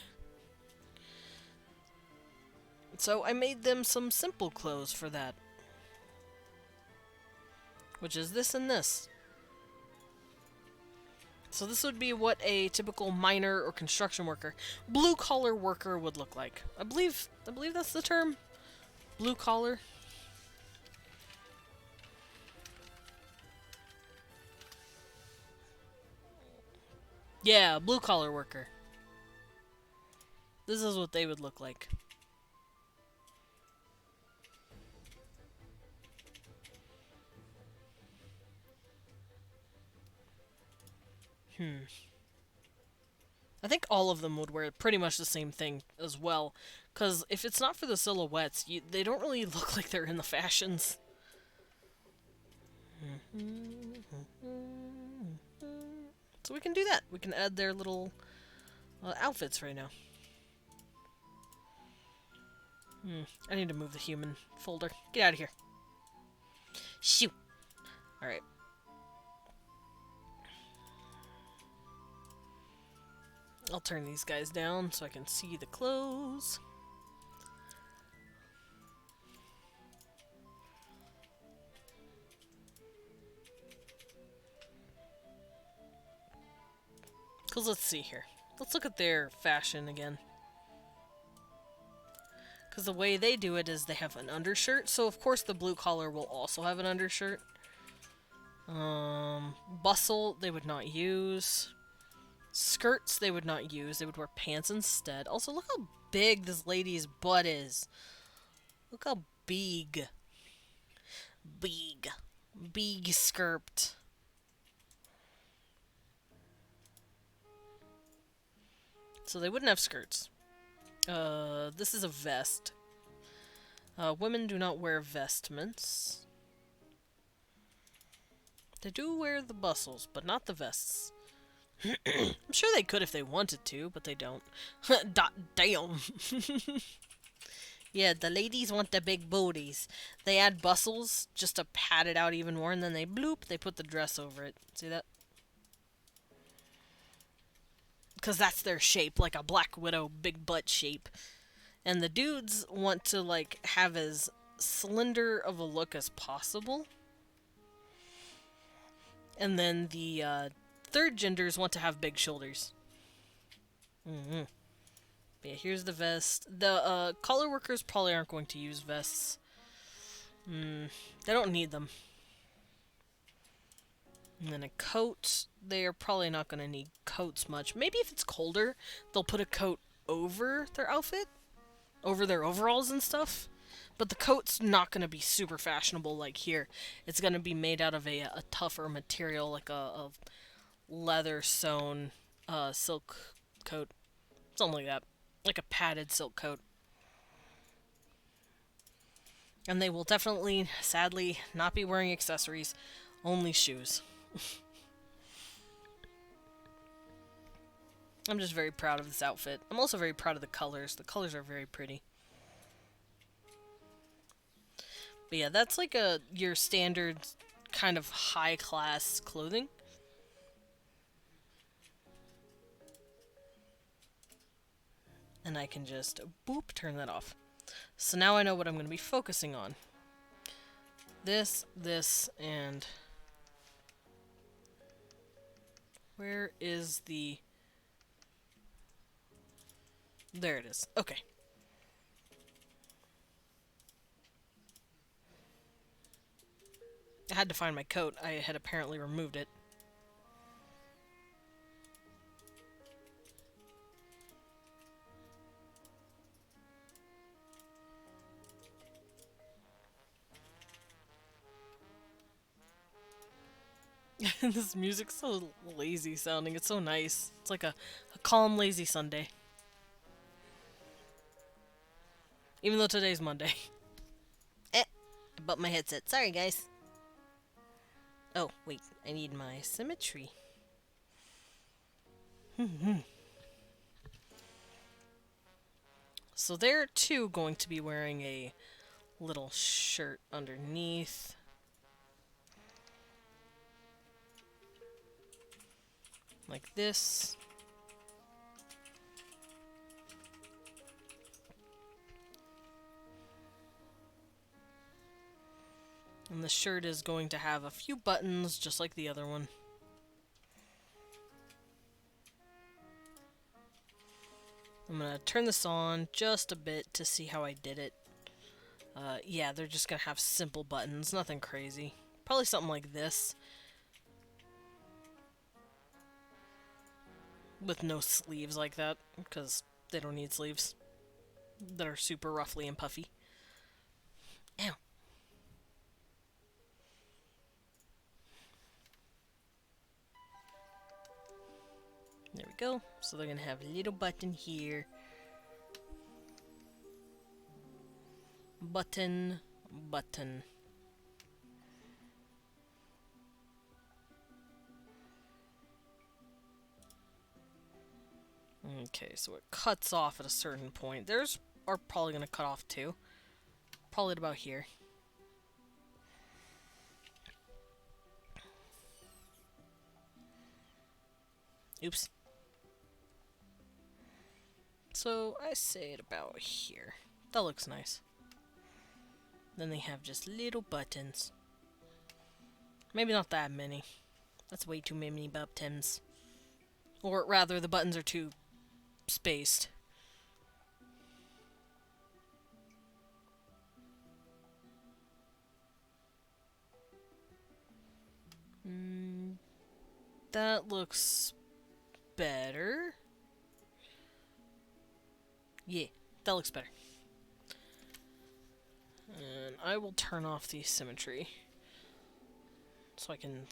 So I made them some simple clothes for that. Which is this and this. So this would be what a typical miner or construction worker, blue-collar worker would look like. I believe that's the term. Blue-collar. Yeah, blue-collar worker. This is what they would look like. Hmm. I think all of them would wear pretty much the same thing as well. Because if it's not for the silhouettes, they don't really look like they're in the fashions. So we can do that. We can add their little outfits right now. I need to move the human folder. Get out of here. Shoo! Alright. I'll turn these guys down so I can see the clothes. Because let's see here. Let's look at their fashion again. Because the way they do it is they have an undershirt. So of course the blue collar will also have an undershirt. Bustle they would not use. Skirts they would not use. They would wear pants instead. Also, look how big this lady's butt is. Look how big. Big. Big skirt. So they wouldn't have skirts. This is a vest. Women do not wear vestments. They do wear the bustles, but not the vests. I'm sure they could if they wanted to, but they don't. Damn. Yeah, the ladies want the big booties. They add bustles just to pad it out even more, and then they bloop, they put the dress over it. See that? Because that's their shape, like a Black Widow big butt shape. And the dudes want to, like, have as slender of a look as possible. And then the third genders want to have big shoulders. Yeah, here's the vest. The collar workers probably aren't going to use vests. They don't need them. And then a coat. They are probably not going to need coats much. Maybe if it's colder, they'll put a coat over their outfit. Over their overalls and stuff. But the coat's not going to be super fashionable like here. It's going to be made out of a tougher material, like a leather sewn silk coat. Something like that. Like a padded silk coat. And they will definitely, sadly, not be wearing accessories. Only shoes. I'm just very proud of this outfit. I'm also very proud of the colors. The colors are very pretty. But yeah, that's like your standard kind of high-class clothing. And I can just, boop, turn that off. So now I know what I'm going to be focusing on. This, and... Where is the... There it is. Okay. I had to find my coat. I had apparently removed it. This music's so lazy sounding. It's so nice. It's like a calm, lazy Sunday. Even though today's Monday. I bumped my headset. Sorry, guys. Oh, wait. I need my symmetry. So they're too going to be wearing a little shirt underneath. Like this. And the shirt is going to have a few buttons, just like the other one. I'm gonna turn this on just a bit to see how I did it. Yeah, they're just gonna have simple buttons, nothing crazy. Probably something like this. With no sleeves like that, because they don't need sleeves. That are super ruffly and puffy. Ow. There we go. So they're gonna have a little button here. Button, button. Okay, so it cuts off at a certain point. Theirs are probably gonna cut off too. Probably at about here. Oops. So I say it about here. That looks nice. Then they have just little buttons. Maybe not that many. That's way too many buttons. Or rather, the buttons are too spaced. That looks better. Yeah, that looks better. And I will turn off the symmetry. So I can...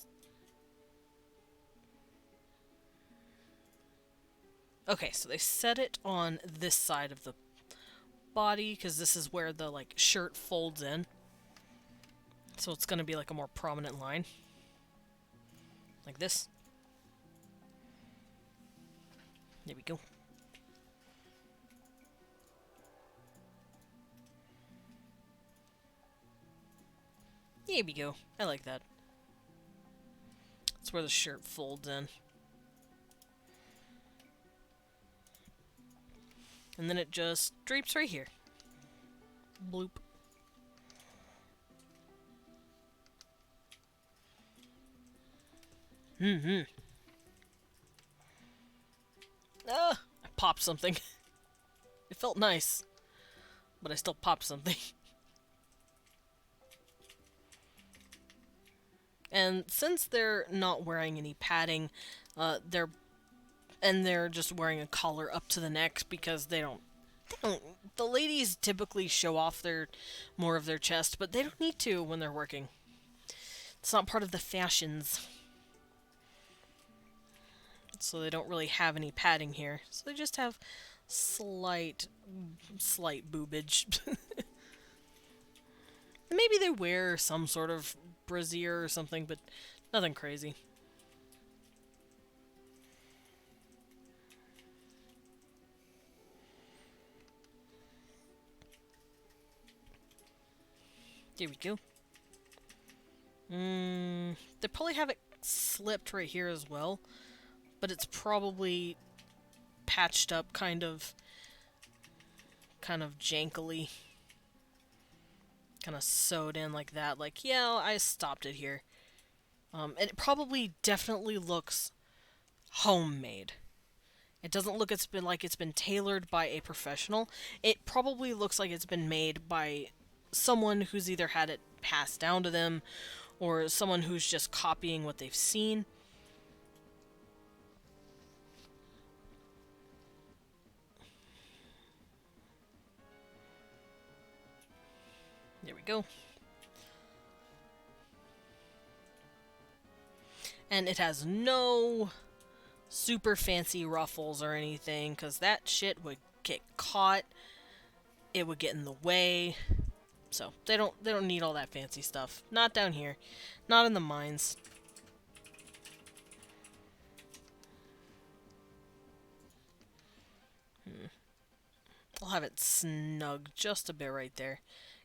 Okay, so they set it on this side of the body, because this is where the, like, shirt folds in. So it's gonna be, like, a more prominent line. Like this. There we go. There we go. I like that. That's where the shirt folds in. And then it just drapes right here. Bloop. Ah! I popped something. It felt nice. But I still popped something. And since they're not wearing any padding, they're just wearing a collar up to the neck because they don't, the ladies typically show off more of their chest, but they don't need to when they're working. It's not part of the fashions. So they don't really have any padding here. So they just have slight boobage. Maybe they wear some sort of brassiere or something, but nothing crazy. There we go. They probably have it slipped right here as well, but it's probably patched up kind of jankily. Kind of sewed in like that. Like, yeah, I stopped it here. And it probably definitely looks homemade. It doesn't look it's been tailored by a professional. It probably looks like it's been made by someone who's either had it passed down to them or someone who's just copying what they've seen. There we go. And it has no super fancy ruffles or anything, because that shit would get caught. It would get in the way. So they don't need all that fancy stuff. Not down here. Not in the mines. I'll have it snug just a bit right there.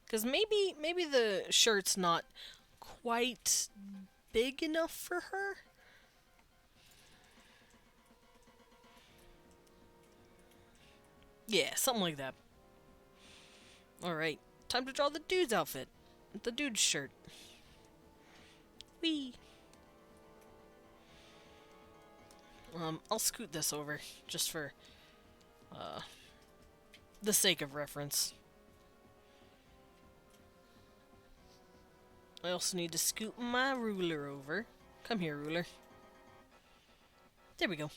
Because maybe the shirt's not quite big enough for her. Yeah, something like that. Alright, time to draw the dude's outfit. The dude's shirt. Whee! I'll scoot this over, just for, the sake of reference. I also need to scoot my ruler over. Come here, ruler. There we go.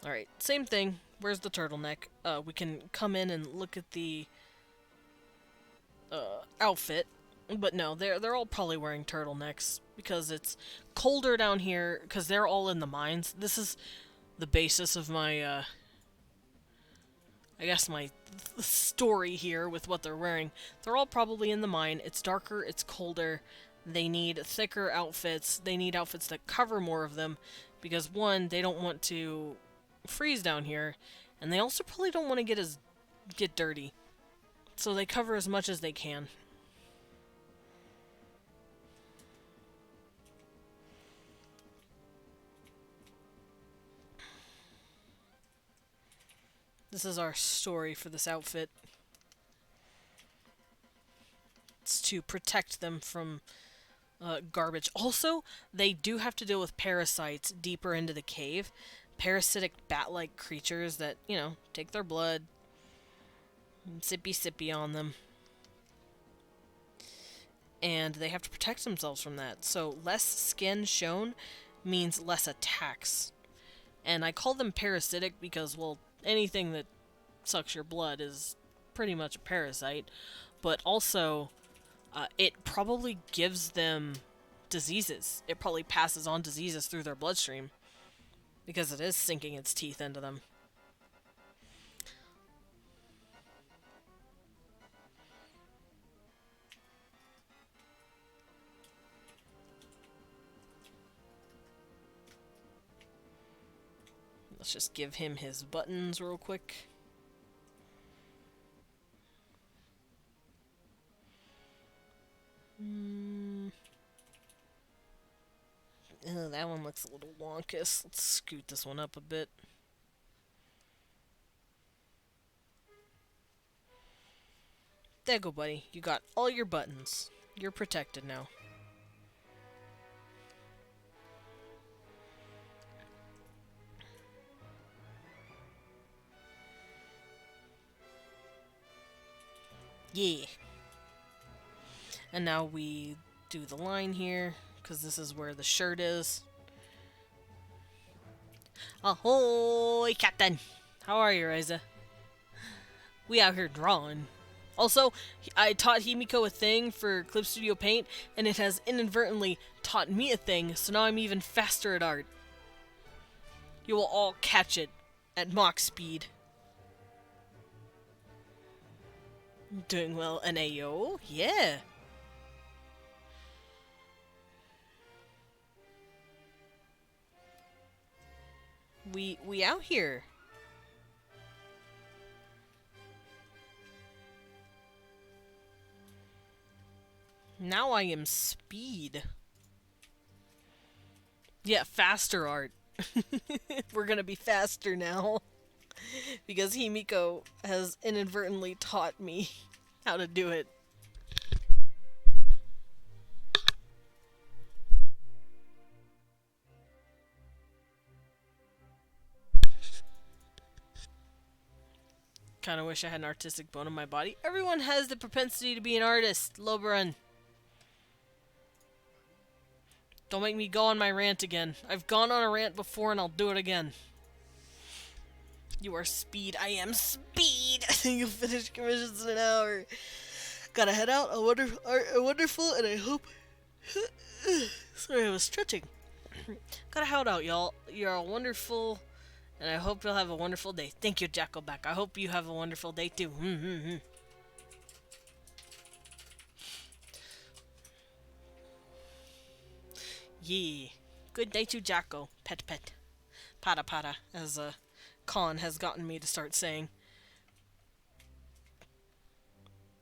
Alright, same thing. Where's the turtleneck? We can come in and look at the outfit. But no, they're all probably wearing turtlenecks because it's colder down here because they're all in the mines. This is the basis of my I guess my story here with what they're wearing. They're all probably in the mine. It's darker, it's colder. They need thicker outfits. They need outfits that cover more of them because one, they don't want to freeze down here, and they also probably don't want to get dirty. So they cover as much as they can. This is our story for this outfit. It's to protect them from garbage. Also, they do have to deal with parasites deeper into the cave. Parasitic bat-like creatures that, take their blood, and sippy on them. And they have to protect themselves from that. So less skin shown means less attacks. And I call them parasitic because, well, anything that sucks your blood is pretty much a parasite. But also, it probably gives them diseases. It probably passes on diseases through their bloodstream because it is sinking its teeth into them. Let's just give him his buttons real quick. Oh, that one looks a little wonkus. Let's scoot this one up a bit. There you go, buddy. You got all your buttons. You're protected now. Yeah. And now we do the line here, because this is where the shirt is. Ahoy, Captain! How are you, Riza? We out here drawing. Also, I taught Himiko a thing for Clip Studio Paint, and it has inadvertently taught me a thing, so now I'm even faster at art. You will all catch it at Mach speed. Doing well, an AO? Yeah. We out here. Now I am speed. Yeah, faster art. We're gonna be faster now. Because Himiko has inadvertently taught me how to do it. Kinda wish I had an artistic bone in my body. Everyone has the propensity to be an artist, Loberon. Don't make me go on my rant again. I've gone on a rant before and I'll do it again. You are speed. I am speed. You'll finish commissions in an hour. Gotta head out. A wonderful, and I hope. Sorry, I was stretching. Gotta head out, y'all. You're all wonderful, and I hope you'll have a wonderful day. Thank you, Jackleback. I hope you have a wonderful day too. Yeah. Good day to Jacko. Pet pet. Pata pata, as Khan has gotten me to start saying.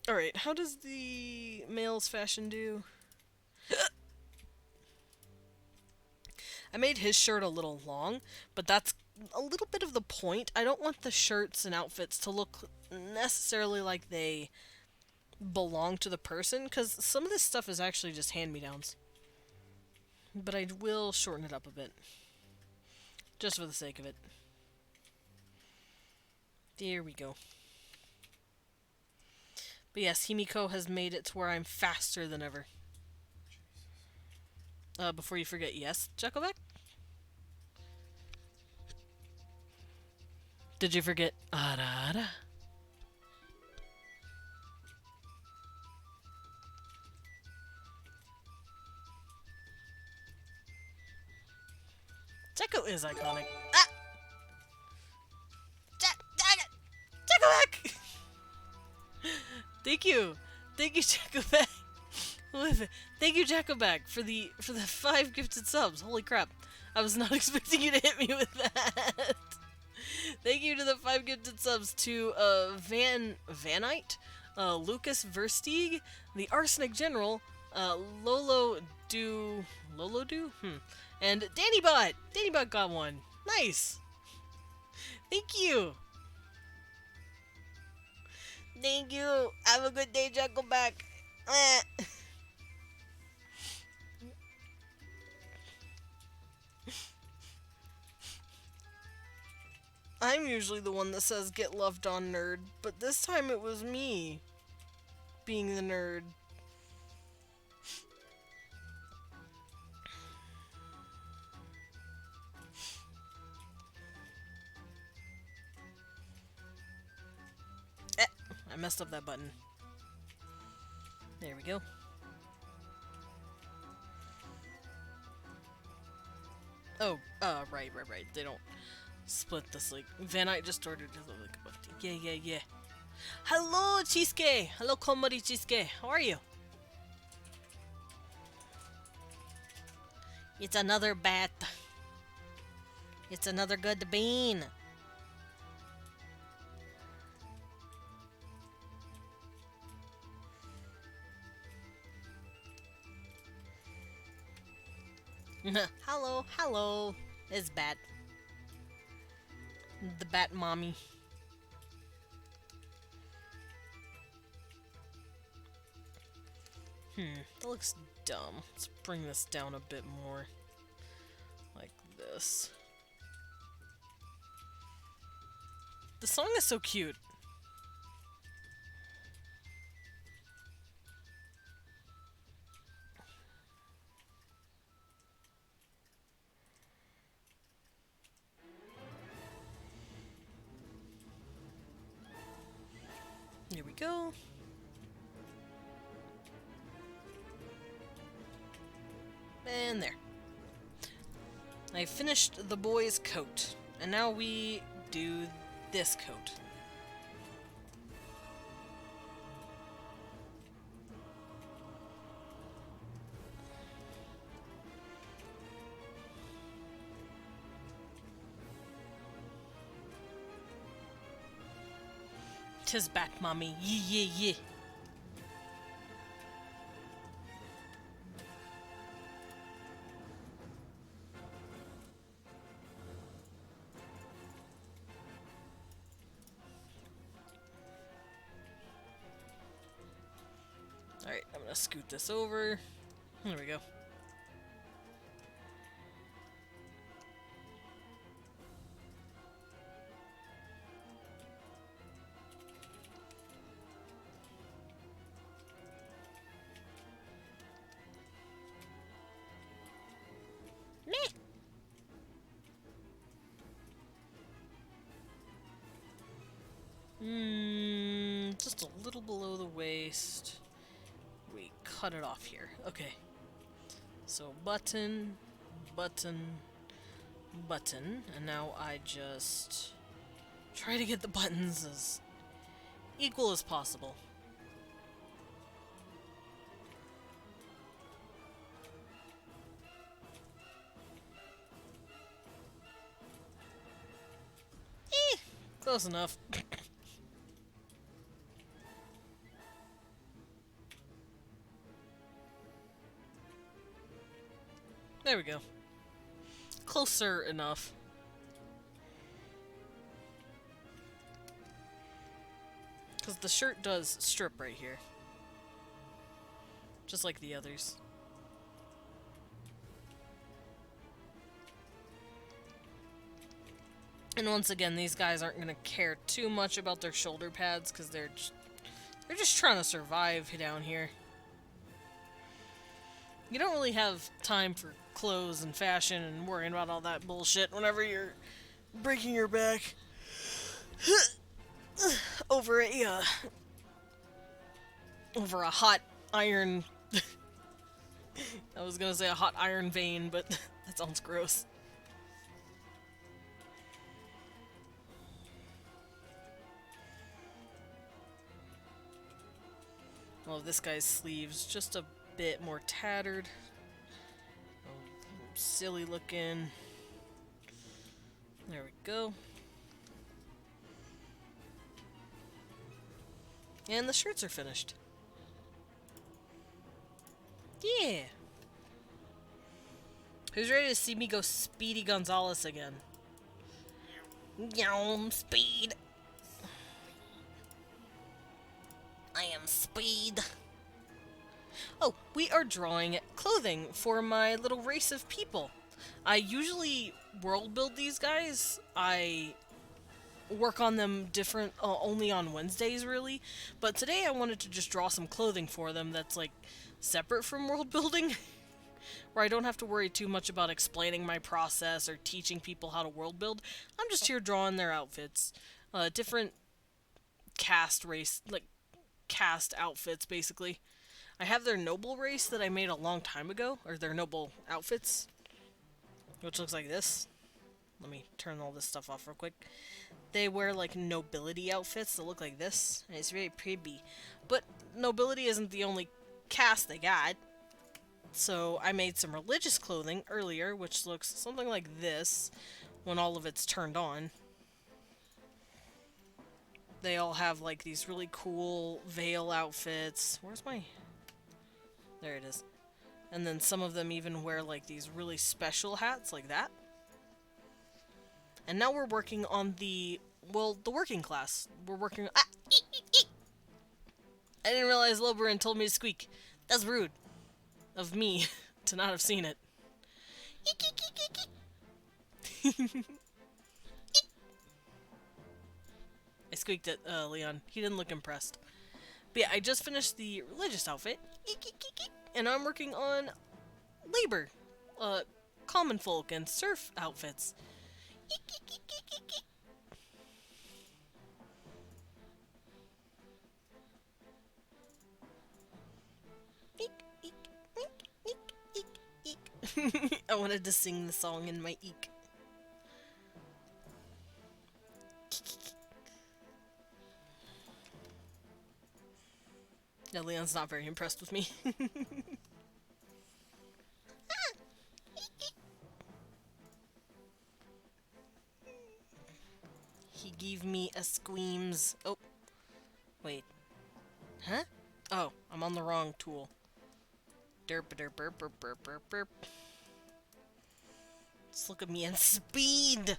Alright, how does the male's fashion do? I made his shirt a little long, but that's a little bit of the point. I don't want the shirts and outfits to look necessarily like they belong to the person, because some of this stuff is actually just hand-me-downs. But I will shorten it up a bit. Just for the sake of it. There we go. But yes, Himiko has made it to where I'm faster than ever. Before you forget, yes, Jackleback? Did you forget Arara? Jacko is iconic. Ah! Jacko back! Thank you. Thank you, Jacko back. Thank you, Jacko back, for the 5 gifted subs. Holy crap. I was not expecting you to hit me with that. Thank you to the 5 gifted subs to Vanite, Lucas Versteeg, the Arsenic General, Lolo Do, and Danny Bot. Danny Bot got one. Nice. Thank you. Thank you. Have a good day, Jack. Go back. I'm usually the one that says get loved on, nerd, but this time it was me being the nerd. I messed up that button. There we go. Oh, right. They don't split this, like, Vanite just ordered like a buffy. Yeah. Hello, Cheesecake! Hello, Komori Cheesecake. How are you? It's another bat. It's another good bean. Hello. It's Bat. The Bat Mommy. That looks dumb. Let's bring this down a bit more. Like this. The song is so cute. Here we go. And there. I finished the boy's coat. And now we do this coat. Tis Bat Mommy. Yeah. Alright, I'm gonna scoot this over. There we go. Just a little below the waist. We cut it off here. Okay. So button, and now I just try to get the buttons as equal as possible. Close enough. There we go. Closer enough. Because the shirt does strip right here. Just like the others. And once again, these guys aren't going to care too much about their shoulder pads because they're just trying to survive down here. You don't really have time for clothes and fashion and worrying about all that bullshit whenever you're breaking your back over a hot iron. I was gonna say a hot iron vein, but that sounds gross. Oh, this guy's sleeves just a bit more tattered. Oh, silly looking. There we go. And the shirts are finished. Yeah. Who's ready to see me go Speedy Gonzales again? Yum, speed. I am Speed. Oh, we are drawing clothing for my little race of people. I usually world build these guys. I work on them different only on Wednesdays really, but today I wanted to just draw some clothing for them that's like separate from world building where I don't have to worry too much about explaining my process or teaching people how to world build. I'm just here drawing their outfits. Different cast race, like cast outfits basically. I have their noble race that I made a long time ago, or their noble outfits, which looks like this. Let me turn all this stuff off real quick. They wear like nobility outfits that look like this, and it's very pretty. But nobility isn't the only caste they got. So I made some religious clothing earlier, which looks something like this when all of it's turned on. They all have like these really cool veil outfits. Where's my... There it is. And then some of them even wear like these really special hats like that. And now we're working on the, well, the working class. We're working... Ah! Eek, eek, eek. I didn't realize Loberin told me to squeak. That's rude. Of me to not have seen it. Eek, eek, eek, eek, eek. I squeaked at Leon. He didn't look impressed. But yeah, I just finished the religious outfit. Eek, eek, eek, eek. And I'm working on labor, common folk and serf outfits. Eek, eek, eek, eek, eek, eek. Eek, eek, eek, eek, eek, eek. I wanted to sing the song in my eek. No, Leon's not very impressed with me. He gave me a squeams. Oh, wait. Huh? Oh, I'm on the wrong tool. Derp derp burp burp burp burp burp. Just look at me and speed.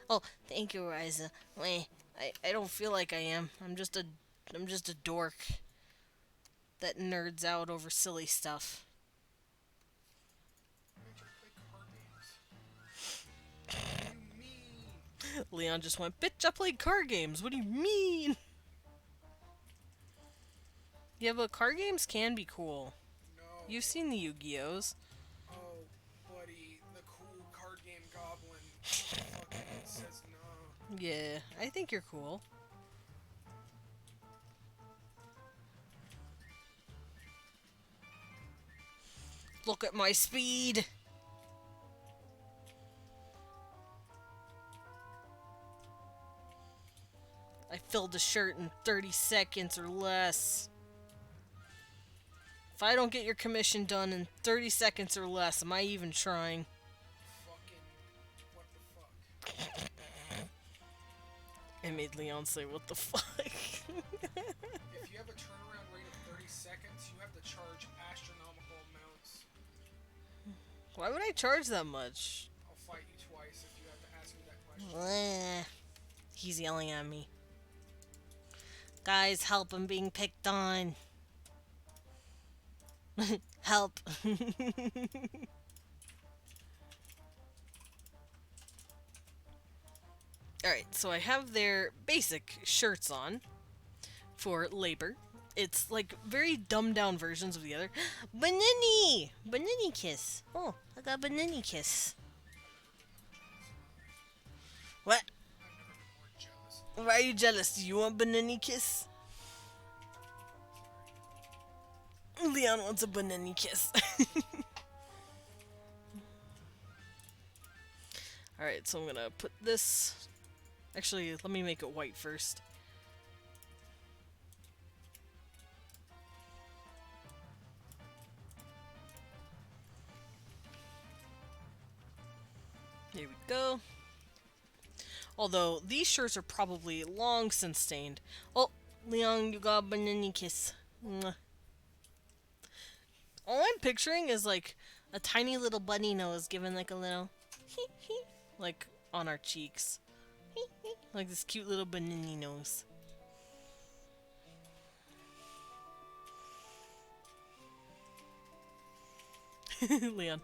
Oh, thank you, Ryza. Wait, I don't feel like I am. I'm just a dork that nerds out over silly stuff. What do you mean? Leon just went, bitch, I played card games. What do you mean? Yeah, but card games can be cool. No. You've seen the Yu-Gi-Ohs. Oh, buddy, the cool card game goblin fucking says no. Yeah, I think you're cool. Look at my speed! I filled a shirt in 30 seconds or less. If I don't get your commission done in 30 seconds or less, am I even trying? Fucking, what the fuck? I made Leon say, what the fuck? If you have a turnaround rate of 30 seconds, you have to charge astronomical amounts. Why would I charge that much? I'll fight you twice if you have to ask me that question. He's yelling at me. Guys, help, I'm being picked on. Help. Alright, so I have their basic shirts on for labor. It's like very dumbed down versions of the other. Banani! Banani kiss. Oh, I got banani kiss. What? I've never been more jealous. Why are you jealous? Do you want banani kiss? Leon wants a banani kiss. Alright, so I'm gonna put this... Actually, let me make it white first. though. Although, these shirts are probably long since stained. Oh, Leon, you got a banana kiss. Mwah. All I'm picturing is, like, a tiny little bunny nose given, like, a little like, on our cheeks. Like this cute little banana nose. Leon.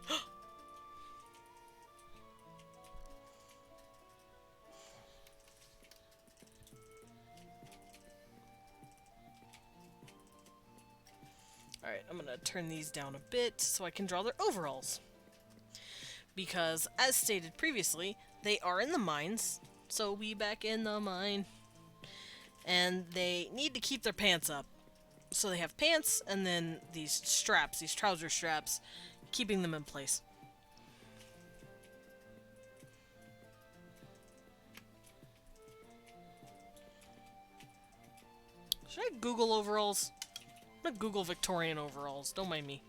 Alright, I'm gonna turn these down a bit so I can draw their overalls. Because, as stated previously, they are in the mines. So we back in the mine. And they need to keep their pants up. So they have pants and then these straps, these trouser straps, keeping them in place. Should I Google overalls? I'm gonna Google Victorian overalls, don't mind me.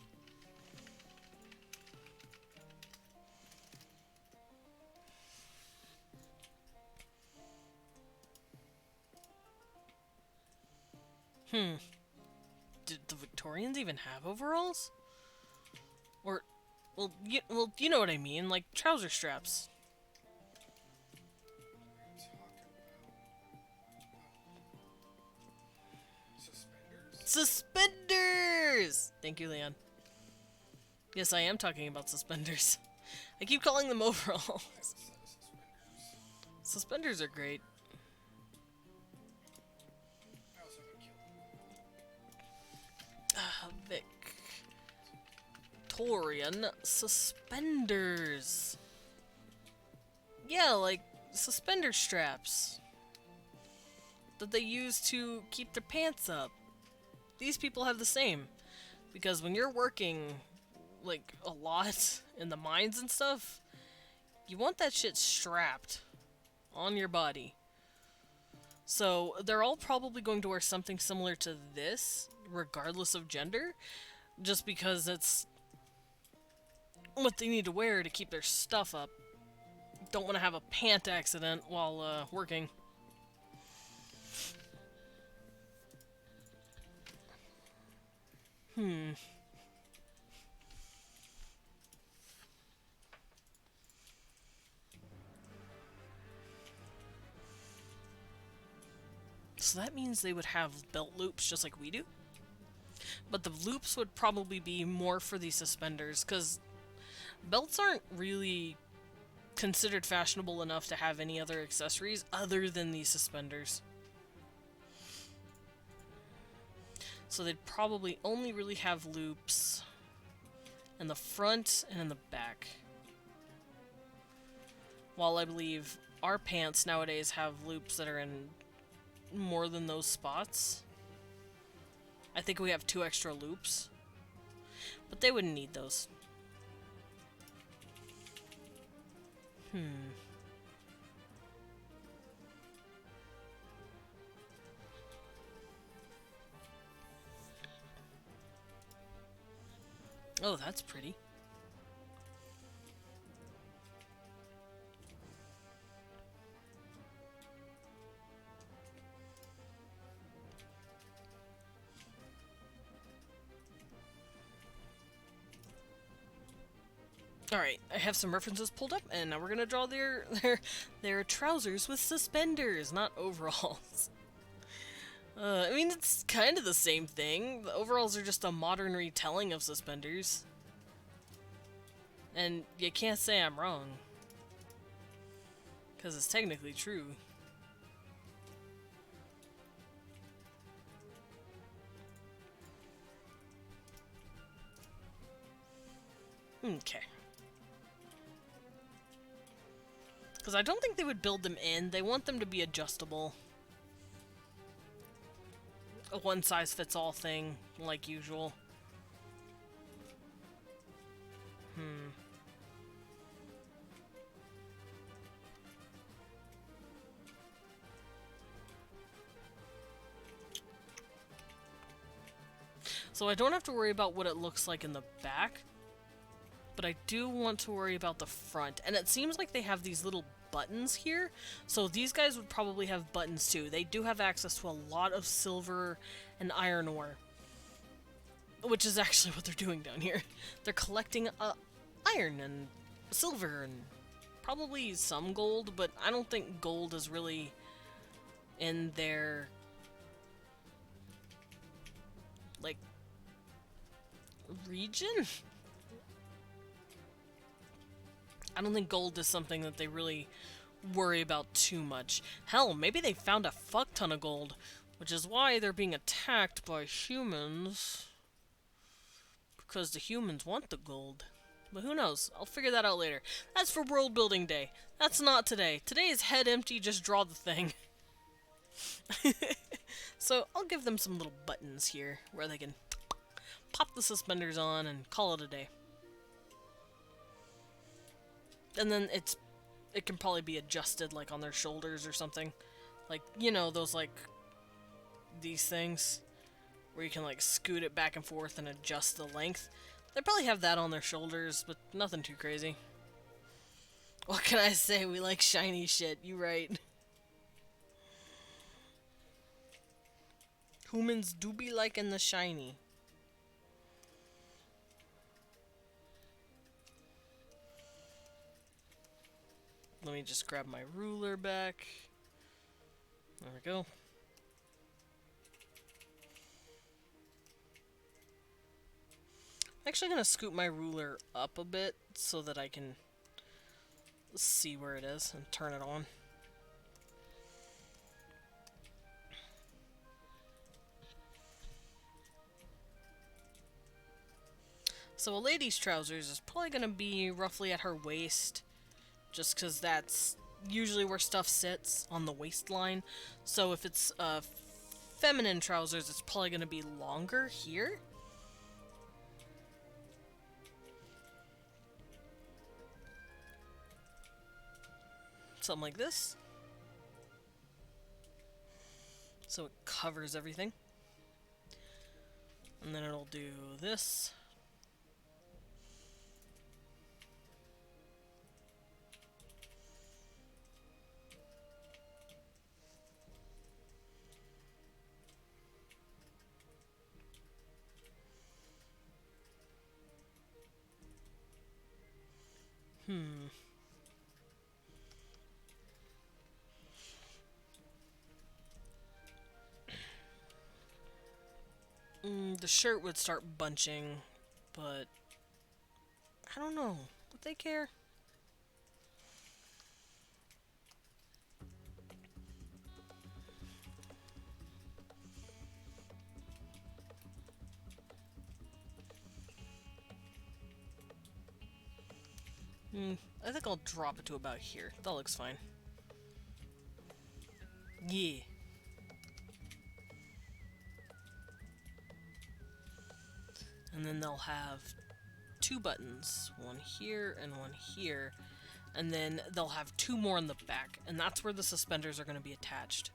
Did the Victorians even have overalls? Or, well, you know what I mean, like trouser straps. Suspenders! Thank you, Leon. Yes, I am talking about suspenders. I keep calling them overalls. Suspenders are great. Victorian suspenders. Yeah, like suspender straps that they use to keep their pants up. These people have the same. Because when you're working, like, a lot in the mines and stuff, you want that shit strapped on your body. So, they're all probably going to wear something similar to this, regardless of gender, just because it's what they need to wear to keep their stuff up. Don't want to have a pant accident while working. So that means they would have belt loops just like we do? But the loops would probably be more for these suspenders, because belts aren't really considered fashionable enough to have any other accessories other than these suspenders. So they'd probably only really have loops in the front and in the back. While I believe our pants nowadays have loops that are in more than those spots. I think we have 2 extra loops. But they wouldn't need those. Oh, that's pretty. Alright, I have some references pulled up, and now we're gonna draw their trousers with suspenders, not overalls. I mean, it's kind of the same thing. The overalls are just a modern retelling of suspenders. And you can't say I'm wrong. Because it's technically true. Okay. Because I don't think they would build them in. They want them to be adjustable. A one-size-fits-all thing, like usual. So I don't have to worry about what it looks like in the back. but I do want to worry about the front. And it seems like they have these little buttons here, so these guys would probably have buttons too. They do have access to a lot of silver and iron ore, which is actually what they're doing down here. They're collecting iron and silver and probably some gold, but I don't think gold is really in their, like, region? I don't think gold is something that they really worry about too much. Hell, maybe they found a fuck ton of gold, which is why they're being attacked by humans. Because the humans want the gold. But who knows? I'll figure that out later. That's for world building day. That's not today. Today is head empty, just draw the thing. So I'll give them some little buttons here where they can pop the suspenders on and call it a day. And then it can probably be adjusted, like, on their shoulders or something. Like, you know, those, like, these things where you can, like, scoot it back and forth and adjust the length. They probably have that on their shoulders, but nothing too crazy. What can I say? We like shiny shit. You right. Humans do be liking the shiny. Let me just grab my ruler back. There we go. I'm actually going to scoot my ruler up a bit so that I can see where it is and turn it on. So a lady's trousers is probably going to be roughly at her waist, just because that's usually where stuff sits, on the waistline. So if it's feminine trousers, it's probably going to be longer here. Something like this. So it covers everything. And then it'll do this. The shirt would start bunching, but I don't know. Would they care? I think I'll drop it to about here. That looks fine. Yeah. And then they'll have two buttons, one here and one here, and then they'll have two more in the back, and that's where the suspenders are going to be attached,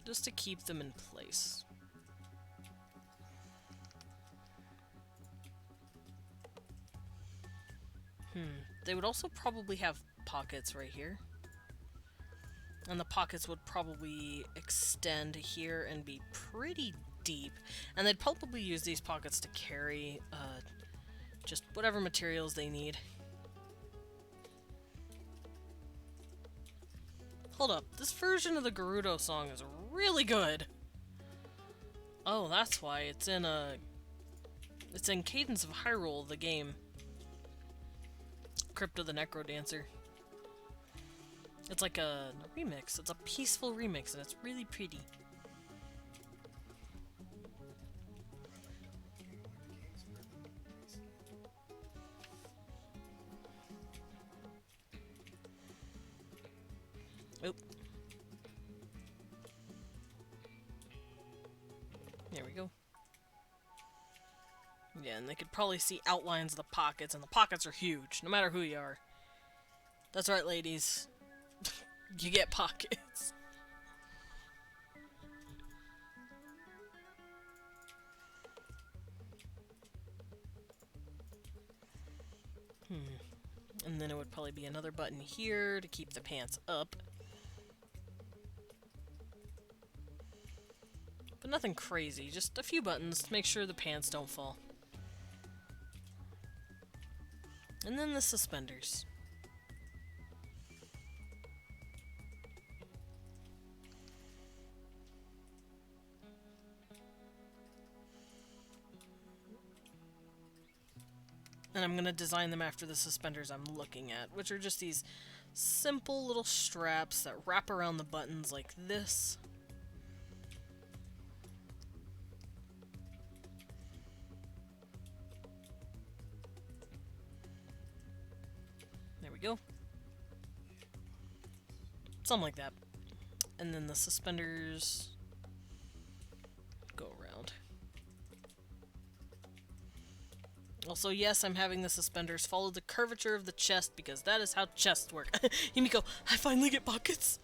just to keep them in place. They would also probably have pockets right here, and the pockets would probably extend here and be pretty deep, and they'd probably use these pockets to carry just whatever materials they need. Hold up, this version of the Gerudo song is really good. Oh, that's why it's in Cadence of Hyrule, the game. Crypt of the Necro Dancer. It's like a remix. It's a peaceful remix, and it's really pretty. Oop. There we go. Yeah, and they could probably see outlines of the pockets, and the pockets are huge, no matter who you are. That's right, ladies. You get pockets. And then it would probably be another button here to keep the pants up. But nothing crazy, just a few buttons to make sure the pants don't fall. And then the suspenders. And I'm going to design them after the suspenders I'm looking at, which are just these simple little straps that wrap around the buttons like this. There we go. Something like that. And then the suspenders go around. Also, yes, I'm having the suspenders follow the curvature of the chest because that is how chests work. Himiko, I finally get pockets!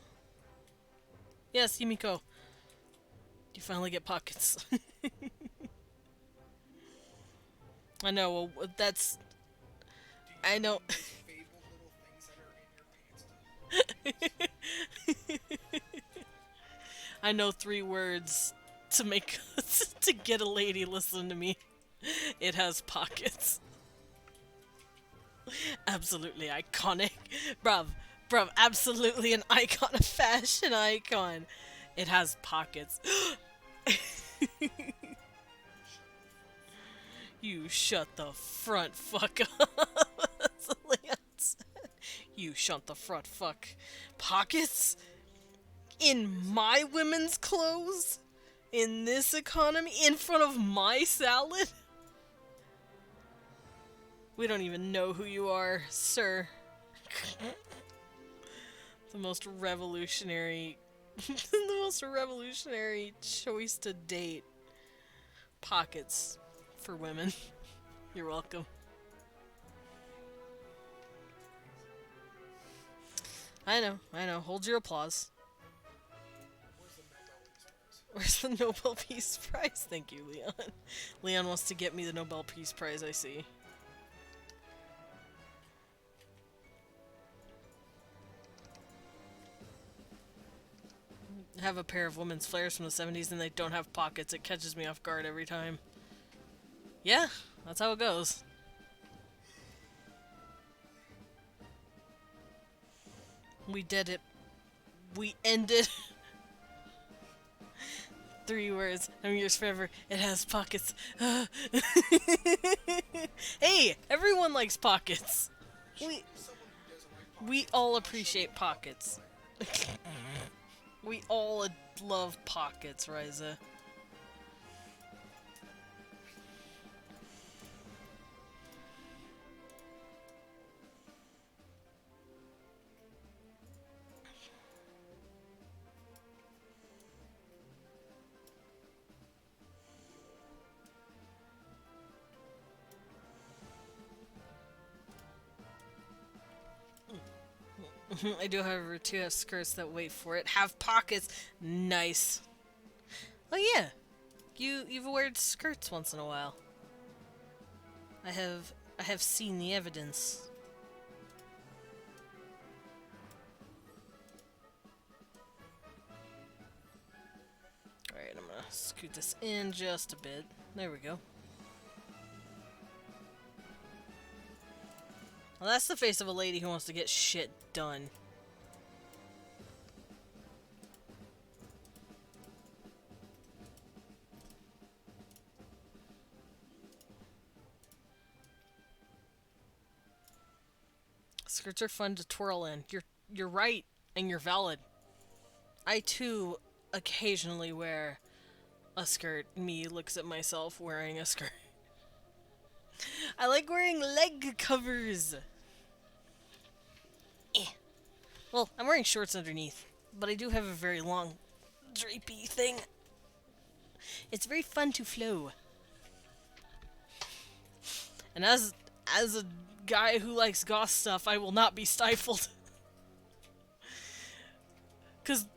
Yes, Himiko. You finally get pockets. I know, well, that's... I know. I know 3 words to make to get a lady listen to me. It has pockets. Absolutely iconic. Bruv, absolutely an icon, a fashion icon. It has pockets. You shut the front fuck up. That's what Leon said. You shut the front fuck. Pockets? In my women's clothes? In this economy? In front of my salad? We don't even know who you are, sir. The most revolutionary... the most revolutionary choice to date. Pockets for women. You're welcome. I know. Hold your applause. Where's the Nobel Peace Prize? Thank you, Leon. Leon wants to get me the Nobel Peace Prize, I see. I have a pair of women's flares from the 70s and they don't have pockets. It catches me off guard every time. Yeah, that's how it goes. We did it. We ended. 3 words. I'm yours forever. It has pockets. Hey, everyone likes pockets. We all appreciate pockets. We all love pockets, Ryza. I do, however, 2 have skirts that wait for it. Have pockets! Nice. Oh yeah! You've worn skirts once in a while. I have seen the evidence. Alright, I'm gonna scoot this in just a bit. There we go. Well, that's the face of a lady who wants to get shit done. Skirts are fun to twirl in. You're right, and you're valid. I too occasionally wear a skirt. Me looks at myself wearing a skirt. I like wearing leg covers. Well, I'm wearing shorts underneath, but I do have a very long drapey thing. It's very fun to flow. And as a guy who likes goth stuff, I will not be stifled. Cause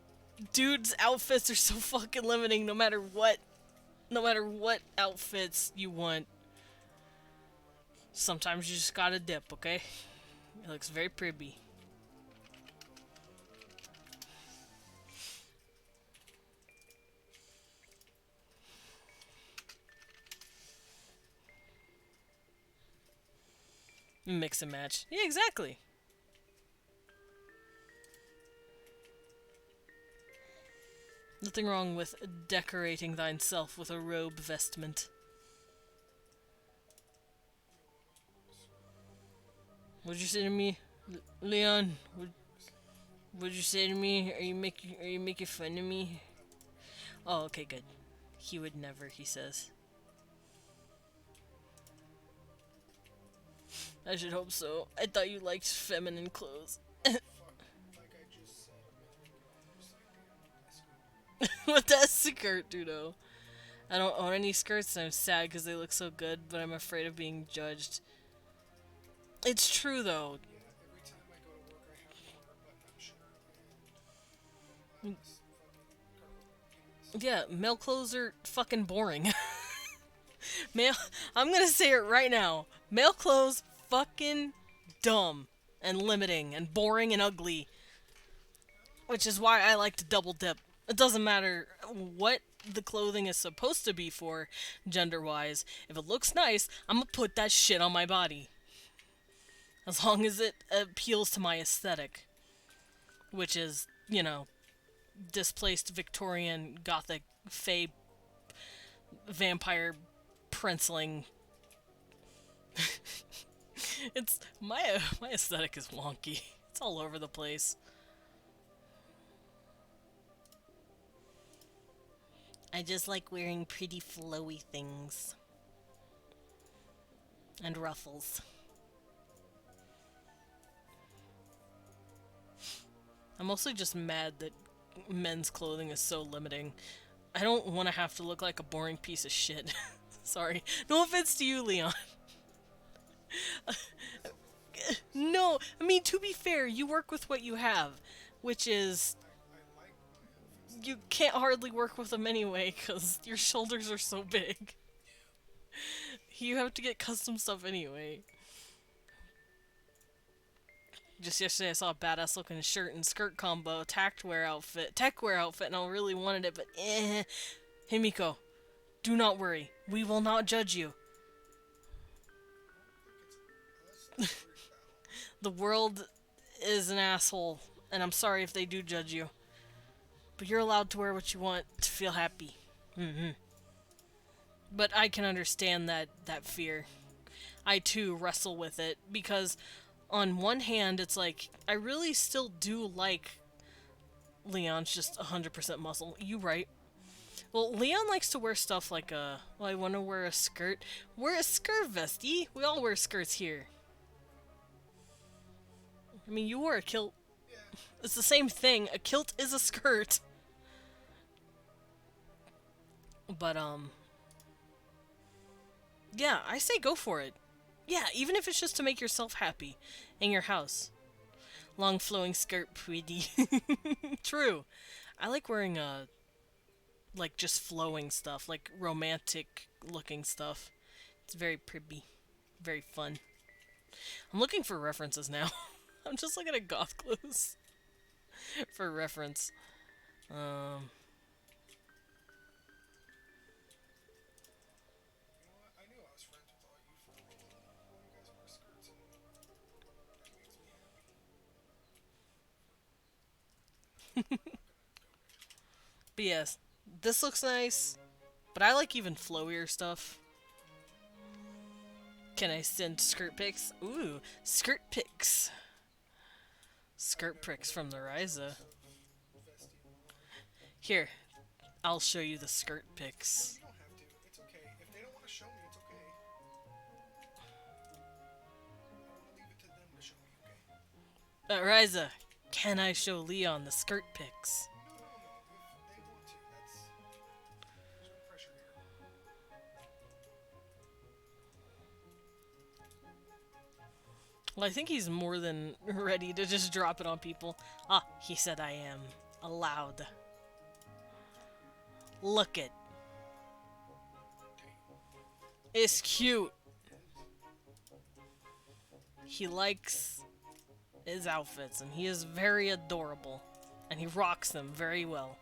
dudes' outfits are so fucking limiting no matter what outfits you want. Sometimes you just gotta dip, okay? It looks very pretty. Mix and match. Yeah, exactly. Nothing wrong with decorating thyself with a robe vestment. What'd you say to me, Leon? What'd you say to me? Are you making fun of me? Oh, okay, good. He would never, he says. I should hope so. I thought you liked feminine clothes. Fuck. Like I just said a minute ago, you're saying What that skirt do though? I don't own any skirts and I'm sad because they look so good, but I'm afraid of being judged. It's true though. yeah, every time I go to work, I have to wear a button-up shirt and this fucking cargo pants. Yeah, male clothes are fucking boring. Male, I'm gonna say it right now. Male clothes fucking dumb and limiting and boring and ugly. Which is why I like to double dip. It doesn't matter what the clothing is supposed to be for, gender-wise. If it looks nice, I'm gonna put that shit on my body. As long as it appeals to my aesthetic. Which is, you know, displaced Victorian Gothic fae vampire princeling. It's my aesthetic is wonky. It's all over the place. I just like wearing pretty flowy things. And ruffles. I'm mostly just mad that men's clothing is so limiting. I don't want to have to look like a boring piece of shit. Sorry. No offense to you, Leon. No, I mean, to be fair, you work with what you have, which is... I like my outfits. You can't hardly work with them anyway, because your shoulders are so big. You have to get custom stuff anyway. Just yesterday I saw a badass looking shirt and skirt combo, tech wear outfit, and I really wanted it, but eh. Hey Miko, do not worry. We will not judge you. That's weird, The world is an asshole, and I'm sorry if they do judge you. But you're allowed to wear what you want to feel happy. But I can understand that fear. I too wrestle with it, because on one hand, it's like, I really still do like Leon's just 100% muscle. You right. Well, Leon likes to wear stuff like well, I want to wear a skirt. Wear a skirt, Vesty. We all wear skirts here. I mean, you wore a kilt. Yeah. It's the same thing. A kilt is a skirt. But, yeah, I say go for it. Yeah, even if it's just to make yourself happy in your house. Long flowing skirt, pretty. True. I like wearing like just flowing stuff, like romantic looking stuff. It's very pretty, very fun. I'm looking for references now. I'm just looking at goth clothes for reference. You know what? I knew I was friends with all you for a reason. All you guys wear skirts and that makes me happy. But yes, this looks nice, but I like even flowier stuff. Can I send skirt pics? Ooh, skirt pics. Skirt pics from the Ryza. Here, I'll show you the skirt pics. You don't have to. It's okay. If they don't want to show me, it's okay. I want to leave it to them to show me, okay? Ryza, can I show Leon the skirt pics? No. If they want to, there's no pressure here. Well, I think he's more than ready to just drop it on people. Ah, he said I am allowed. Look it. It's cute. he likes his outfits, and he is very adorable, and he rocks them very well.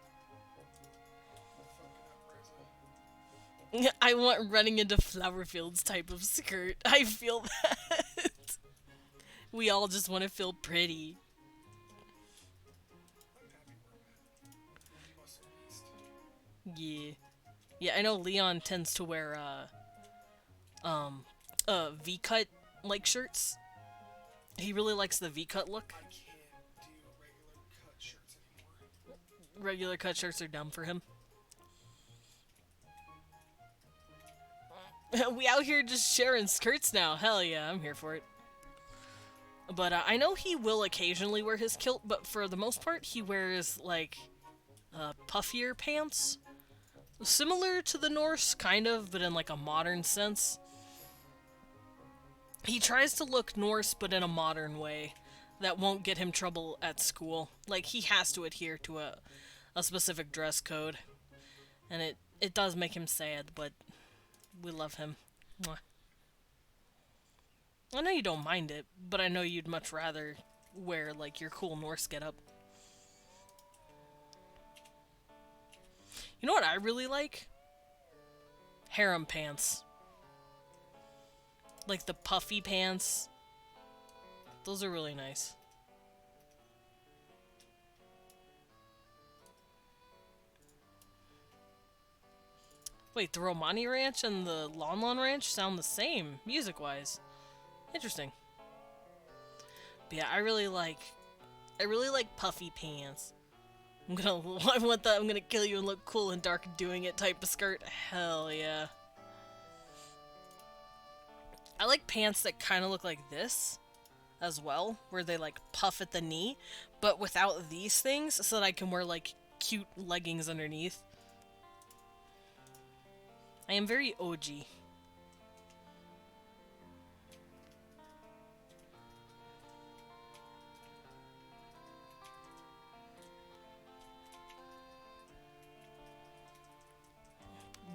I want running into flower fields type of skirt. I feel that. We all just want to feel pretty. Yeah. Yeah, I know Leon tends to wear, V-cut, like, shirts. He really likes the V-cut look. I can't do regular cut shirts anymore. Regular cut shirts are dumb for him. We out here just sharing skirts now. Hell yeah, I'm here for it. But I know he will occasionally wear his kilt, but for the most part, he wears, like, puffier pants. Similar to the Norse, kind of, but in, like, a modern sense. He tries to look Norse, but in a modern way. That won't get him trouble at school. Like, he has to adhere to a specific dress code. And it does make him sad, but we love him. Mwah. I know you don't mind it, but I know you'd much rather wear, like, your cool Norse getup. You know what I really like? Harem pants. Like the puffy pants. Those are really nice. Wait, the Romani Ranch and the Lon Lon Ranch sound the same, music-wise. Interesting. But yeah, I really like puffy pants. I want that I'm gonna kill you and look cool and dark doing it type of skirt. Hell yeah. I like pants that kind of look like this as well, where they like puff at the knee, but without these things, so that I can wear like cute leggings underneath. I am very OG.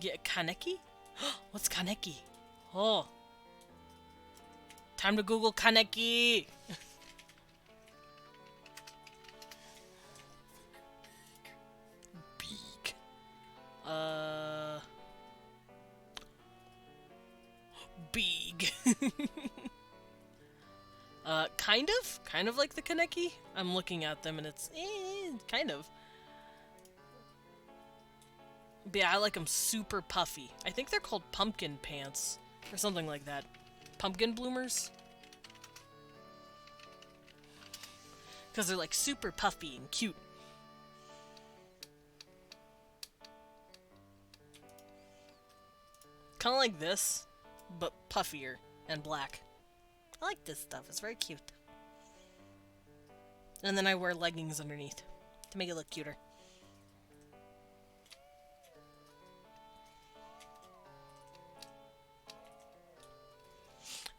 Get kaneki? What's kaneki? Oh. Time to Google kaneki. Beak. Big. Kind of like the kaneki. I'm looking at them and it's kind of. But yeah, I like them super puffy. I think they're called pumpkin pants or something like that. Pumpkin bloomers. Because they're like super puffy and cute. Kind of like this, but puffier and black. I like this stuff. It's very cute. And then I wear leggings underneath to make it look cuter.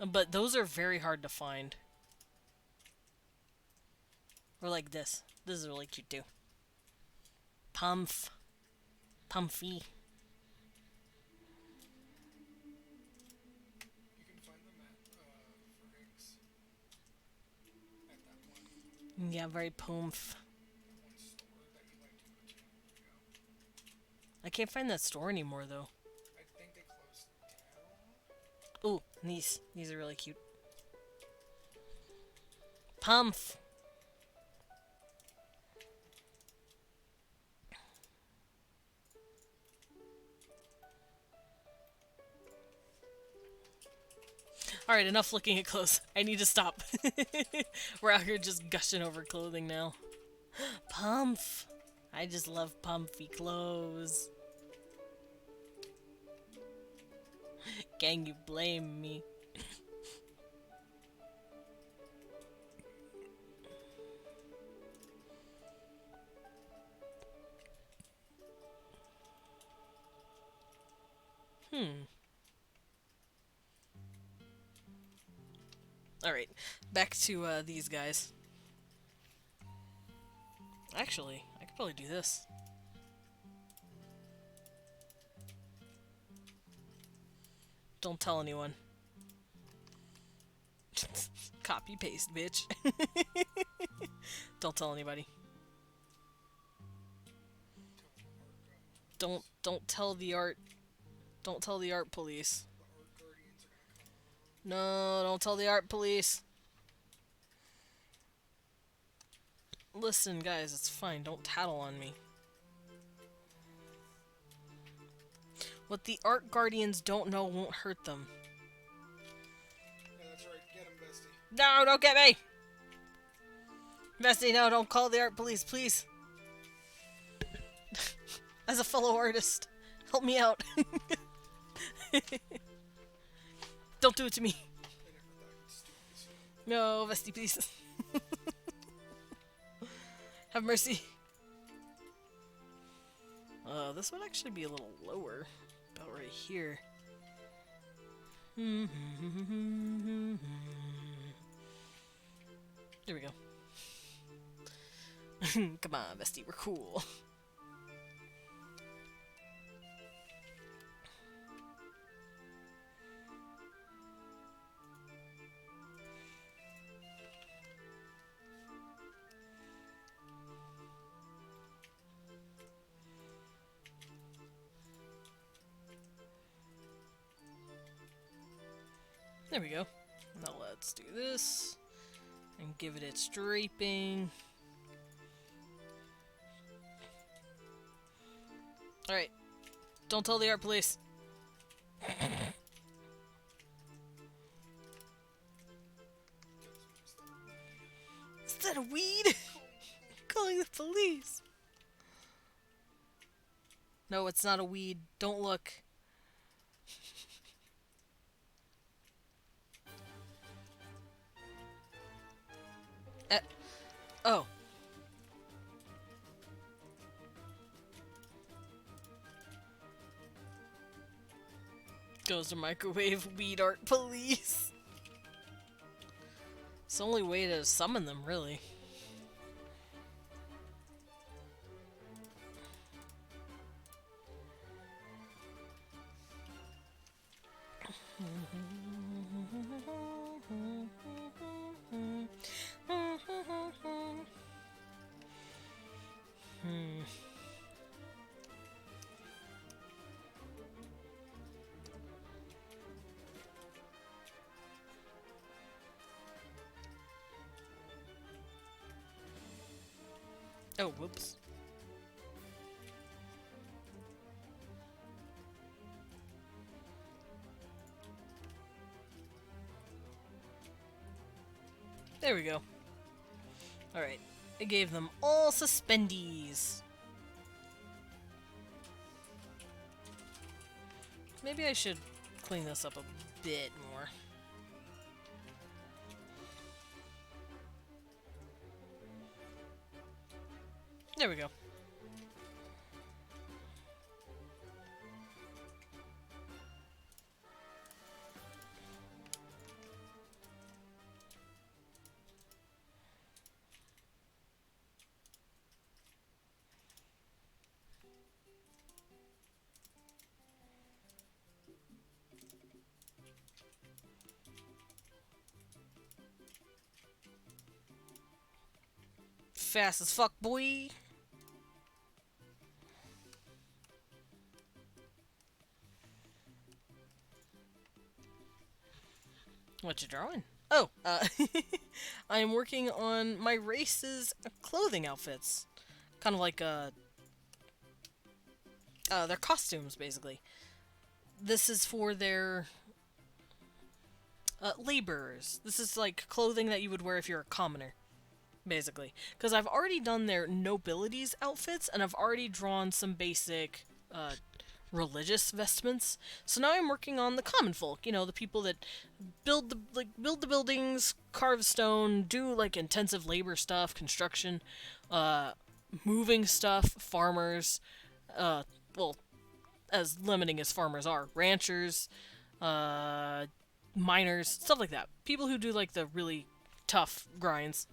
But those are very hard to find. Or like this. This is really cute too. Pumpy. You can find them at Frank's. At that one. Yeah, very pumph. One store that you like to go to. I can't find that store anymore though. I think they closed down. Ooh, these. These are really cute. Pumph. Alright, enough looking at clothes. I need to stop. We're out here just gushing over clothing now. Pumph. I just love pumpy clothes. Can you blame me? Alright, back to these guys. Actually, I could probably do this. Don't tell anyone. Copy paste, bitch. Don't tell anybody. Don't tell the art. Don't tell the art police. The art guardians are gonna come. No, don't tell the art police. Listen, guys, it's fine. Don't tattle on me. What the art guardians don't know won't hurt them. Yeah, that's right. Get him, Bestie. No, don't get me! Bestie, no, don't call the art police, please. As a fellow artist, help me out. Don't do it to me. I never thought you'd stoop this low. No, Bestie, please. Have mercy. This would actually be a little lower. About right here. There we go. Come on, Bestie, we're cool. There we go. Now let's do this and give it its draping. Alright. Don't tell the art police. Is that a weed? Calling the police. No, it's not a weed. Don't look. Oh. Goes to microwave weed art police. It's the only way to summon them, really. Oh, whoops. There we go. Alright. I gave them all suspendies. Maybe I should clean this up a bit more. There we go. Fast as fuck, boy. What you drawing? Oh, I am working on my race's clothing outfits. Kind of like, their costumes, basically. This is for their, laborers. This is like clothing that you would wear if you're a commoner, basically. Because I've already done their nobilities outfits, and I've already drawn some basic, religious vestments. So now I'm working on the common folk, you know, the people that build the buildings, carve stone, do like intensive labor stuff, construction, moving stuff, farmers, well, as limiting as farmers are, ranchers, miners, stuff like that. People who do like the really tough grinds.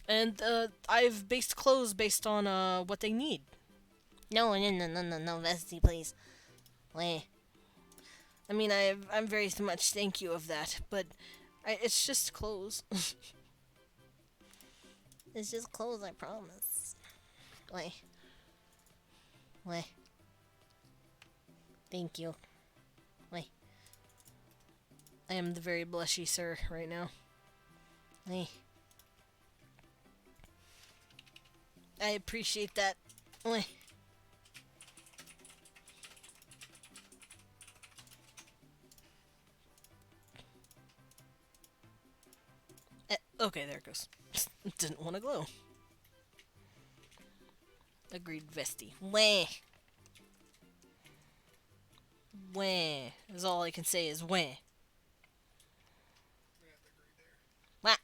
And I've based clothes based on what they need. No, Vesty, please. Wait. I mean, I'm very much thank you of that, but It's just clothes. It's just clothes, I promise. Wait. Wait. Thank you. Wait. I am the very blushy sir right now. Wait. I appreciate that. Wait. Okay, there it goes. Didn't want to glow. Agreed, Vesty. Wait. Wah. Is all I can say is wah. I'm gonna have to agree there. What?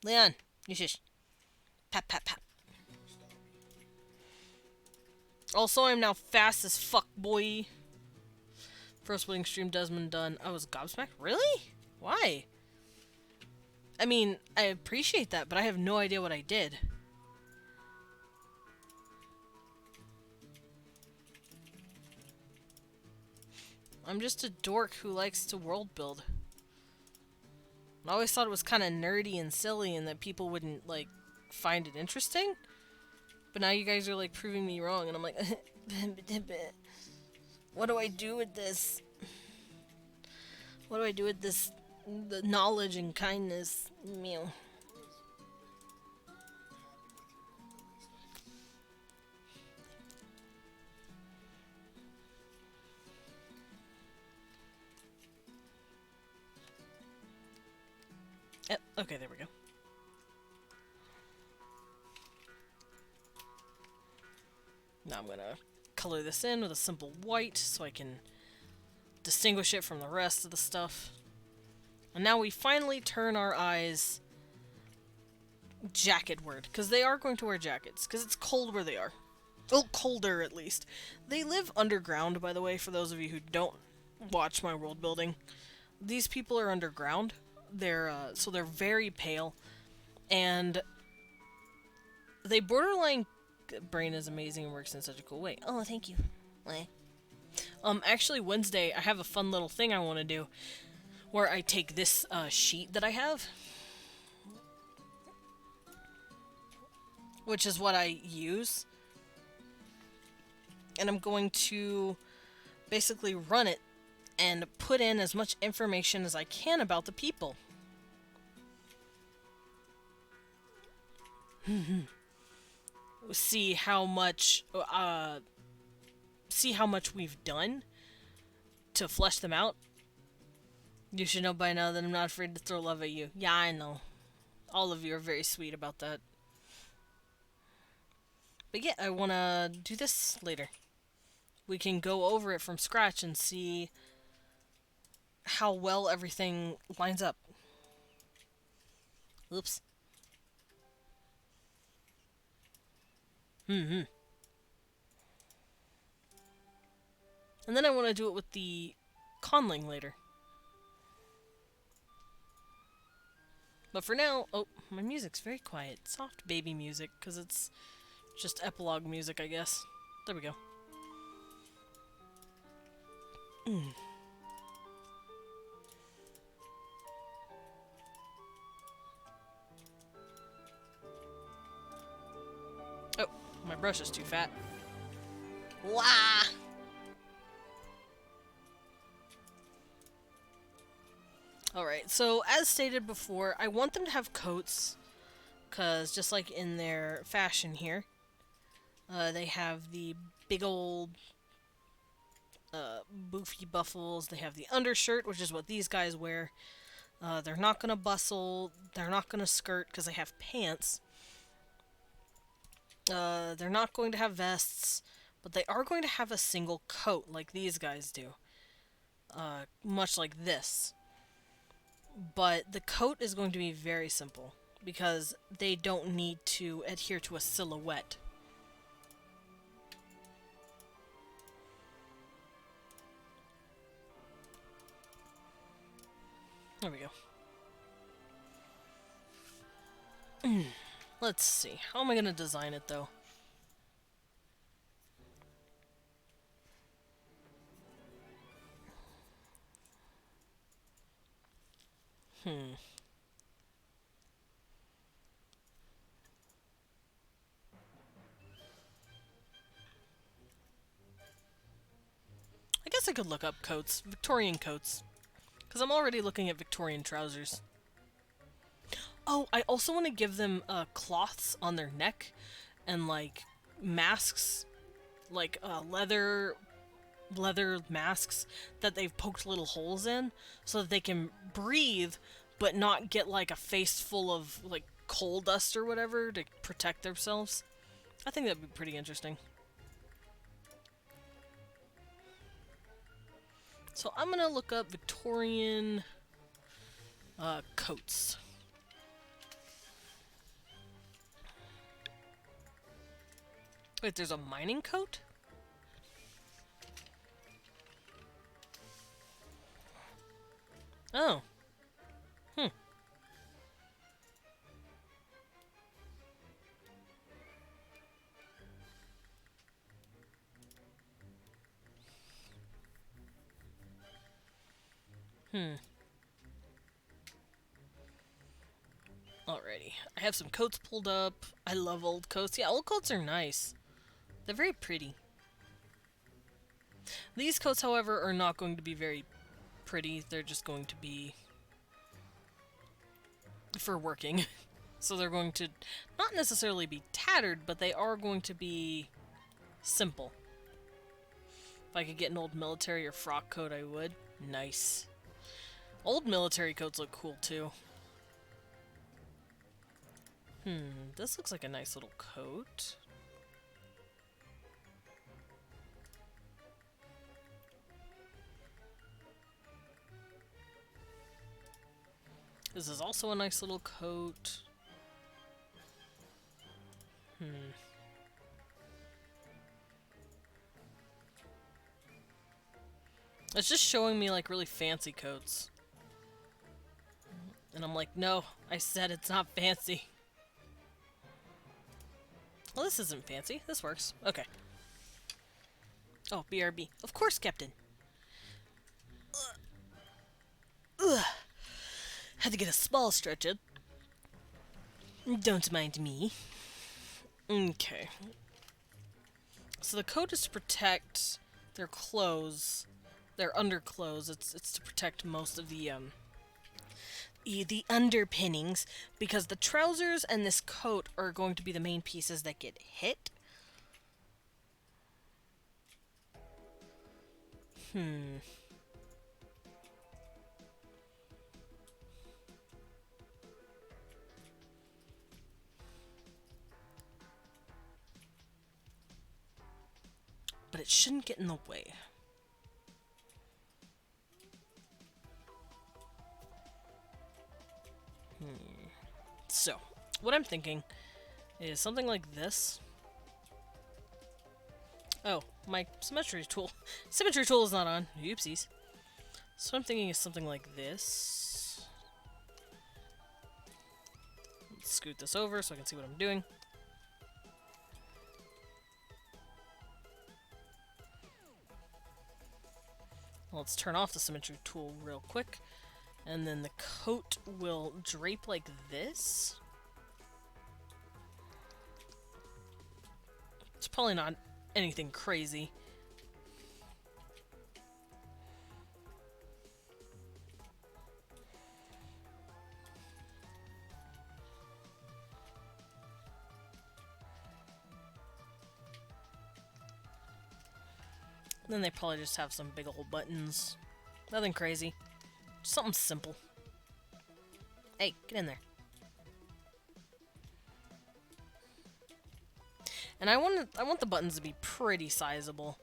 Leon, you shush. Pap, pap, pap. Stop me. Also, I'm now fast as fuck, boy. First winning stream, Desmond done. I was gobsmacked? Really? Why? I mean, I appreciate that, but I have no idea what I did. I'm just a dork who likes to world build. I always thought it was kind of nerdy and silly and that people wouldn't, like, find it interesting. But now you guys are, like, proving me wrong, and I'm like, what do I do with this? What do I do with this, the knowledge and kindness? Meow. Okay, there we go. Now I'm gonna color this in with a simple white so I can distinguish it from the rest of the stuff. And now we finally turn our eyes jacketward, because they are going to wear jackets, because it's cold where they are. Well, colder at least. They live underground, by the way, for those of you who don't watch my world building. These people are underground. So they're very pale, and they borderline. Brain is amazing and works in such a cool way. Oh, thank you. Wait. Actually, Wednesday I have a fun little thing I want to do, where I take this sheet that I have, which is what I use, and I'm going to basically run it and put in as much information as I can about the people. See how much we've done to flesh them out. You should know by now that I'm not afraid to throw love at you. Yeah, I know. All of you are very sweet about that. But yeah, I want to do this later. We can go over it from scratch and see how well everything lines up. Oops. And then I want to do it with the conling later. But for now, oh, my music's very quiet. Soft baby music, because it's just epilogue music, I guess. There we go. Oh, my brush is too fat. Wah! Alright, so as stated before, I want them to have coats, because just like in their fashion here, they have the big old boofy buffles, they have the undershirt, which is what these guys wear. They're not going to bustle, they're not going to skirt because they have pants. They're not going to have vests, but they are going to have a single coat like these guys do. Much like this. But the coat is going to be very simple, because they don't need to adhere to a silhouette. There we go. Let's see. How am I going to design it, though? guess I could look up coats, Victorian coats, because I'm already looking at Victorian trousers. Oh, I also want to give them cloths on their neck and like masks, like leather masks that they've poked little holes in so that they can breathe but not get like a face full of like coal dust or whatever to protect themselves. I think that'd be pretty interesting. So I'm gonna look up Victorian coats. Wait, there's a mining coat? Oh. Hmm. Alrighty. I have some coats pulled up. I love old coats. Yeah, old coats are nice. They're very pretty. These coats, however, are not going to be very pretty. They're just going to be for working. So they're going to not necessarily be tattered, but they are going to be simple. If I could get an old military or frock coat, I would. Nice. Old military coats look cool, too. This looks like a nice little coat. This is also a nice little coat. It's just showing me like really fancy coats. And I'm like, no, I said it's not fancy. Well, this isn't fancy. This works. Okay. Oh, BRB. Of course, Captain. Ugh. Had to get a small stretch in. Don't mind me. Okay. So the coat is to protect their clothes, their underclothes. It's to protect most of the underpinnings, because the trousers and this coat are going to be the main pieces that get hit. But it shouldn't get in the way. So, what I'm thinking is something like this. Oh, my symmetry tool. Symmetry tool is not on. Oopsies. So what I'm thinking is something like this. Let's scoot this over so I can see what I'm doing. Let's turn off the symmetry tool real quick. And then the coat will drape like this. It's probably not anything crazy. Then they probably just have some big old buttons. Nothing crazy. Something simple. Hey, get in there. And I want the buttons to be pretty sizable.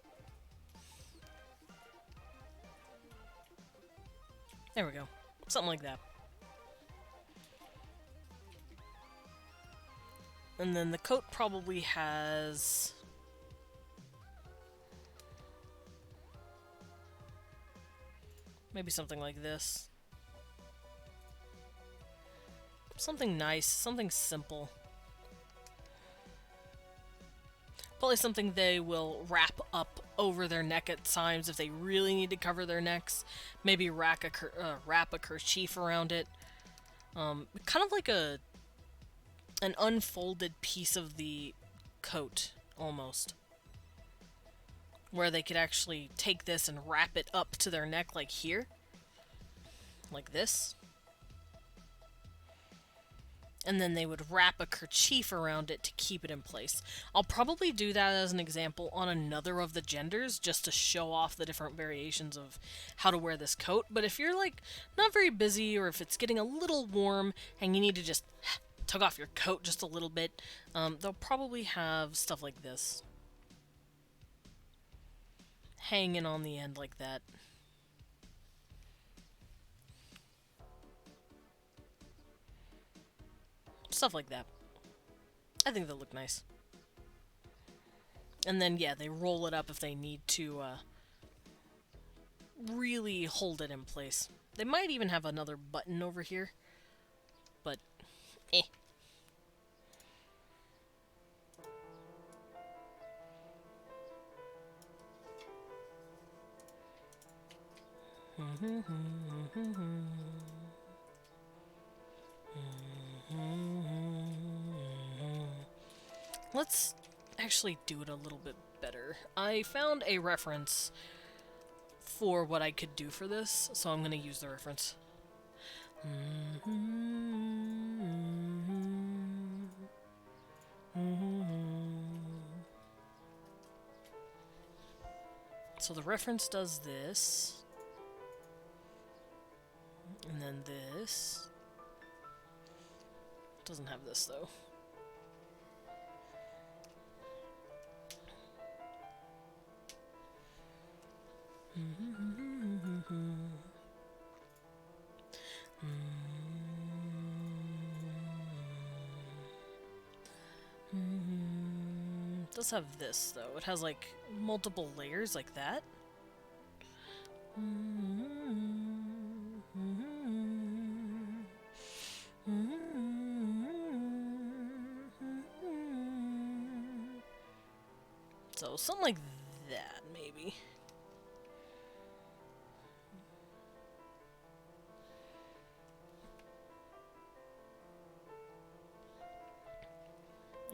There we go. Something like that. And then the coat probably has maybe something like this. Something nice, something simple. Probably something they will wrap up over their neck at times if they really need to cover their necks. Maybe wrap a kerchief around it. Kind of like an unfolded piece of the coat, almost. where they could actually take this and wrap it up to their neck like here. Like this. And then they would wrap a kerchief around it to keep it in place. I'll probably do that as an example on another of the genders, just to show off the different variations of how to wear this coat. But if you're, like, not very busy, or if it's getting a little warm, and you need to just tug off your coat just a little bit, they'll probably have stuff like this. Hanging on the end like that. Stuff like that. I think they'll look nice. And then, yeah, they roll it up if they need to really hold it in place. They might even have another button over here. But, eh. Let's actually do it a little bit better. I found a reference for what I could do for this, so I'm going to use the reference. So the reference does this, and then this. Doesn't have this though. It does have this though. It has like multiple layers like that. So something like that, maybe.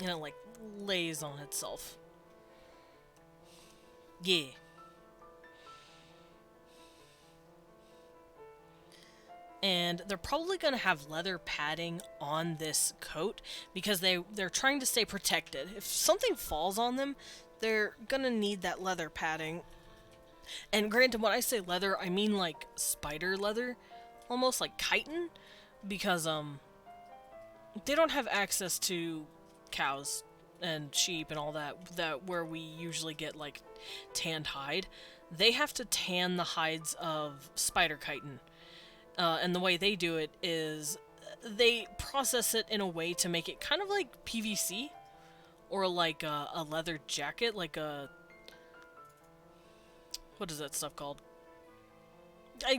And it like lays on itself. Yeah. And they're probably going to have leather padding on this coat because they're trying to stay protected. If something falls on them, they're going to need that leather padding. And granted, when I say leather, I mean like spider leather, almost like chitin, because they don't have access to cows and sheep and all that where we usually get like tanned hide. They have to tan the hides of spider chitin. And the way they do it is they process it in a way to make it kind of like PVC or like a leather jacket, like a... What is that stuff called?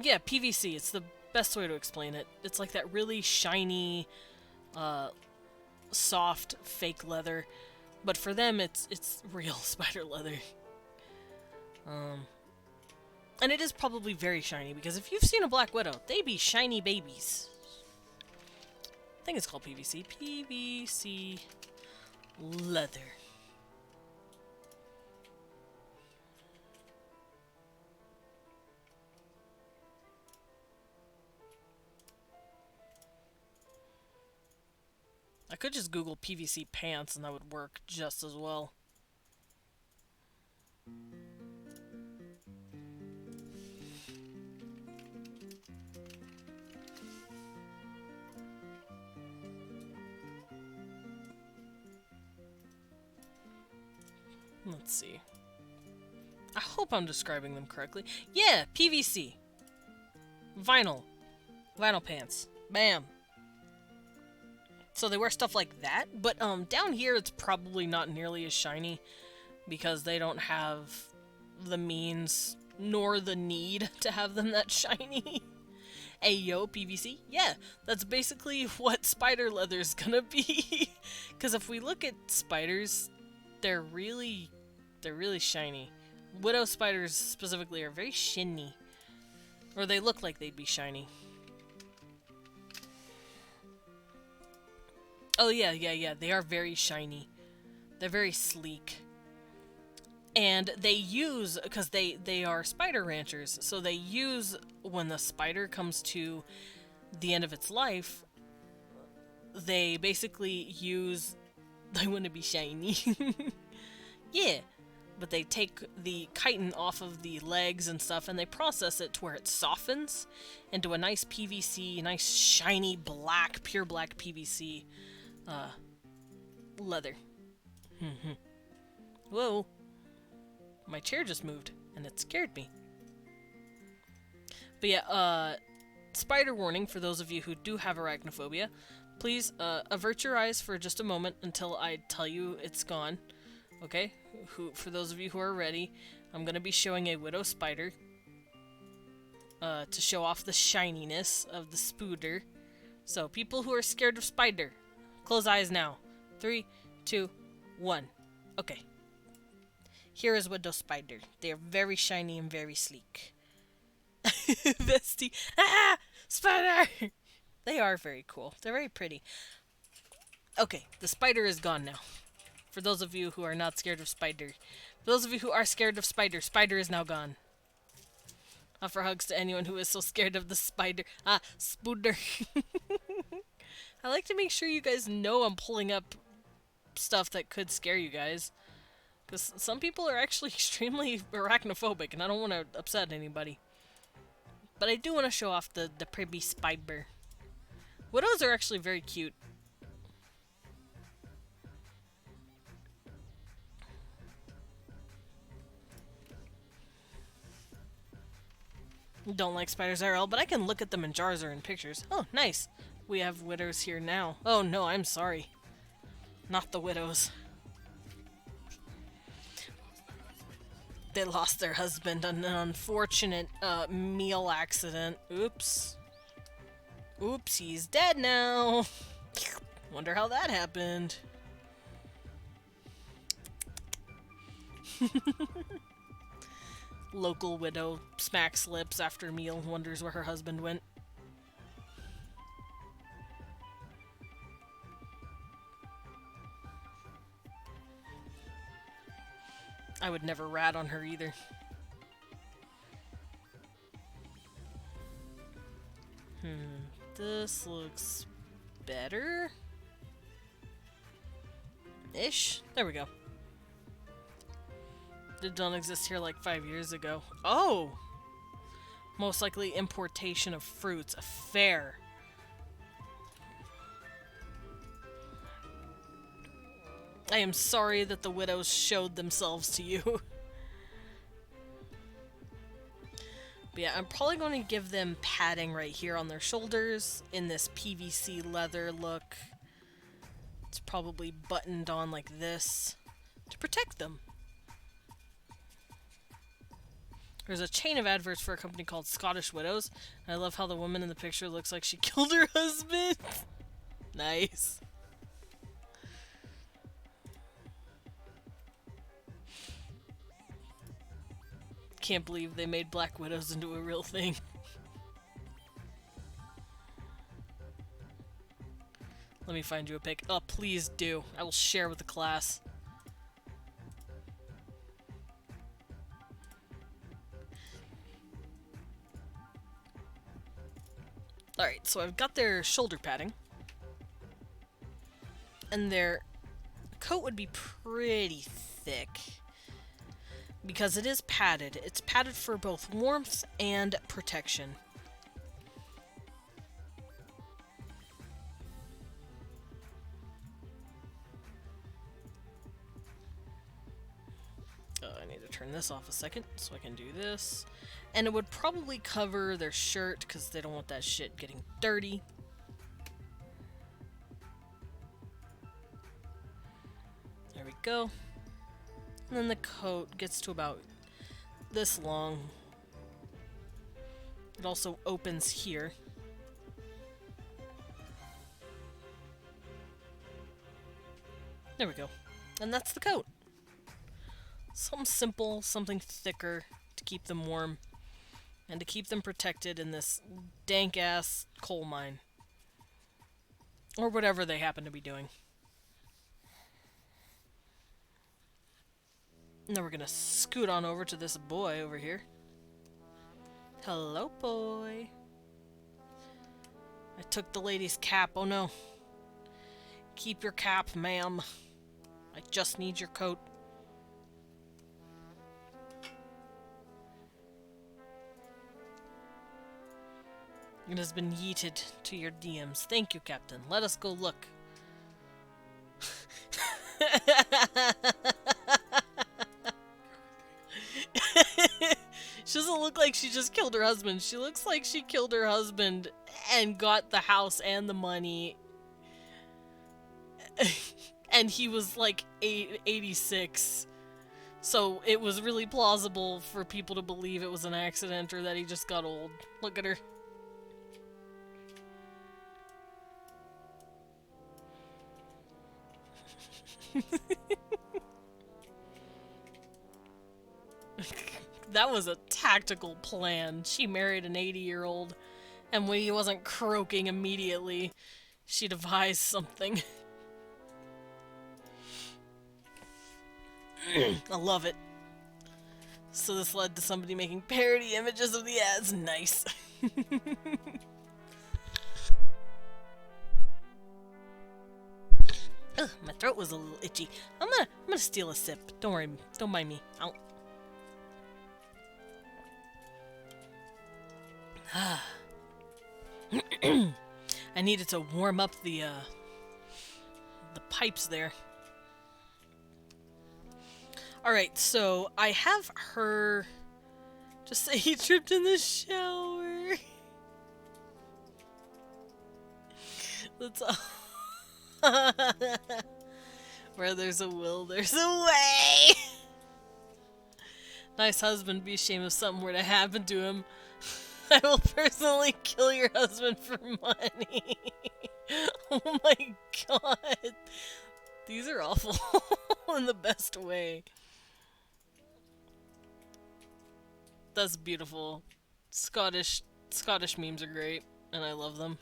Yeah, PVC. It's the best way to explain it. It's like that really shiny, soft, fake leather. But for them, it's real spider leather. And it is probably very shiny, because if you've seen a Black Widow, they be shiny babies. I think it's called PVC. PVC leather. I could just Google PVC pants and that would work just as well. Let's see. I hope I'm describing them correctly. Yeah, PVC. Vinyl. Vinyl pants. Bam. So they wear stuff like that, but down here it's probably not nearly as shiny because they don't have the means nor the need to have them that shiny. Ayo, PVC? Yeah, that's basically what spider leather's gonna be. Because if we look at spiders, they're really shiny. Widow spiders specifically are very shiny. Or they look like they'd be shiny. Oh yeah, they are very shiny. They're very sleek. And they use, because they are spider ranchers, so they use, when the spider comes to the end of its life, they basically use, they want to be shiny. Yeah, but they take the chitin off of the legs and stuff, and they process it to where it softens into a nice PVC, nice shiny black, pure black PVC leather. Whoa. My chair just moved, and it scared me. But yeah, spider warning for those of you who do have arachnophobia. Please, avert your eyes for just a moment until I tell you it's gone. Okay? For those of you who are ready, I'm gonna be showing a widow spider. To show off the shininess of the spooder. So, people who are scared of spider, close eyes now. 3, 2, 1. Okay. Here is widow spider. They are very shiny and very sleek. Vesty. Ah! Spider! They are very cool. They're very pretty. Okay, the spider is gone now. For those of you who are not scared of spider. For those of you who are scared of spider, spider is now gone. Offer hugs to anyone who is so scared of the spider. Ah, spooder. I like to make sure you guys know I'm pulling up stuff that could scare you guys. Because some people are actually extremely arachnophobic, and I don't want to upset anybody. But I do want to show off the pretty spider. Widows are actually very cute. Don't like spiders IRL, but I can look at them in jars or in pictures. Oh, nice. We have widows here now. Oh no, I'm sorry. Not the widows. They lost their husband on an unfortunate meal accident. Oops. Oops, he's dead now. Wonder how that happened. Local widow smacks lips after meal, wonders where her husband went. I would never rat on her either. This looks better. Ish. There we go. Did not exist here like 5 years ago. Oh! Most likely importation of fruits. A fair. I am sorry that the widows showed themselves to you. But yeah, I'm probably going to give them padding right here on their shoulders in this PVC leather look. It's probably buttoned on like this to protect them. There's a chain of adverts for a company called Scottish Widows. I love how the woman in the picture looks like she killed her husband. Nice. Can't believe they made Black Widows into a real thing. Let me find you a pic. Oh, please do. I will share with the class. Alright, so I've got their shoulder padding. And their coat would be pretty thick. Because it is padded. It's padded for both warmth and protection. I need to turn this off a second so I can do this. And it would probably cover their shirt because they don't want that shit getting dirty. There we go. And then the coat gets to about this long. It also opens here. There we go. And that's the coat. Something simple, something thicker to keep them warm. And to keep them protected in this dank-ass coal mine. Or whatever they happen to be doing. Now we're gonna scoot on over to this boy over here. Hello, boy. I took the lady's cap. Oh no. Keep your cap, ma'am. I just need your coat. It has been yeeted to your DMs. Thank you, Captain. Let us go look. She doesn't look like she just killed her husband. She looks like she killed her husband and got the house and the money. And he was like 86. So it was really plausible for people to believe it was an accident or that he just got old. Look at her. That was a tactical plan. She married an 80-year-old, and when he wasn't croaking immediately, she devised something. I love it. So this led to somebody making parody images of the ads. Nice. Ugh, my throat was a little itchy. I'm gonna steal a sip. Don't worry, don't mind me. Ow. I needed to warm up the pipes there. Alright, so I have her just say he tripped in the shower. That's all. Where there's a will, there's a way. Nice husband, be ashamed if something were to happen to him. I will personally kill your husband for money. Oh my god. These are awful in the best way. That's beautiful. Scottish memes are great, and I love them.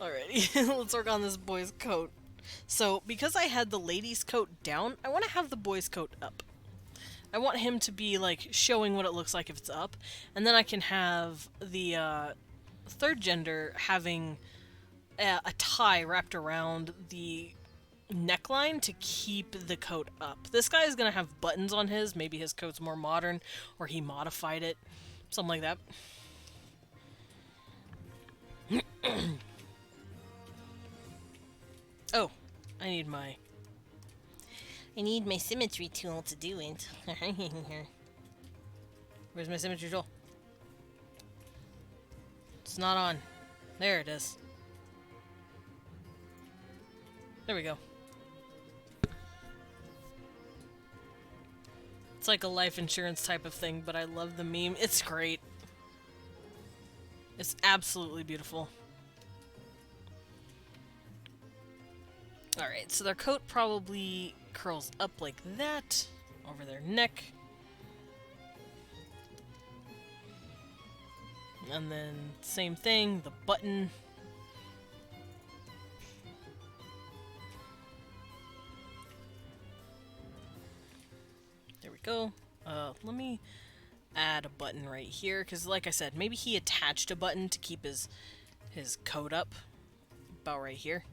Alrighty, let's work on this boy's coat. So, because I had the lady's coat down, I want to have the boy's coat up. I want him to be, like, showing what it looks like if it's up, and then I can have the third gender having a tie wrapped around the neckline to keep the coat up. This guy is going to have buttons on his. Maybe his coat's more modern, or he modified it. Something like that. Oh, I need my symmetry tool to do it. Where's my symmetry tool? It's not on. There it is. There we go. It's like a life insurance type of thing, but I love the meme. It's great. It's absolutely beautiful. Alright, so their coat probably curls up like that over their neck. And then same thing, the button. There we go. Let me add a button right here, because like I said, maybe he attached a button to keep his coat up. About right here.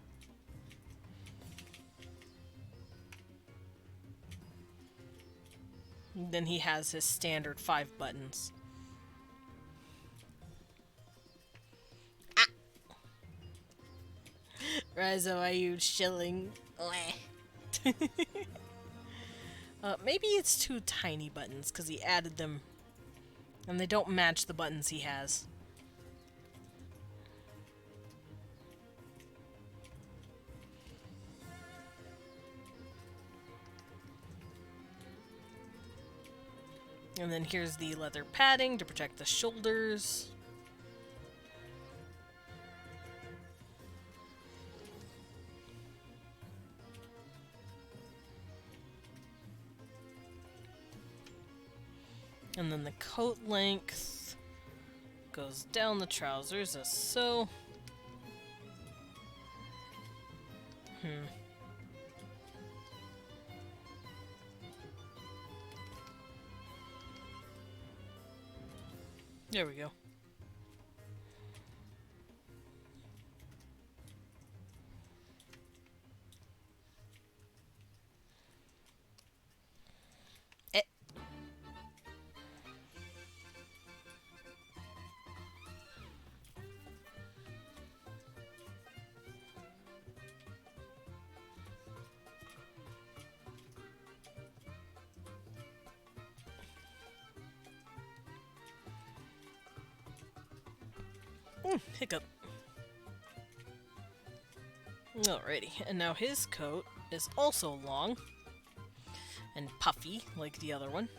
Then he has his standard 5 buttons. Ah! Rizzo, are you shilling? Maybe it's 2 tiny buttons, because he added them, and they don't match the buttons he has. And then here's the leather padding to protect the shoulders. And then the coat length goes down the trousers as so. There we go. Eh. Hiccup. Alrighty, and now his coat is also long and puffy like the other one.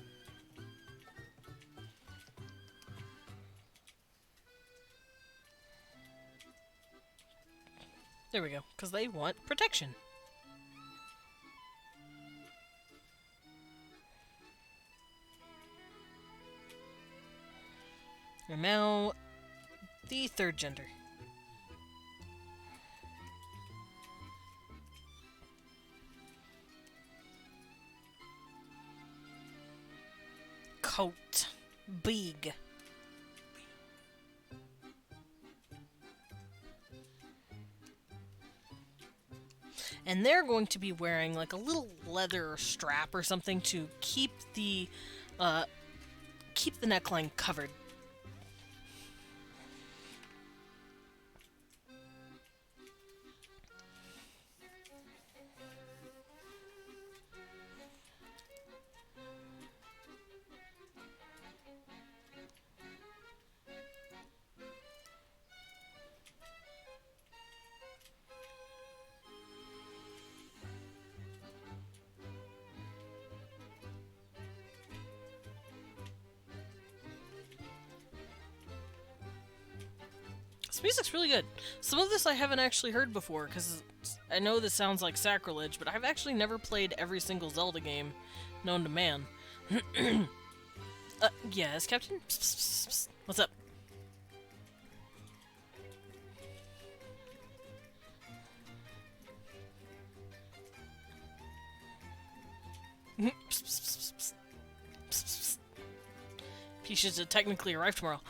There we go, because they want protection. And now, the third gender. Coat. Big. And they're going to be wearing like a little leather strap or something to keep the neckline covered. This music's really good. Some of this I haven't actually heard before, because I know this sounds like sacrilege, but I've actually never played every single Zelda game known to man. Yes, Captain? Psst, psst, psst. What's up? He should have technically arrive tomorrow.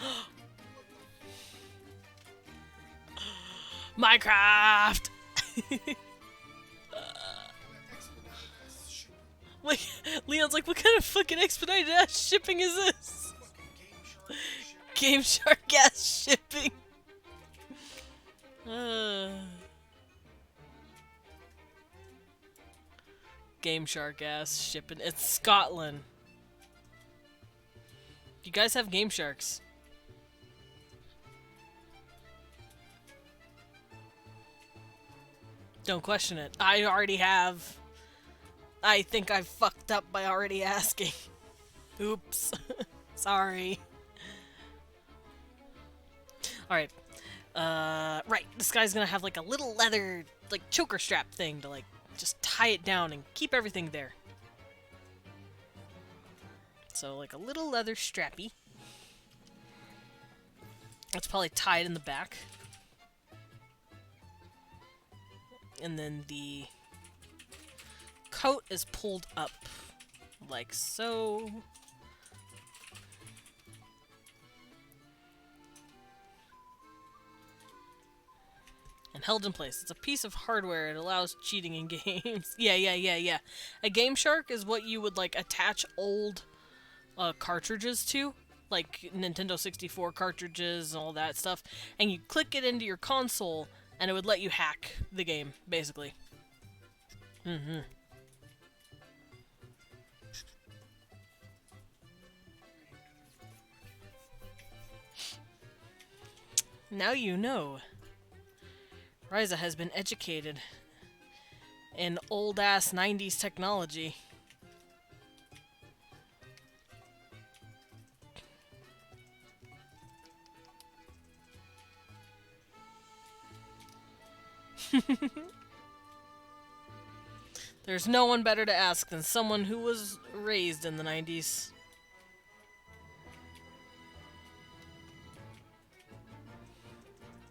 Minecraft! Like, Leon's like, what kind of fucking expedited ass shipping is this? Game Shark ass shipping. Game Shark ass shipping. It's Scotland. You guys have Game Sharks. Don't question it. I already have. I think I fucked up by already asking. Oops. Sorry. Alright. Right. This guy's gonna have like a little leather, like, choker strap thing to, like, just tie it down and keep everything there. So, like, a little leather strappy. That's probably tied in the back. And then the coat is pulled up, like so. And held in place. It's a piece of hardware. It allows cheating in games. Yeah. A Game Shark is what you would, like, attach old cartridges to, like Nintendo 64 cartridges and all that stuff, and you click it into your console, and it would let you hack the game, basically. Now you know. Ryza has been educated in old-ass 90s technology. There's no one better to ask than someone who was raised in the 90s.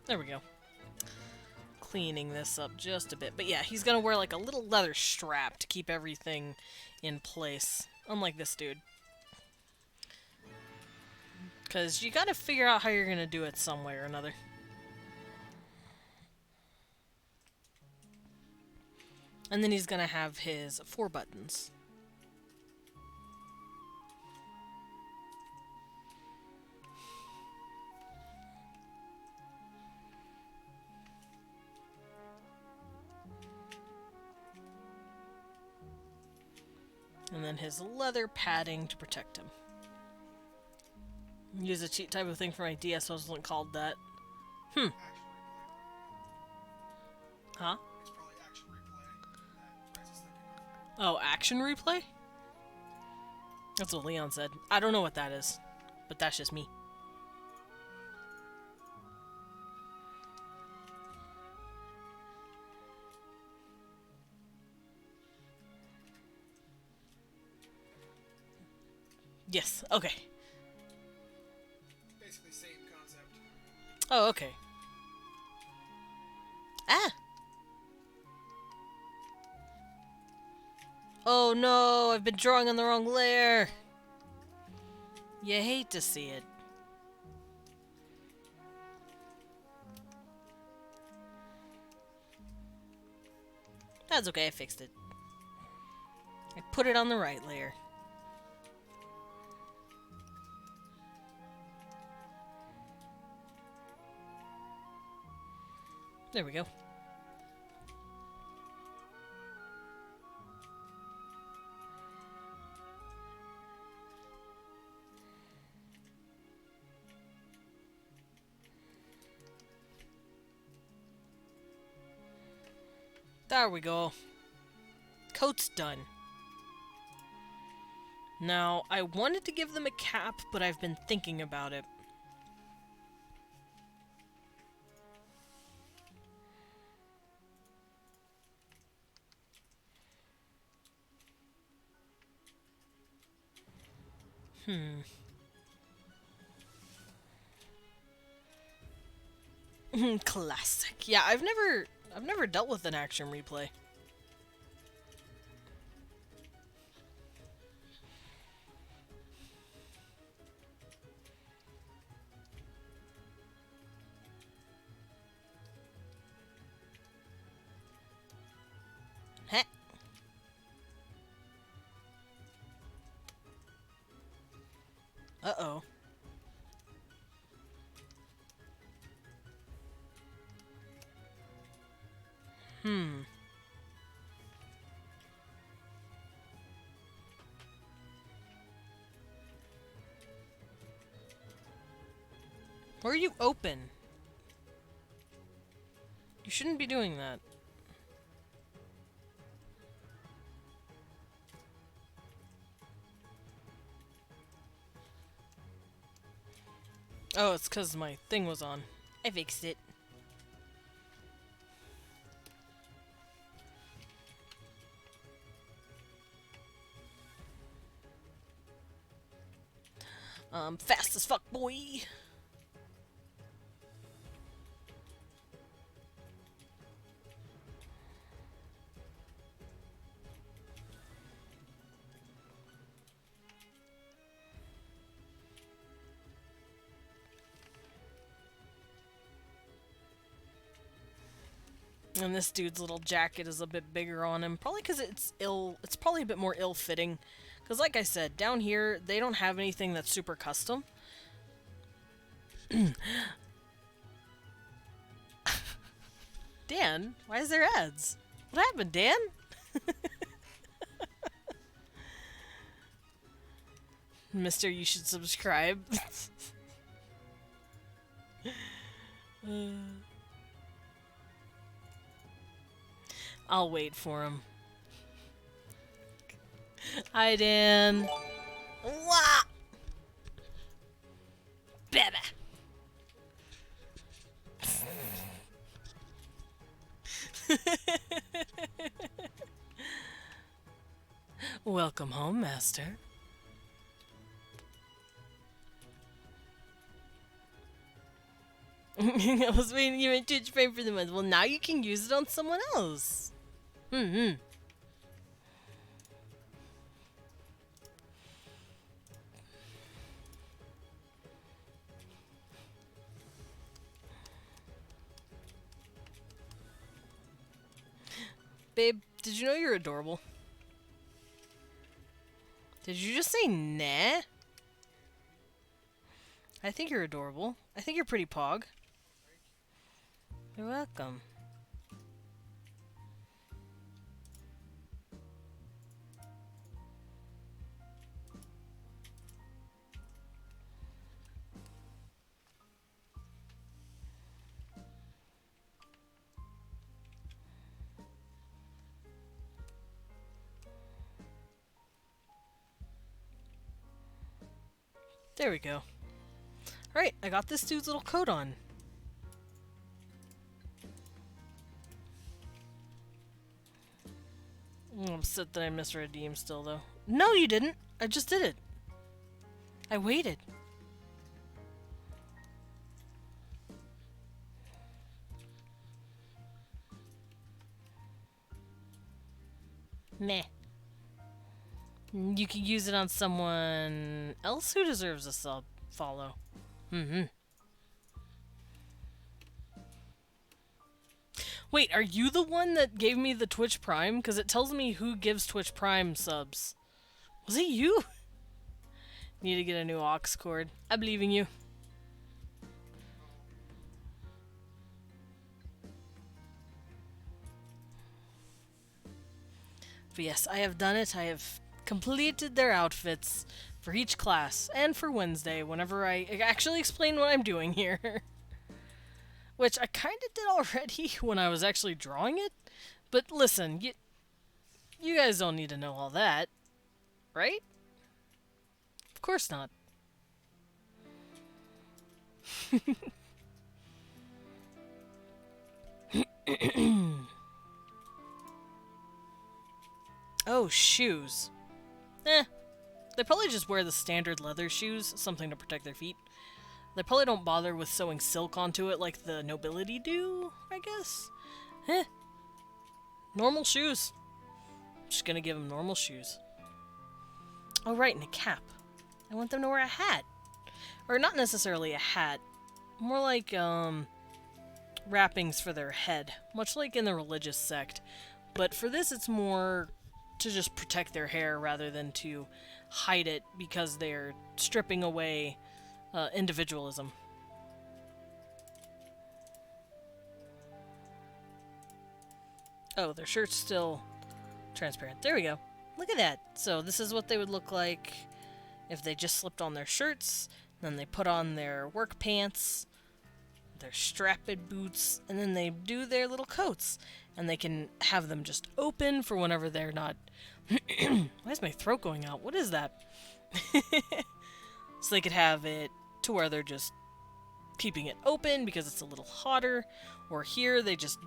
There we go. Cleaning this up just a bit. But yeah, he's gonna wear like a little leather strap to keep everything in place. Unlike this dude. Because you gotta figure out how you're gonna do it some way or another. And then he's gonna have his 4 buttons. And then his leather padding to protect him. Use a cheat type of thing for my DS wasn't called that. Action replay. Huh? It's probably action replay that Bryce is thinking of. Oh, action replay? That's what Leon said. I don't know what that is, but that's just me. Yes, okay. Basically same concept. Oh, okay. Ah! Oh no, I've been drawing on the wrong layer! You hate to see it. That's okay, I fixed it. I put it on the right layer. There we go. There we go. Coat's done. Now, I wanted to give them a cap, but I've been thinking about it. Classic. Yeah, I've never dealt with an action replay. Heh. Uh-oh. Where are you open? You shouldn't be doing that. Oh, it's because my thing was on. I fixed it. Fast as fuck, boy! And this dude's little jacket is a bit bigger on him. Probably because it's probably a bit more ill-fitting. Because like I said, down here, they don't have anything that's super custom. Dan? Why is there ads? What happened, Dan? Mister, you should subscribe. I'll wait for him. Hi, Dan. Wah! Baby. Welcome home, Master. I was waiting you in Twitch Prime for the month. Well, now you can use it on someone else. Mm-hmm. Babe, did you know you're adorable? Did you just say nah? I think you're adorable. I think you're pretty pog. You're welcome. There we go. Alright, I got this dude's little coat on. I'm upset that I misredeemed still, though. No, you didn't! I just did it. I waited. Meh. You can use it on someone else who deserves a sub follow. Mm-hmm. Wait, are you the one that gave me the Twitch Prime? Because it tells me who gives Twitch Prime subs. Was it you? Need to get a new aux cord. I believe in you. But yes, I have done it. I have completed their outfits for each class and for Wednesday whenever I actually explain what I'm doing here. Which I kind of did already when I was actually drawing it. But listen, you guys don't need to know all that, right? Of course not. Oh, shoes. They probably just wear the standard leather shoes, something to protect their feet. They probably don't bother with sewing silk onto it like the nobility do, I guess. Normal shoes. Just gonna give them normal shoes. Oh, right, and a cap. I want them to wear a hat. Or not necessarily a hat. More like, wrappings for their head. Much like in the religious sect. But for this, it's more to just protect their hair rather than to hide it because they're stripping away individualism. Oh, their shirt's still transparent. There we go. Look at that. So this is what they would look like if they just slipped on their shirts, then they put on their work pants, their strapped boots, and then they do their little coats. And they can have them just open for whenever they're not... Why is my throat going out? What is that? So they could have it to where they're just keeping it open because it's a little hotter. Or here they just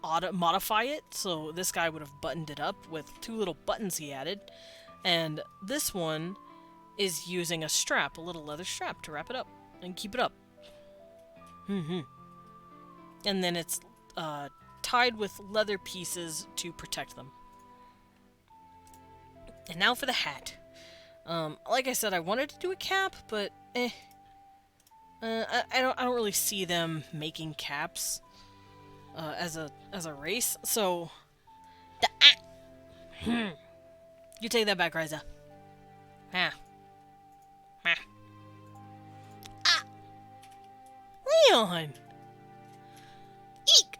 modify it. So this guy would have buttoned it up with 2 little buttons he added. And this one is using a strap, a little leather strap to wrap it up and keep it up. And then it's tied with leather pieces to protect them. And now for the hat. Like I said, I wanted to do a cap, but I don't really see them making caps as a race. So you take that back, Ryza. Leon. Eek.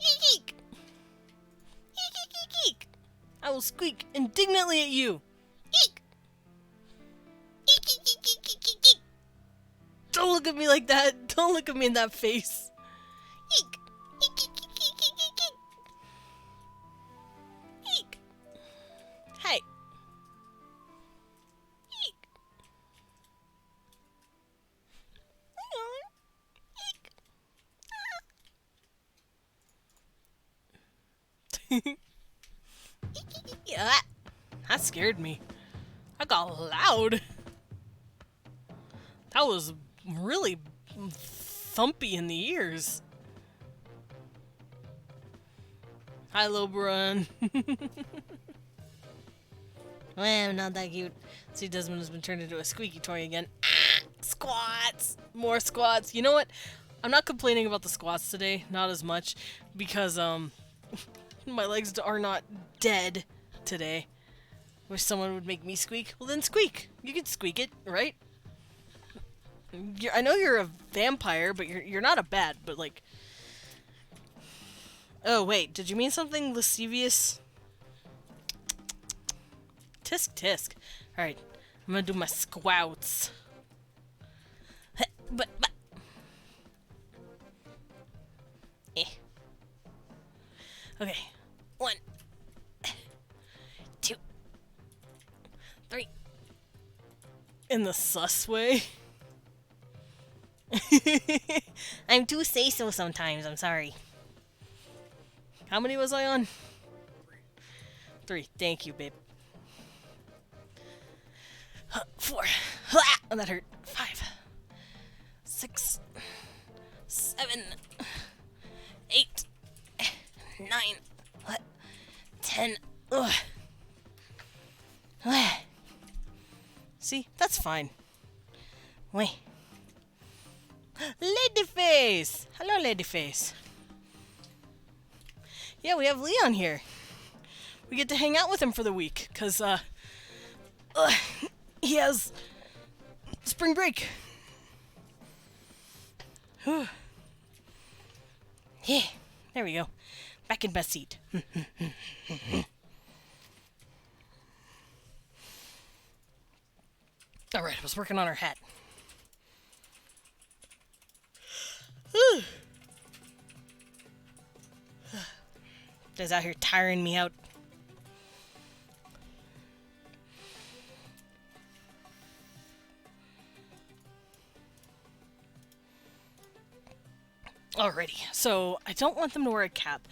Eek. Eek. Eek. Eek. I will squeak indignantly at you. Eek. Eek. Eek. Eek. Eek. Eek. Eek. Don't look at me like that. Don't look at me in that face. Eek. Eek. Eek. Eek. Eek. Eek. Eek. Eek. Hey. Eek. Yeah, that scared me. I got loud. That was really thumpy in the ears. Hi, Lobran. Well, not that cute. See, Desmond has been turned into a squeaky toy again. Ah, squats! More squats. You know what? I'm not complaining about the squats today. Not as much. Because, my legs are not dead today. Wish someone would make me squeak. Well, then squeak. You can squeak it, right? I know you're a vampire, but you're not a bat, but like... Oh, wait. Did you mean something lascivious? Tisk tisk. Alright. I'm gonna do my squouts. But. Eh. Okay. 1, 2, 3. In the sus way. I'm too say-so sometimes, I'm sorry. How many was I on? 3. Thank you, babe. 4. Oh, that hurt. 5. 6. 7. 8. 9. 10. Ugh. See? That's fine. Wait. Ladyface! Hello, Ladyface. Yeah, we have Leon here. We get to hang out with him for the week, because, he has spring break. Whew. Yeah. There we go. Back in best seat. Alright, I was working on her hat. Guys out here tiring me out. Alrighty, so I don't want them to wear a cap.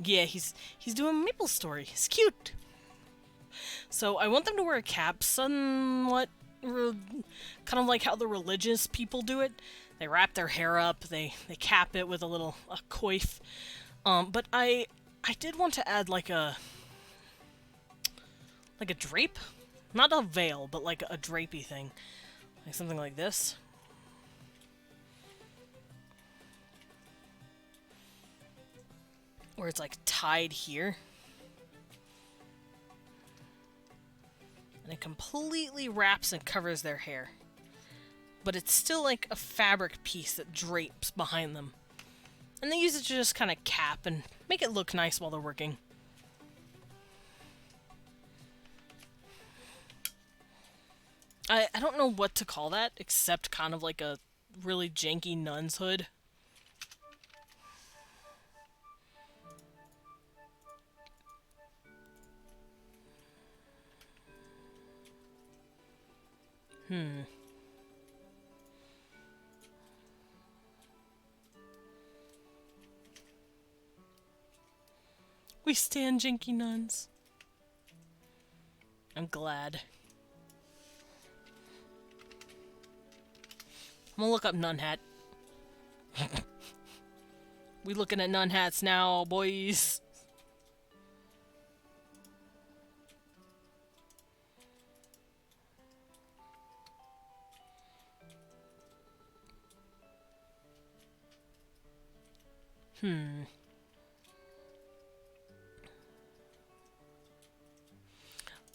Yeah, he's doing Maple Story. He's cute. So I want them to wear a cap, somewhat kind of like how the religious people do it. They wrap their hair up, they cap it with a coif. But I did want to add like a drape, not a veil, but like a drapey thing, like something like this. Where it's like tied here. And it completely wraps and covers their hair. But it's still like a fabric piece that drapes behind them. And they use it to just kind of cap and make it look nice while they're working. I don't know what to call that, except kind of like a really janky nun's hood. We stand janky nuns. I'm glad. I'm gonna look up nun hat. We looking at nun hats now, boys.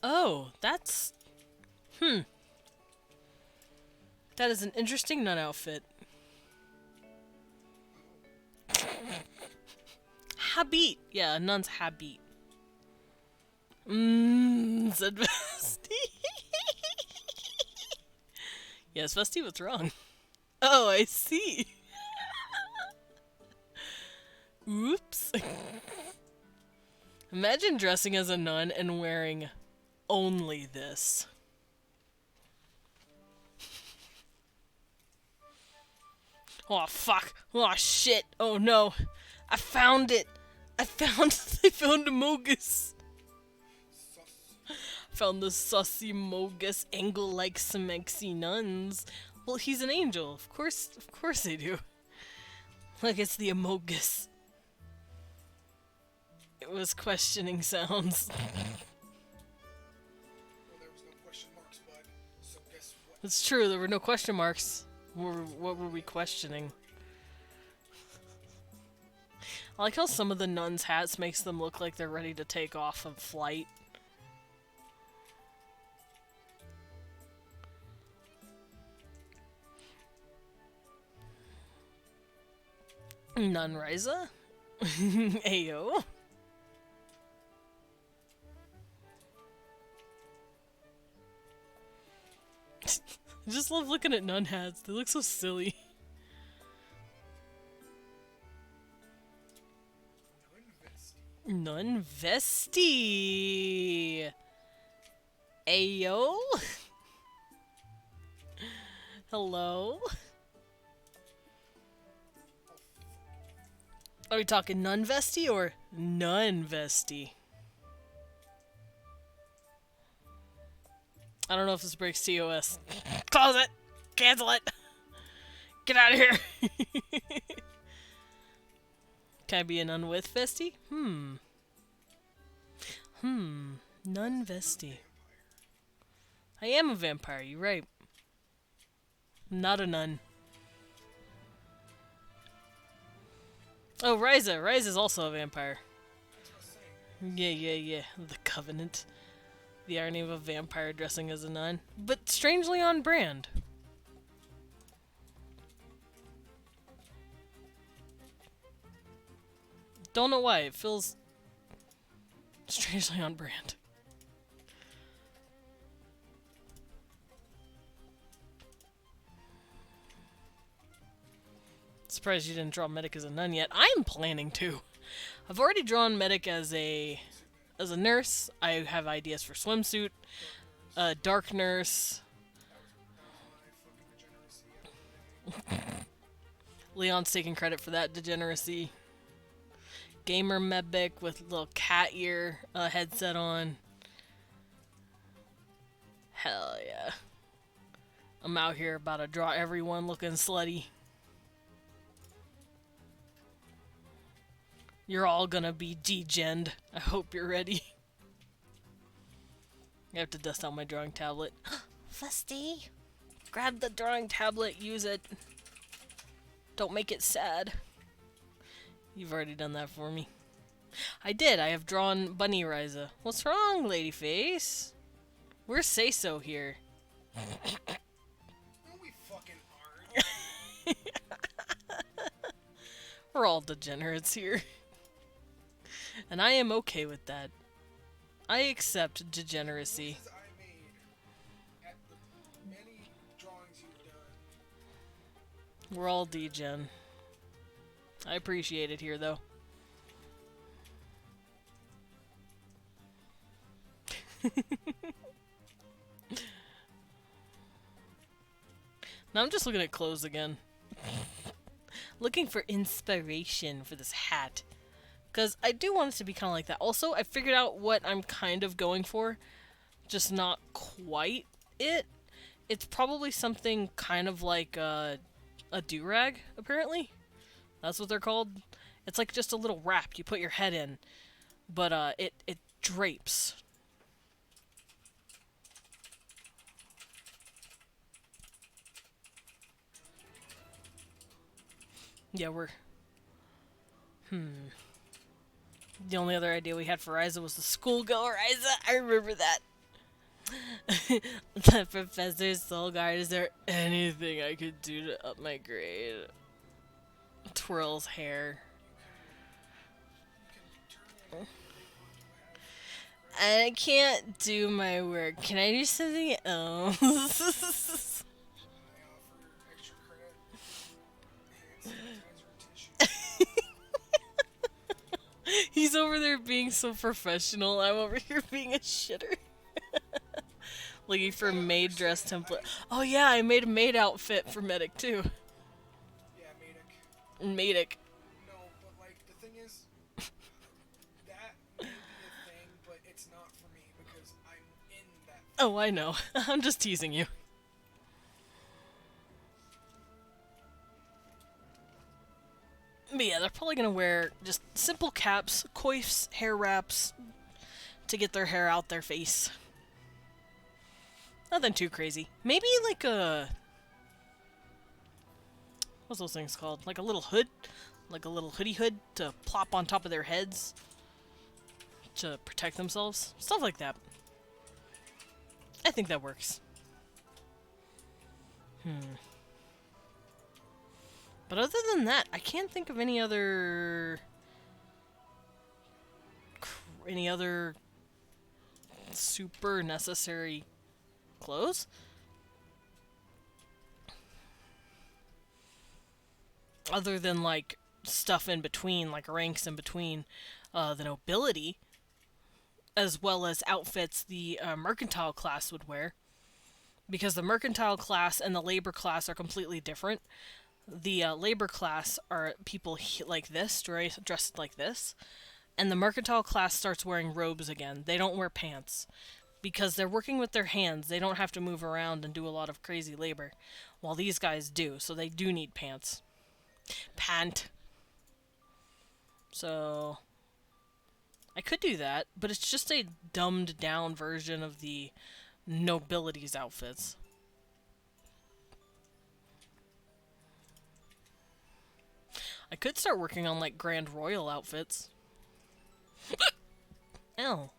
Oh, that's... That is an interesting nun outfit. Habit. Yeah, a nun's habit. Said Vesty. Yes, Vesty, what's wrong? Oh, I see. Oops. Imagine dressing as a nun and wearing only this. Oh, fuck. Oh, shit. Oh, no. I found it. I found the Mogus. Found the sussy Mogus angle like Smexy nuns. Well, he's an angel. Of course they do. Like it's the Amogus. It was questioning sounds. Well, there was no question marks, bud. So guess what? It's true, there were no question marks. What were we questioning? I like how some of the nuns' hats makes them look like they're ready to take off on flight. Nun Ryza? Ayo. I just love looking at nun hats. They look so silly. Nun Vesti. Ayo. Hello. Are we talking nun Vesti or nun Vesti? I don't know if this breaks TOS. Close it! Cancel it! Get out of here! Can I be a nun with Vesti? Nun Vesti. I am a vampire, you're right. I'm not a nun. Oh, Ryza. Ryza's also a vampire. Yeah. The Covenant. The irony of a vampire dressing as a nun. But strangely on brand. Don't know why. It feels strangely on brand. Surprised you didn't draw Medic as a nun yet. I'm planning to. I've already drawn Medic as a nurse. I have ideas for swimsuit, dark nurse. Leon's taking credit for that degeneracy. Gamer Medic with little cat ear headset on. Hell yeah. I'm out here about to draw everyone looking slutty. You're all gonna be degened. I hope you're ready. I have to dust out my drawing tablet. Fusty. Grab the drawing tablet, use it. Don't make it sad. You've already done that for me. I did. I have drawn Bunny Ryza. What's wrong, Ladyface? Where's Say-So here? No, we fucking aren't. We're all degenerates here. And I am okay with that. I accept degeneracy. I made at the many drawings you've done. We're all degen. I appreciate it here, though. Now I'm just looking at clothes again. Looking for inspiration for this hat. Because I do want it to be kind of like that. Also, I figured out what I'm kind of going for. Just not quite it. It's probably something kind of like a do-rag, apparently. That's what they're called. It's like just a little wrap you put your head in. But it drapes. Yeah, we're... The only other idea we had for Ryza was the schoolgirl Ryza. I remember that. The Professor's Soul Guard. Is there anything I could do to up my grade? Twirls hair. I can't do my work. Can I do something else? I offer extra credit. Hand sanitizer and tissue. He's over there being so professional. I'm over here being a shitter. Looking for maid dress template. Oh yeah, I made a maid outfit for Medic too. Yeah, Medic. Medic. No, but like the thing is, that may be a thing, but it's not for me because I'm in that. Oh, I know. I'm just teasing you. But yeah, they're probably gonna wear just simple caps, coifs, hair wraps to get their hair out their face. Nothing too crazy. Maybe like a... What's those things called? Like a little hood? Like a little hoodie hood to plop on top of their heads to protect themselves. Stuff like that. I think that works. But other than that, I can't think of any other super necessary clothes. Other than like stuff in between, like ranks in between the nobility, as well as outfits the mercantile class would wear. Because the mercantile class and the labor class are completely different. The labor class are people like this, dressed like this. And the mercantile class starts wearing robes again. They don't wear pants. Because they're working with their hands, they don't have to move around and do a lot of crazy labor. While these guys do, so they do need pants. Pant. So... I could do that, but it's just a dumbed down version of the nobility's outfits. I could start working on like Grand Royal outfits. Ow.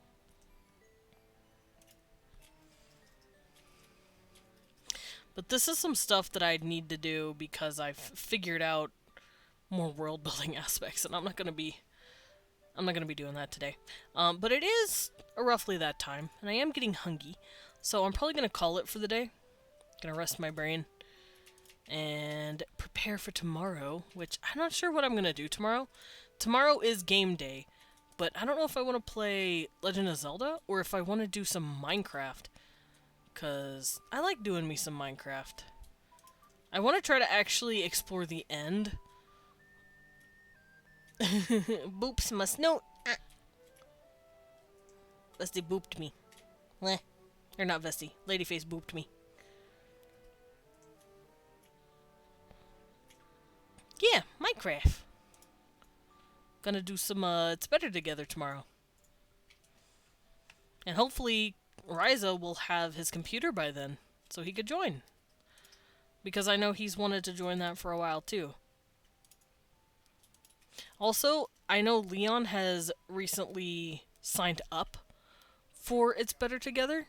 But this is some stuff that I'd need to do because I've figured out more world building aspects, and I'm not gonna be doing that today. But it is roughly that time, and I am getting hungry, so I'm probably gonna call it for the day. Gonna rest my brain and prepare for tomorrow, which I'm not sure what I'm gonna do tomorrow. Tomorrow is game day, but I don't know if I want to play Legend of Zelda or if I want to do some Minecraft, because I like doing me some Minecraft. I want to try to actually explore the end. Boops must know. Vesty booped me. Meh. Or not Vesty. Ladyface booped me. Yeah, Minecraft. Gonna do some, It's Better Together tomorrow. And hopefully, Ryza will have his computer by then, so he could join. Because I know he's wanted to join that for a while, too. Also, I know Leon has recently signed up for It's Better Together.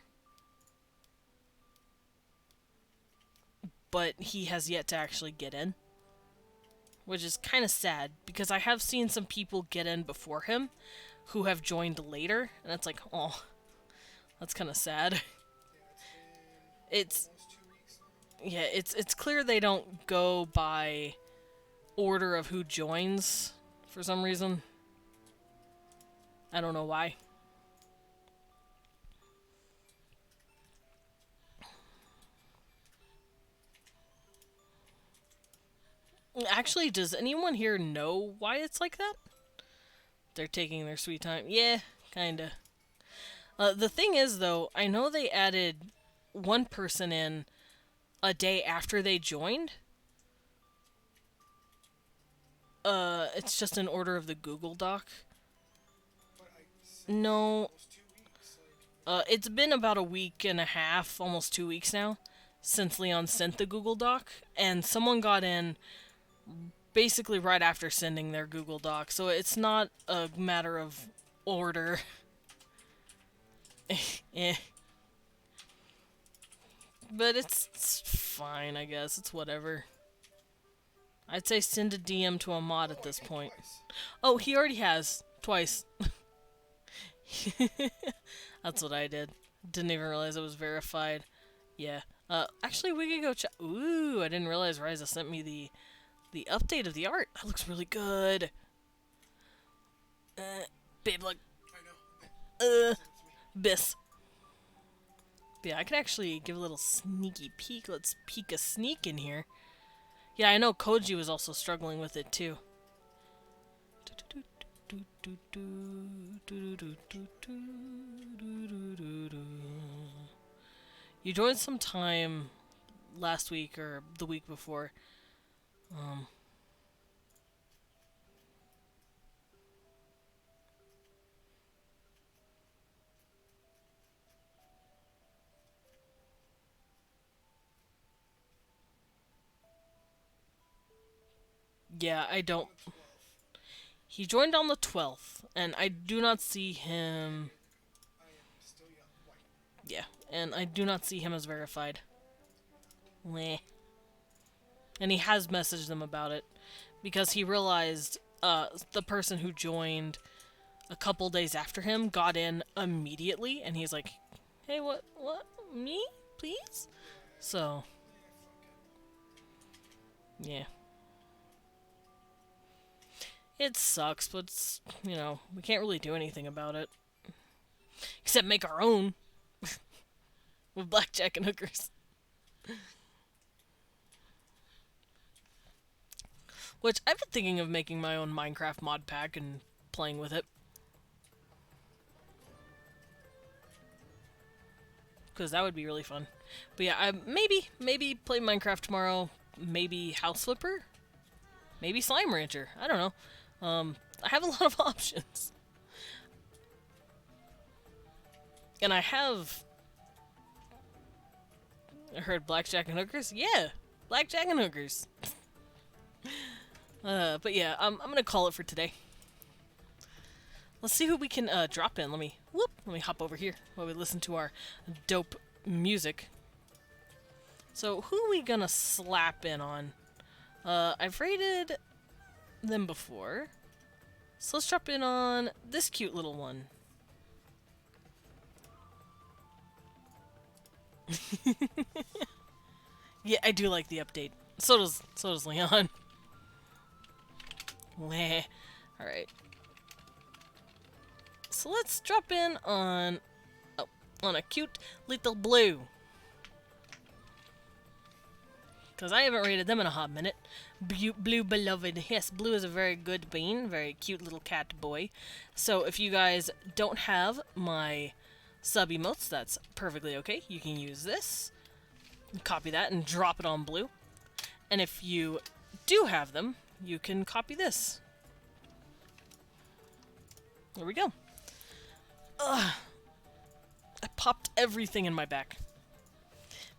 But he has yet to actually get in. Which is kind of sad, because I have seen some people get in before him who have joined later, and it's like, oh, that's kind of sad. It's yeah, it's clear they don't go by order of who joins for some reason. I don't know why. Actually, does anyone here know why it's like that? They're taking their sweet time. Yeah, kinda. The thing is, though, I know they added one person in a day after they joined. It's just in order of the Google Doc. No. It's been about a week and a half, almost 2 weeks now, since Leon sent the Google Doc, and someone got in basically right after sending their Google Doc, so it's not a matter of order. Eh. But it's fine, I guess. It's whatever. I'd say send a DM to a mod at this point. Oh, he already has. Twice. That's what I did. Didn't even realize it was verified. Yeah. Actually, we can go check. Ooh, I didn't realize Ryza sent me the update of the art. That looks really good. Babe, look. Biss. Yeah, I can actually give a little sneaky peek. Let's peek a sneak in here. Yeah, I know Koji was also struggling with it too. You joined sometime last week or the week before. Yeah, I don't. 12th. He joined on the 12th, and I do not see him. I am still young. White. Yeah, and I do not see him as verified. Meh. And he has messaged them about it because he realized the person who joined a couple days after him got in immediately, and he's like, "Hey, what, me, please?" So, yeah, it sucks, but it's, we can't really do anything about it except make our own with blackjack and hookers. Which I've been thinking of making my own Minecraft mod pack and playing with it. Because that would be really fun. But yeah, maybe play Minecraft tomorrow. Maybe House Flipper. Maybe Slime Rancher. I don't know. I have a lot of options. And I have... I heard Blackjack and Hookers? Yeah! Blackjack and Hookers. But yeah, I'm gonna call it for today. Let's see who we can drop in. Let me hop over here while we listen to our dope music. So who are we gonna slap in on? I've rated them before, so let's drop in on this cute little one. Yeah, I do like the update. So does Leon. Meh. Alright. So let's drop in on a cute little blue. Because I haven't rated them in a hot minute. Blue beloved. Yes, Blue is a very good bean. Very cute little cat boy. So if you guys don't have my sub emotes, that's perfectly okay. You can use this. Copy that and drop it on Blue. And if you do have them, you can copy this. There we go. Ugh. I popped everything in my back.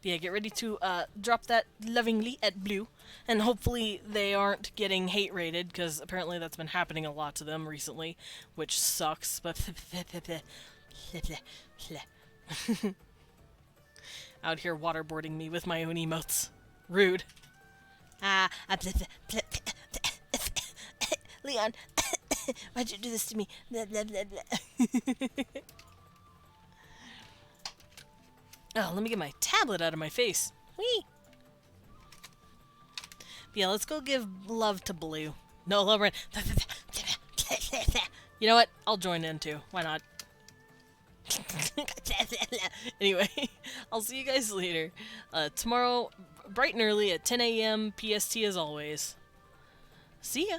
But yeah, get ready to drop that lovingly at Blue. And hopefully they aren't getting hate rated, because apparently that's been happening a lot to them recently, which sucks, but... Out here waterboarding me with my own emotes. Rude. Leon, why'd you do this to me? Blah, blah, blah, blah. Oh, let me get my tablet out of my face. Whee! But yeah, let's go give love to Blue. No, love right. You know what? I'll join in too. Why not? Anyway, I'll see you guys later. Tomorrow, bright and early at 10 a.m. PST as always. See ya!